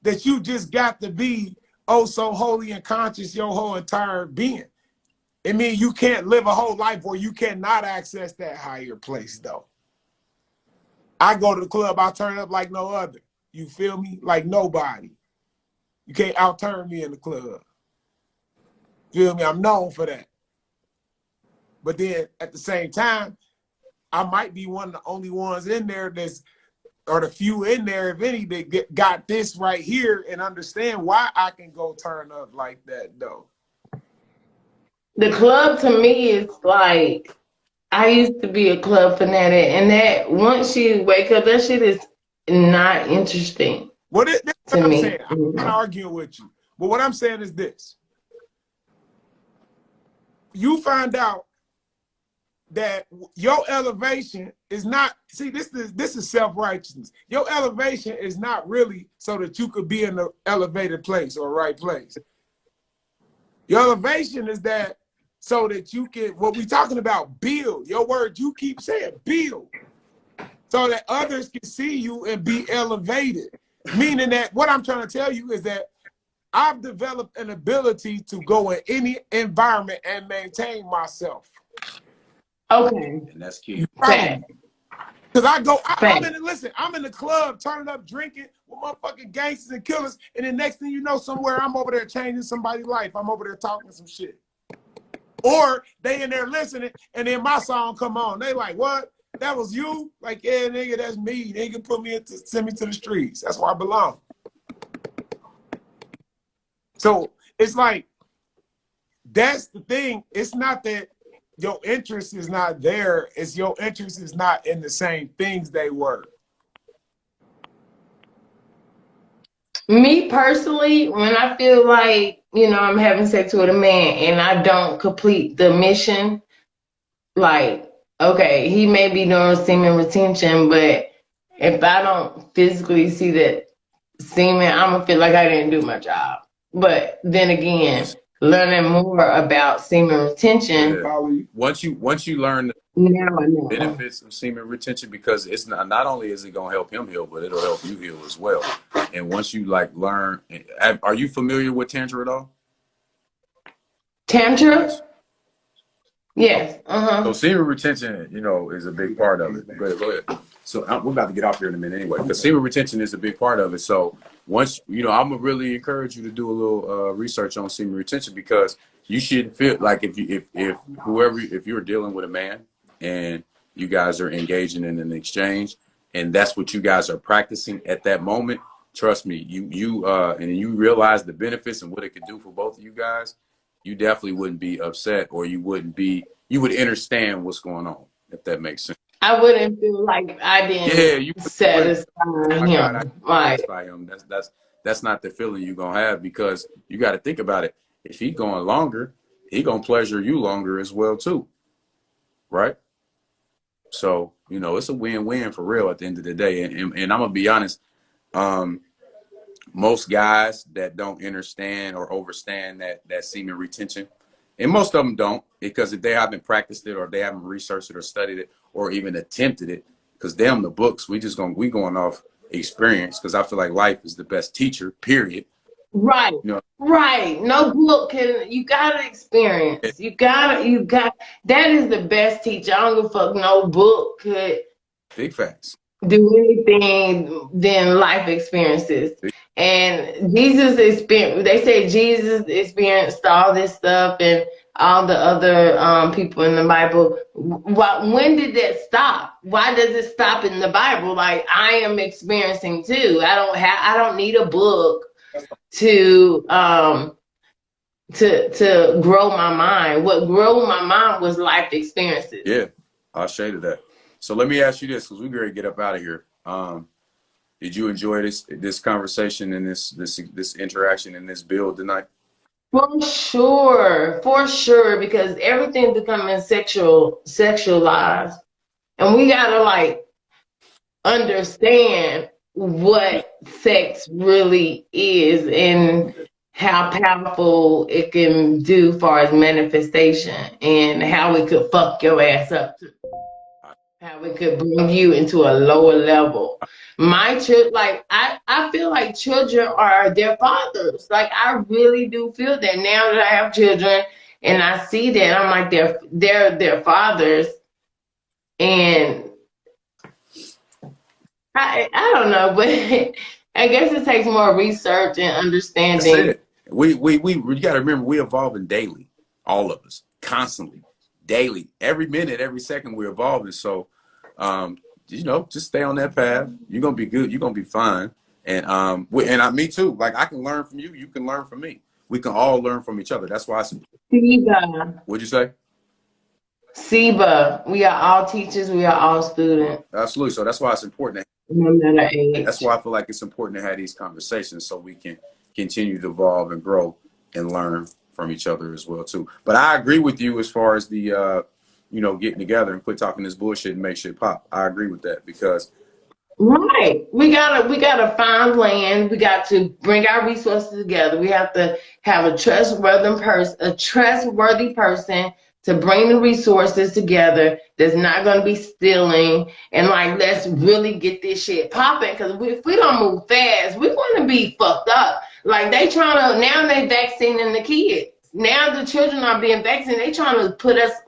that you just got to be oh so holy and conscious your whole entire being. It means you can't live a whole life where you cannot access that higher place, though. I go to the club, I turn up like no other. You feel me? Like nobody. You can't out-turn me in the club. Feel me? I'm known for that. But then at the same time, I might be one of the only ones in there that's, or the few in there, if any, that got this right here and understand why I can go turn up like that, though. The club to me is like, I used to be a club fanatic, and that once you wake up, that shit is not interesting. That's to what I'm me. saying. I'm not arguing with you. But what I'm saying is this. You find out that your elevation is not, see, this is self-righteousness. Your elevation is not really so that you could be in the elevated place or right place. Your elevation is that so that you can, what we talking about, build. Your word, you keep saying, build. So that others can see you and be elevated. Meaning that what I'm trying to tell you is that I've developed an ability to go in any environment and maintain myself. Okay. And that's key. Because I go, I'm in the club, turning up, drinking with motherfucking gangsters and killers, and then next thing you know, somewhere I'm over there changing somebody's life. I'm over there talking some shit. Or they in there listening, and then my song come on. They like, what? That was you? Like, yeah, nigga, that's me. They can put me into, send me to the streets. That's where I belong. So it's like, that's the thing. It's not that your interest is not there. It's your interest is not in the same things they were. Me personally, when I feel like, I'm having sex with a man and I don't complete the mission, like, okay, he may be doing semen retention, but if I don't physically see that semen, I'm gonna feel like I didn't do my job. But then again, learning more about semen retention. Yeah. Once you learn the benefits of semen retention, because it's not only is it gonna help him heal, but it'll help you heal as well. And once you learn, are you familiar with Tantra at all? Tantra? Yes. So semen retention, is a big part of it. Go ahead. So we're about to get off here in a minute anyway, because semen retention is a big part of it. So once, I'm gonna really encourage you to do a little research on semen retention, because you shouldn't feel like if you're dealing with a man and you guys are engaging in an exchange and that's what you guys are practicing at that moment, trust me, and you realize the benefits and what it could do for both of you guys, you definitely wouldn't be upset, or you would understand what's going on, if that makes sense. I wouldn't feel like I didn't satisfy him. Satisfy him. That's not the feeling you're gonna have, because you got to think about it. If he's going longer, he gonna pleasure you longer as well too, right? So it's a win-win for real at the end of the day. And I'm gonna be honest, most guys that don't understand or overstand that semen retention, and most of them don't, because if they haven't practiced it or they haven't researched it or studied it or even attempted it, because damn the books, we going off experience, because I feel like life is the best teacher, period. Right. You know, Right. No book can, you gotta experience. You got, that is the best teacher. I don't give a fuck, no book could big facts. do anything than life experiences. And Jesus experienced, they say Jesus experienced all this stuff and all the other people in the Bible. When did that stop? Why does it stop in the Bible? Like, I am experiencing too. I don't need a book to to grow my mind. What grew my mind was life experiences. Yeah, I'll shade that. So let me ask you this, because we're going to get up out of here. Did you enjoy this conversation and this interaction and this build tonight? For sure, because everything's becoming sexualized, and we gotta like understand what sex really is and how powerful it can do for its manifestation, and how it could fuck your ass up too. How it could bring you into a lower level. My children, like I feel like children are their fathers. Like I really do feel that now that I have children and I see that, I'm like they're their fathers. And I don't know, but I guess it takes more research and understanding. That's it. We got to remember, we evolving daily, all of us, constantly, daily, every minute, every second, we're evolving. So, you know, just stay on that path. You're gonna be good. You're gonna be fine. And me too. Like I can learn from you. You can learn from me. We can all learn from each other. That's why I said. Siba. What'd you say? Siba. We are all teachers. We are all students. Absolutely. So that's why it's important. No matter age. That's why I feel like it's important to have these conversations so we can continue to evolve and grow and learn from each other as well too. But I agree with you as far as the you know, getting together and quit talking this bullshit and make shit pop. I agree with that because right. We gotta find land. We got to bring our resources together. We have to have a trustworthy person to bring the resources together that's not going to be stealing, and like, let's really get this shit popping, because if we don't move fast, we're going to be fucked up. Like they now they vaccinating the kids. Now the children are being vaccinated. They trying to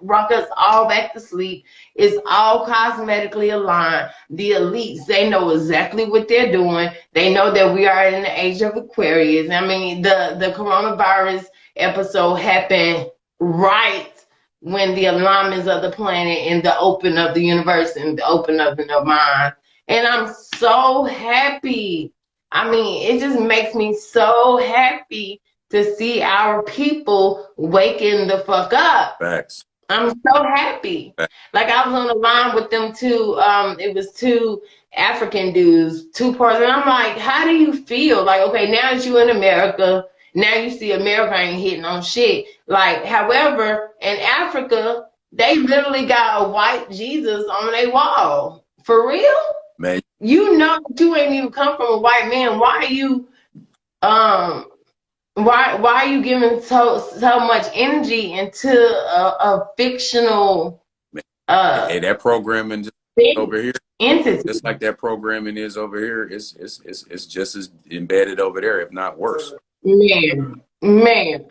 rock us all back to sleep. It's all cosmetically aligned. The elites, they know exactly what they're doing. They know that we are in the age of Aquarius. I mean, the coronavirus episode happened right when the alignments of the planet and the open of the universe and the open of the mind. And I'm so happy. I mean, it just makes me so happy to see our people waking the fuck up. Facts. I'm so happy. Facts. Like I was on the line with them two, it was two African dudes, two parts, and I'm like, how do you feel? Like, okay, now that you in America, now you see America ain't hitting on shit. Like, however, in Africa, they literally got a white Jesus on their wall. For real? Man. You know that you ain't even come from a white man. Why are you why are you giving so much energy into a fictional hey, that programming just over here entity? Just like that programming is over here, it's just as embedded over there, if not worse. Man,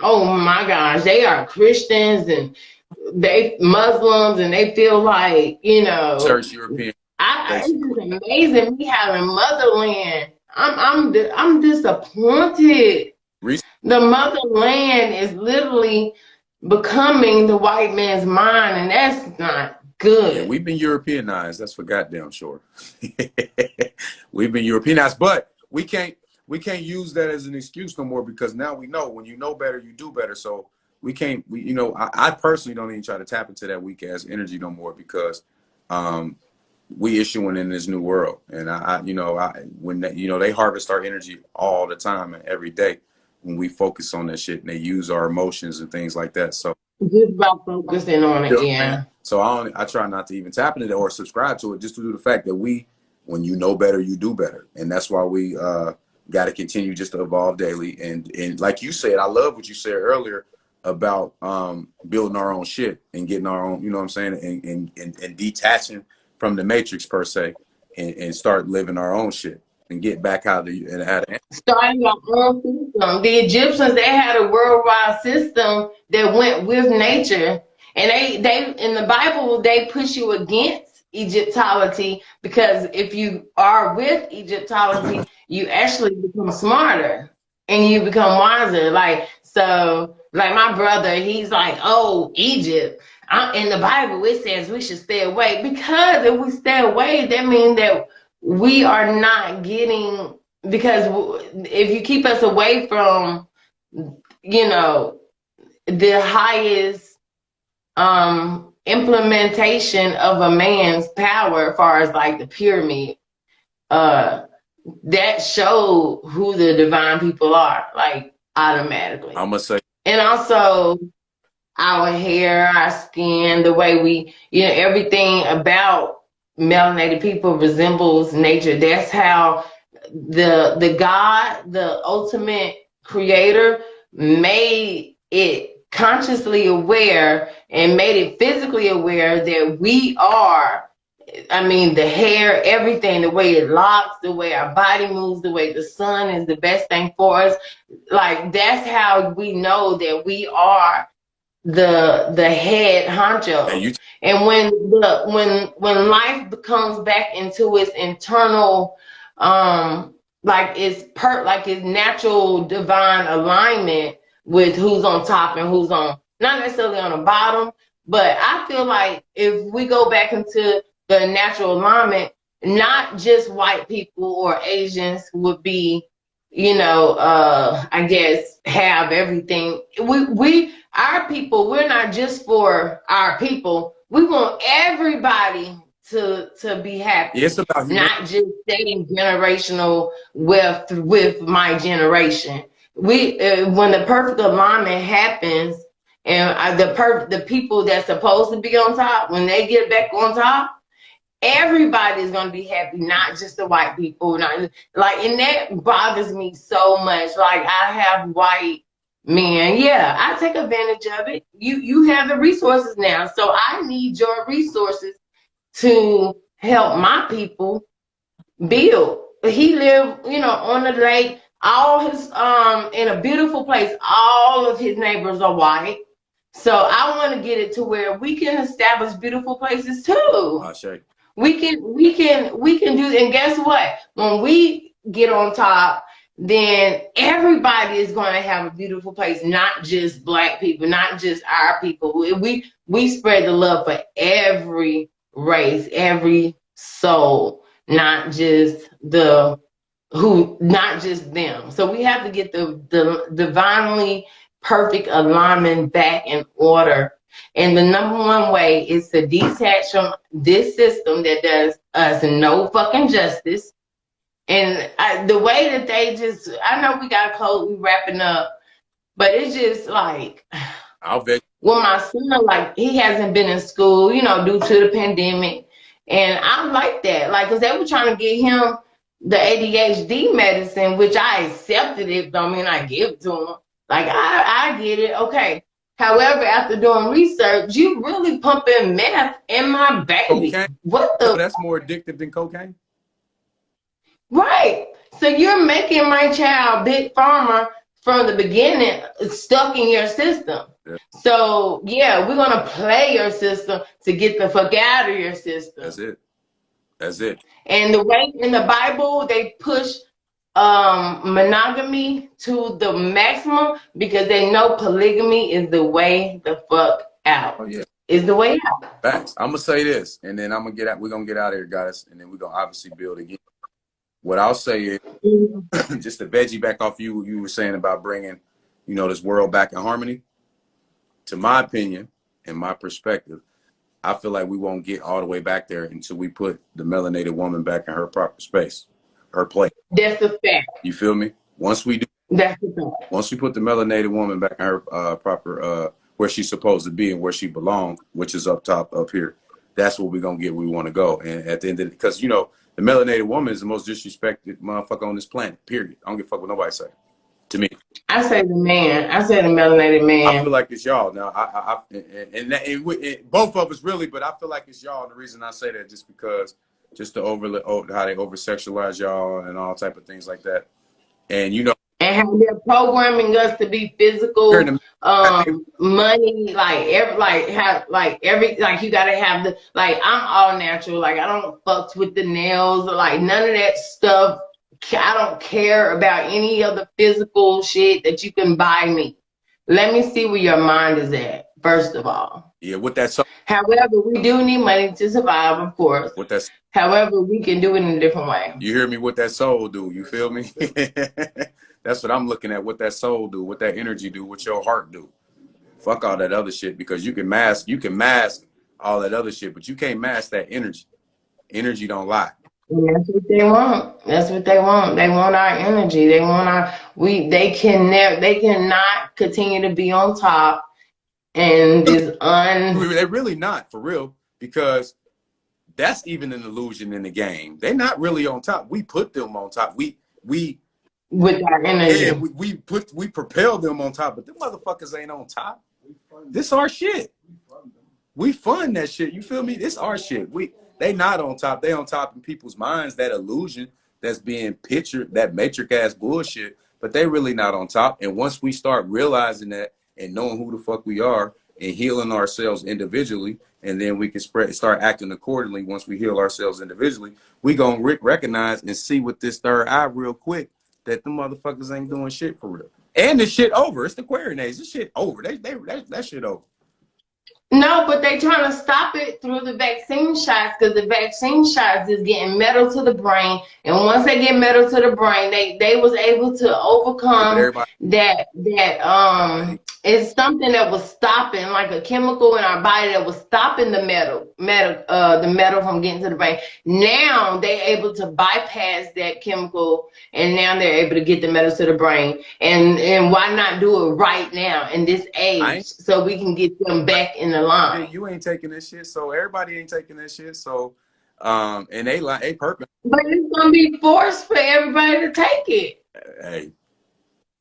oh my gosh, they are Christians and they Muslims, and they feel like, you know, Church European. It's just amazing me having motherland. I'm disappointed. The motherland is literally becoming the white man's mind, and that's not good. Yeah, we've been Europeanized. That's for goddamn sure. We've been Europeanized, but we can't use that as an excuse no more, because now we know when you know better, you do better. So you know, I personally don't even try to tap into that weak ass energy no more, because we issuing in this new world, and when they harvest our energy all the time and every day when we focus on that shit, and they use our emotions and things like that. So just about focusing on it, yeah. So I try not to even tap into it or subscribe to it, just to do the fact that when you know better, you do better, and that's why we got to continue just to evolve daily. And like you said, I love what you said earlier about building our own shit and getting our own, you know what I'm saying, and detaching from the matrix per se, and start living our own shit. and get back how to Starting our own system. The Egyptians, they had a worldwide system that went with nature. And they in the Bible, they push you against Egyptology, because if you are with Egyptology, you actually become smarter and you become wiser. Like, so, like my brother, he's like, oh, Egypt. In the Bible, it says we should stay away, because if we stay away, that means that we are not getting, because if you keep us away from, you know, the highest implementation of a man's power, as far as like the pyramid, that showed who the divine people are, like automatically. I'm gonna say, and also our hair, our skin, the way we, everything about melanated people resembles nature. That's how the God, the ultimate creator, made it consciously aware and made it physically aware that we are, I mean, the hair, everything, the way it locks, the way our body moves, the way the sun is the best thing for us. Like, that's how we know that we are the head honcho. And when life comes back into its internal, like its natural divine alignment with who's on top and who's on, not necessarily on the bottom, but I feel like if we go back into the natural alignment, not just white people or Asians would be, I guess, have everything. Our people, we're not just for our people. We want everybody to be happy. It's about not just staying generational with my generation. When the perfect alignment happens, and the people that's supposed to be on top, when they get back on top, everybody's gonna be happy, not just the white people. And that bothers me so much. Like, I have white men, yeah, I take advantage of it. You have the resources now, so I need your resources to help my people build. He lived, on the lake. All his in a beautiful place. All of his neighbors are white. So I want to get it to where we can establish beautiful places too. We can do, and guess what? When we get on top, then everybody is going to have a beautiful place, not just black people, not just our people. We spread the love for every race, every soul, not just them. So we have to get the divinely perfect alignment back in order. And the number one way is to detach from this system that does us no fucking justice. And the way that they just, I know we got close, we wrapping up, but it's just like, well, my son, like, he hasn't been in school, due to the pandemic. And I like that, like, because they were trying to get him the ADHD medicine, which I accepted it, don't mean I give it to him. Like, I get it, okay. However, after doing research, you really pumping meth in my baby. Cocaine? What the? That's more addictive than cocaine? Right. So you're making my child Big Pharma from the beginning, stuck in your system. Yeah. So, yeah, we're going to play your system to get the fuck out of your system. That's it. And the way in the Bible, they push monogamy to the maximum because they know polygamy is the way the fuck out. Oh, yeah. Is the way out. Facts. I'm going to say this, and then we're going to get out of here, guys, and then we're going to obviously build again. What I'll say is, just to veggie back off you were saying about bringing, this world back in harmony. To my opinion and my perspective, I feel like we won't get all the way back there until we put the melanated woman back in her proper space, her place. That's a fact. You feel me? Once we do, that's a fact. Once we put the melanated woman back in her proper, where she's supposed to be and where she belongs, which is up top, up here, that's what we're going to get where we want to go. And at the end of it, because, the melanated woman is the most disrespected motherfucker on this planet, period. I don't give a fuck what nobody say. To me. I say the man. I say the melanated man. I feel like it's y'all. Now, and both of us really, but I feel like it's y'all. And the reason I say that just because just to how they over sexualize y'all and all type of things like that. And you know, and how they're programming us to be physical, money, like like you gotta have the, like, I'm all natural, like I don't fuck with the nails, like none of that stuff. I don't care about any of the physical shit that you can buy me. Let me see where your mind is at, first of all. Yeah, with that soul. However, we do need money to survive, of course. With that. However, we can do it in a different way. You hear me? What that soul do? You feel me? That's what I'm looking at. What that soul do? What that energy do? What your heart do? Fuck all that other shit, because you can mask all that other shit, but you can't mask that energy. Energy don't lie. And that's what they want. That's what they want. They want our energy. They want they cannot continue to be on top and They're really not, for real, because that's even an illusion in the game. They're not really on top. We put them on top. We with our energy. Yeah, we propel them on top, but them motherfuckers ain't on top. This our shit. We fund that shit. You feel me? This our shit. They not on top. They on top in people's minds. That illusion that's being pictured, that matrix ass bullshit. But they really not on top. And once we start realizing that and knowing who the fuck we are and healing ourselves individually, and then we can start acting accordingly. Once we heal ourselves individually, we gonna recognize and see with this third eye real quick that the motherfuckers ain't doing shit for real. And this shit over. It's the queer age. This shit over. That shit over. No, but they trying to stop it through the vaccine shots, because the vaccine shots is getting metal to the brain, and once they get metal to the brain, they was able to overcome that it's something that was stopping, like a chemical in our body that was stopping the metal from getting to the brain. Now they able to bypass that chemical, and now they're able to get the metal to the brain. And why not do it right now in this age, so we can get them back in the line? You ain't taking this shit, so everybody ain't taking this shit. So and they purpose. But it's gonna be forced for everybody to take it. Hey,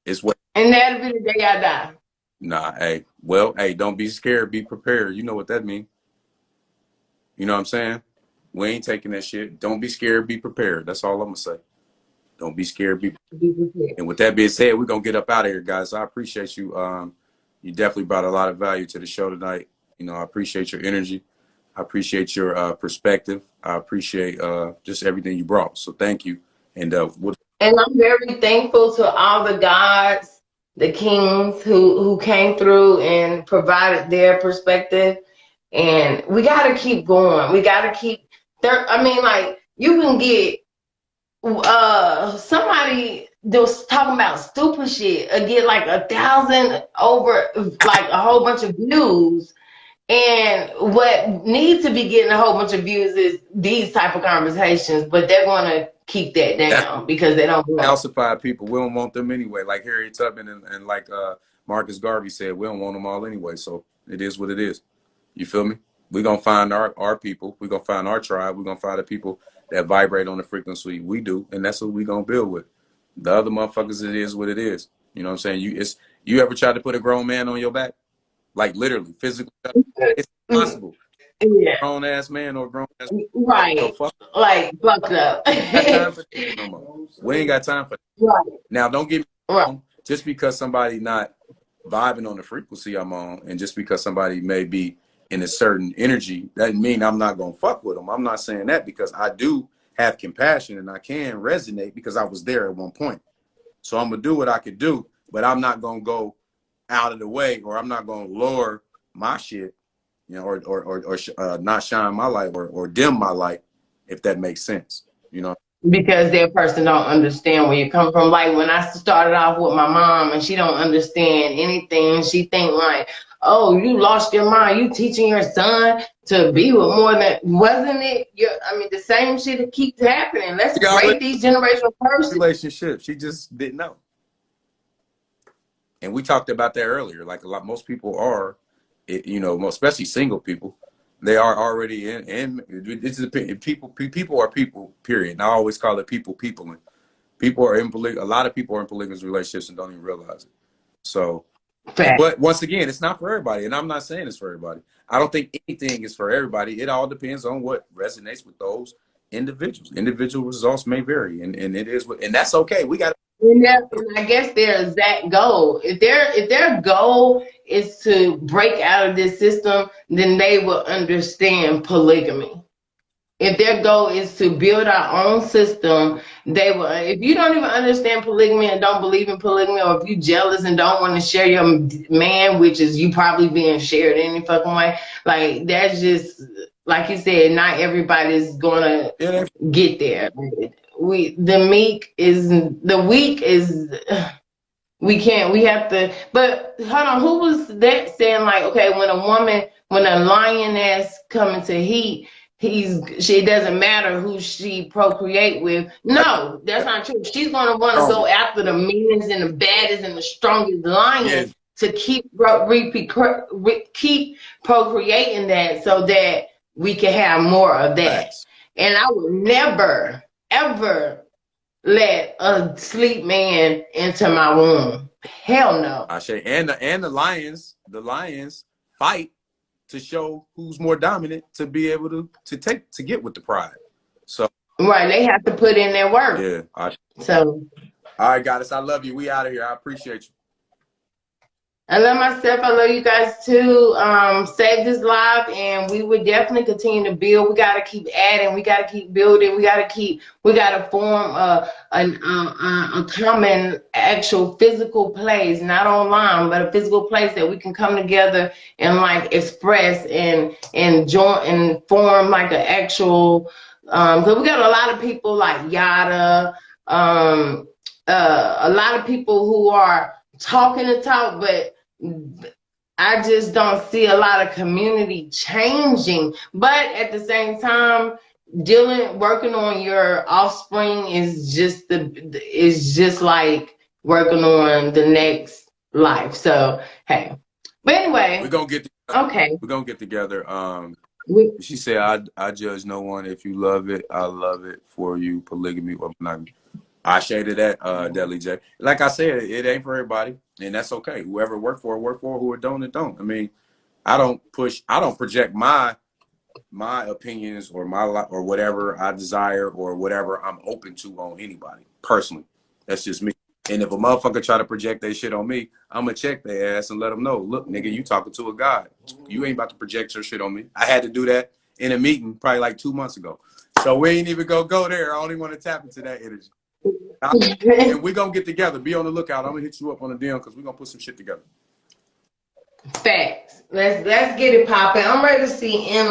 it's what. And that'll be the day I die. Nah, hey, well, hey, don't be scared, be prepared. You know what that means. You know what I'm saying? We ain't taking that shit. Don't be scared, be prepared. That's all I'm gonna say. Don't be scared, be prepared. And with that being said, we're gonna get up out of here, guys. I appreciate you. You definitely brought a lot of value to the show tonight. You know, I appreciate your energy. I appreciate your perspective. I appreciate just everything you brought. So thank you. And I'm very thankful to all the gods, the kings who came through and provided their perspective. And we got to keep going. We got to keep there. I mean, like, you can get somebody that was talking about stupid shit get like 1,000 over, like a whole bunch of views. And what needs to be getting a whole bunch of views is these type of conversations, but they're going to keep that down because they don't calcify people. We don't want them anyway. Like Harriet Tubman and like Marcus Garvey said, we don't want them all anyway. So it is what it is. You feel me? We're going to find our people. We're going to find our tribe. We're going to find the people that vibrate on the frequency we do. And that's what we're going to build with. The other motherfuckers, it is what it is. You know what I'm saying? You ever tried to put a grown man on your back? Like literally, physically, it's impossible. Yeah. Grown ass man or grown ass right. So fucked up. No more. We ain't got time for that. Right. Now, don't get me wrong. Just because somebody not vibing on the frequency I'm on, and just because somebody may be in a certain energy, that mean I'm not gonna fuck with them. I'm not saying that, because I do have compassion and I can resonate because I was there at one point. So I'm gonna do what I could do, but I'm not gonna go out of the way, or I'm not gonna lower my shit, you know, or not shine my light or dim my light, if that makes sense, you know. Because that person don't understand where you come from. Like when I started off with my mom, and she don't understand anything. She think like, oh, you lost your mind. You teaching your son to be with more than, wasn't it? I mean, the same shit that keeps happening. Let's break these generational curses. Relationships. She just didn't know. And we talked about that earlier. Like most people are, you know, especially single people, they are already in this is people are people, period. And I always call it peopling. People are a lot of people are in polygamous relationships and don't even realize it. So, but once again, it's not for everybody. And I'm not saying it's for everybody. I don't think anything is for everybody. It all depends on what resonates with those individuals. Individual results may vary, and it is, and that's okay. We got. And I guess their exact goal. If their goal is to break out of this system, then they will understand polygamy. If their goal is to build our own system, they will. If you don't even understand polygamy and don't believe in polygamy, or if you jealous and don't want to share your man, which is you probably being shared any fucking way, like that's just like you said. Not everybody's gonna get there. The weak is. We can't. We have to. But hold on. Who was that saying? Like, okay, when a lioness coming to heat, it doesn't matter who she procreate with. No, that's not true. She's gonna want to go after the meanest and the baddest and the strongest lions to keep procreating that, so that we can have more of that. And I would never ever let a sleep man into my womb. Hell no. I say, and the lions fight to show who's more dominant to be able to get with the pride. So right, they have to put in their work. Yeah. So all right, Goddess, I love you. We out of here. I appreciate you. I love myself. I love you guys too. Save this live, and we would definitely continue to build. We got to keep adding. We got to keep building. We got to form a common, actual physical place, not online, but a physical place that we can come together and like express and join and form like an actual. Because we got a lot of people like Yada, a lot of people who are talking the talk, but I just don't see a lot of community changing. But at the same time, working on your offspring is just like working on the next life. So hey, but anyway, we're gonna get together. Okay. We're gonna get together. She said, "I judge no one. If you love it, I love it for you. Polygamy or monogamy." I shaded that, Deli J. Like I said, it ain't for everybody, and that's okay. Whoever work for, who it don't, it don't. I mean, I don't project my opinions or or whatever I desire or whatever I'm open to on anybody personally. That's just me. And if a motherfucker try to project their shit on me, I'm gonna check their ass and let them know, look, nigga, you talking to a God. You ain't about to project your shit on me. I had to do that in a meeting probably like 2 months ago. So we ain't even gonna go there. I only want to tap into that energy. And we're gonna get together. Be on the lookout. I'm gonna hit you up on the DM because we're gonna put some shit together. Facts. Let's get it popping. I'm ready to see in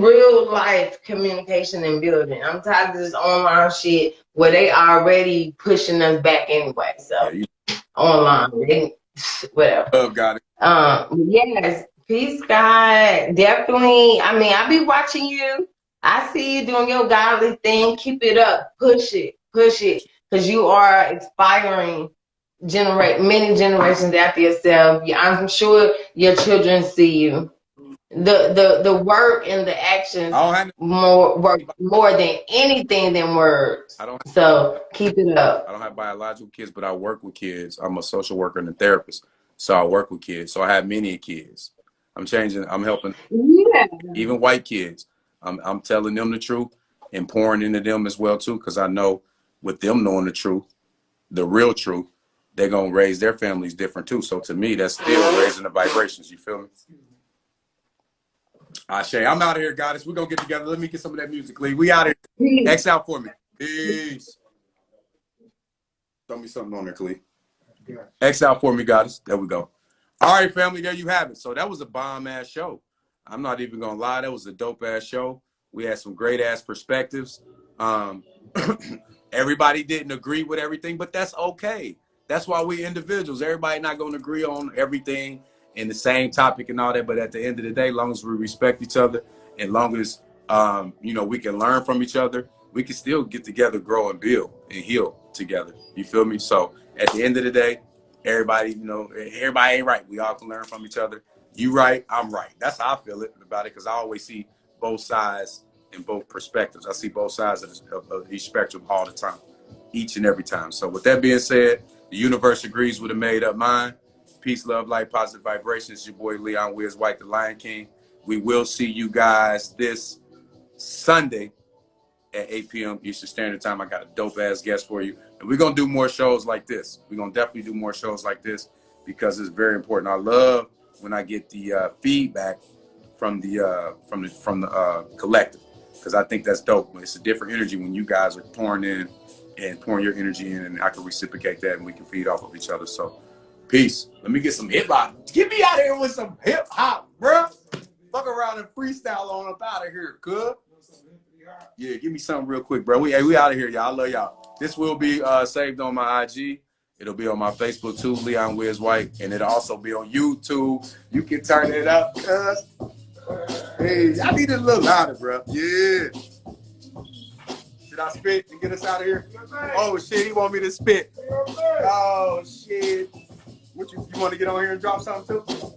real life communication and building. I'm tired of this online shit where they already pushing us back anyway. So online, whatever. Love got it. Yes, peace, God. Definitely. I mean, I be watching you. I see you doing your godly thing. Keep it up. Push it, because you are inspiring many generations after yourself. I'm sure your children see you. The work and the actions work more than anything than words. So keep it up. I don't have biological kids, but I work with kids. I'm a social worker and a therapist, so I work with kids. So I have many kids. I'm helping even white kids. I'm telling them the truth and pouring into them as well too, because I know with them knowing the truth, the real truth, they're gonna raise their families different too. So to me, that's still raising the vibrations. You feel me? Shay, I'm out of here, Goddess. We're gonna get together. Let me get some of that music, Lee. We out of here. X out for me. Peace. Throw me something on there, Clee. X out for me, Goddess. There we go. All right, family, there you have it. So that was a bomb-ass show. I'm not even gonna lie, that was a dope-ass show. We had some great-ass perspectives. Everybody didn't agree with everything, but that's okay. That's why we individuals. Everybody not gonna agree on everything in the same topic and all that, but at the end of the day, long as we respect each other and long as we can learn from each other, we can still get together, grow and build and heal together. You feel me? So at the end of the day, everybody ain't right. We all can learn from each other. You right, I'm right. That's how I feel about it, because I always see both sides and both perspectives. I see both sides of each spectrum all the time, each and every time. So with that being said, the universe agrees with a made-up mind. Peace, love, light, positive vibrations. Your boy Leon Wiz White, the Lion King. We will see you guys this Sunday at 8 p.m. Eastern Standard Time. I got a dope ass guest for you, and we're gonna do more shows like this. We're gonna definitely do more shows like this because it's very important. I love when I get the feedback from the collective, because I think that's dope. It's a different energy when you guys are pouring in and pouring your energy in, and I can reciprocate that, and we can feed off of each other. So, peace. Let me get some hip hop. Get me out of here with some hip hop, bruh. Fuck around and freestyle on up out of here, good. Yeah, give me something real quick, bro. We out of here, y'all. I love y'all. This will be saved on my IG. It'll be on my Facebook too, Leon Wiz White, and it'll also be on YouTube. You can turn it up, cuz. Hey, I need it a little louder, bro. Yeah. Should I spit and get us out of here? Oh shit, he want me to spit. Oh shit. What you want to get on here and drop something too?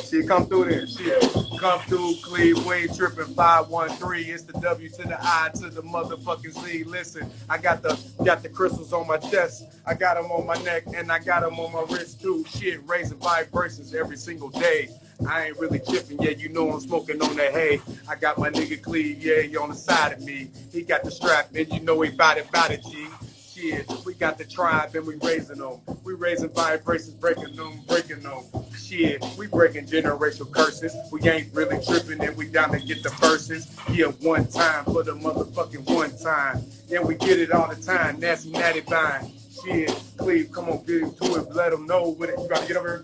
Shit, come through there. Shit, come through, Cleve, we ain't tripping. 513. It's the W to the I to the motherfucking Z. Listen, I got the crystals on my chest. I got them on my neck and I got them on my wrist too. Shit, raising vibrations every single day. I ain't really tripping yet, you know I'm smoking on that hay. I got my nigga Cleve, yeah, he on the side of me. He got the strap, and you know he bout it, G. Shit, we got the tribe and we raising them. We raising vibrations, breaking them. Shit, we breaking generational curses. We ain't really tripping and we down to get the verses. Yeah, one time for the motherfucking one time. Yeah, we get it all the time. That's natty fine. Shit, Cleve, come on, get into it. Let them know what it. You gotta get over here.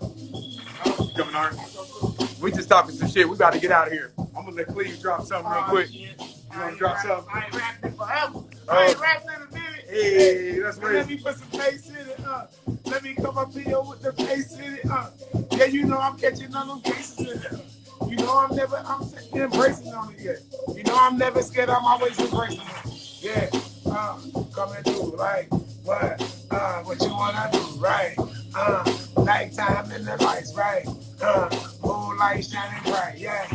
Coming on. We just talking some shit. We about to get out of here. I'm gonna let Cleve drop something real quick. You wanna drop something? I ain't rapping forever. I ain't rapping in a minute. Hey, that's crazy. Let me put some bass in it. Let me come up here with the bass in it. Yeah, you know I'm catching on them cases in it. You know I'm embracing on it yet. You know I'm never scared. I'm always embracing it. Yeah, coming through like what you wanna do, right? Nighttime in the lights, right? Moonlight shining bright, yeah.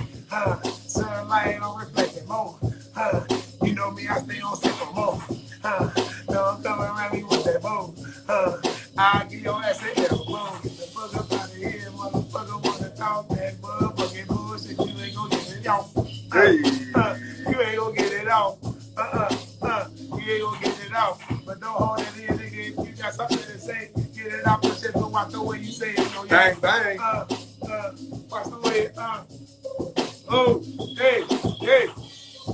Sunlight on reflecting more. You know me, I stay on simple mode. Don't come around me with that bow. I'll give your ass an elbow. Get the fuck up out of here, motherfucker. Wanna talk that motherfucking bullshit? You ain't gonna get it off. You ain't gonna get it off. You ain't gonna get it off. But don't hold it in, nigga. If you got something to say, get it out the shit. Go out the way you say it. You know, bang, bang. Watch the way. Oh, hey.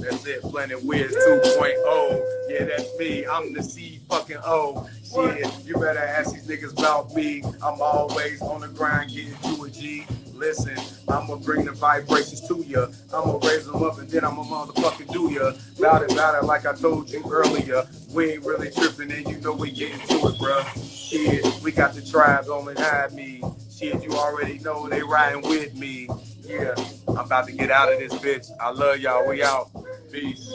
That's it, Planet Wiz 2.0. Yeah, that's me. I'm the C fucking O. Shit, you better ask these niggas about me. I'm always on the grind getting to a G. Listen, I'ma bring the vibrations to ya. I'ma raise them up and then I'ma motherfucking do ya. Bout it, like I told you earlier. We ain't really tripping and you know we getting to it, bruh. Shit, we got the tribes on behind me. Shit, you already know they riding with me. Yeah, I'm about to get out of this bitch. I love y'all. We out. Peace.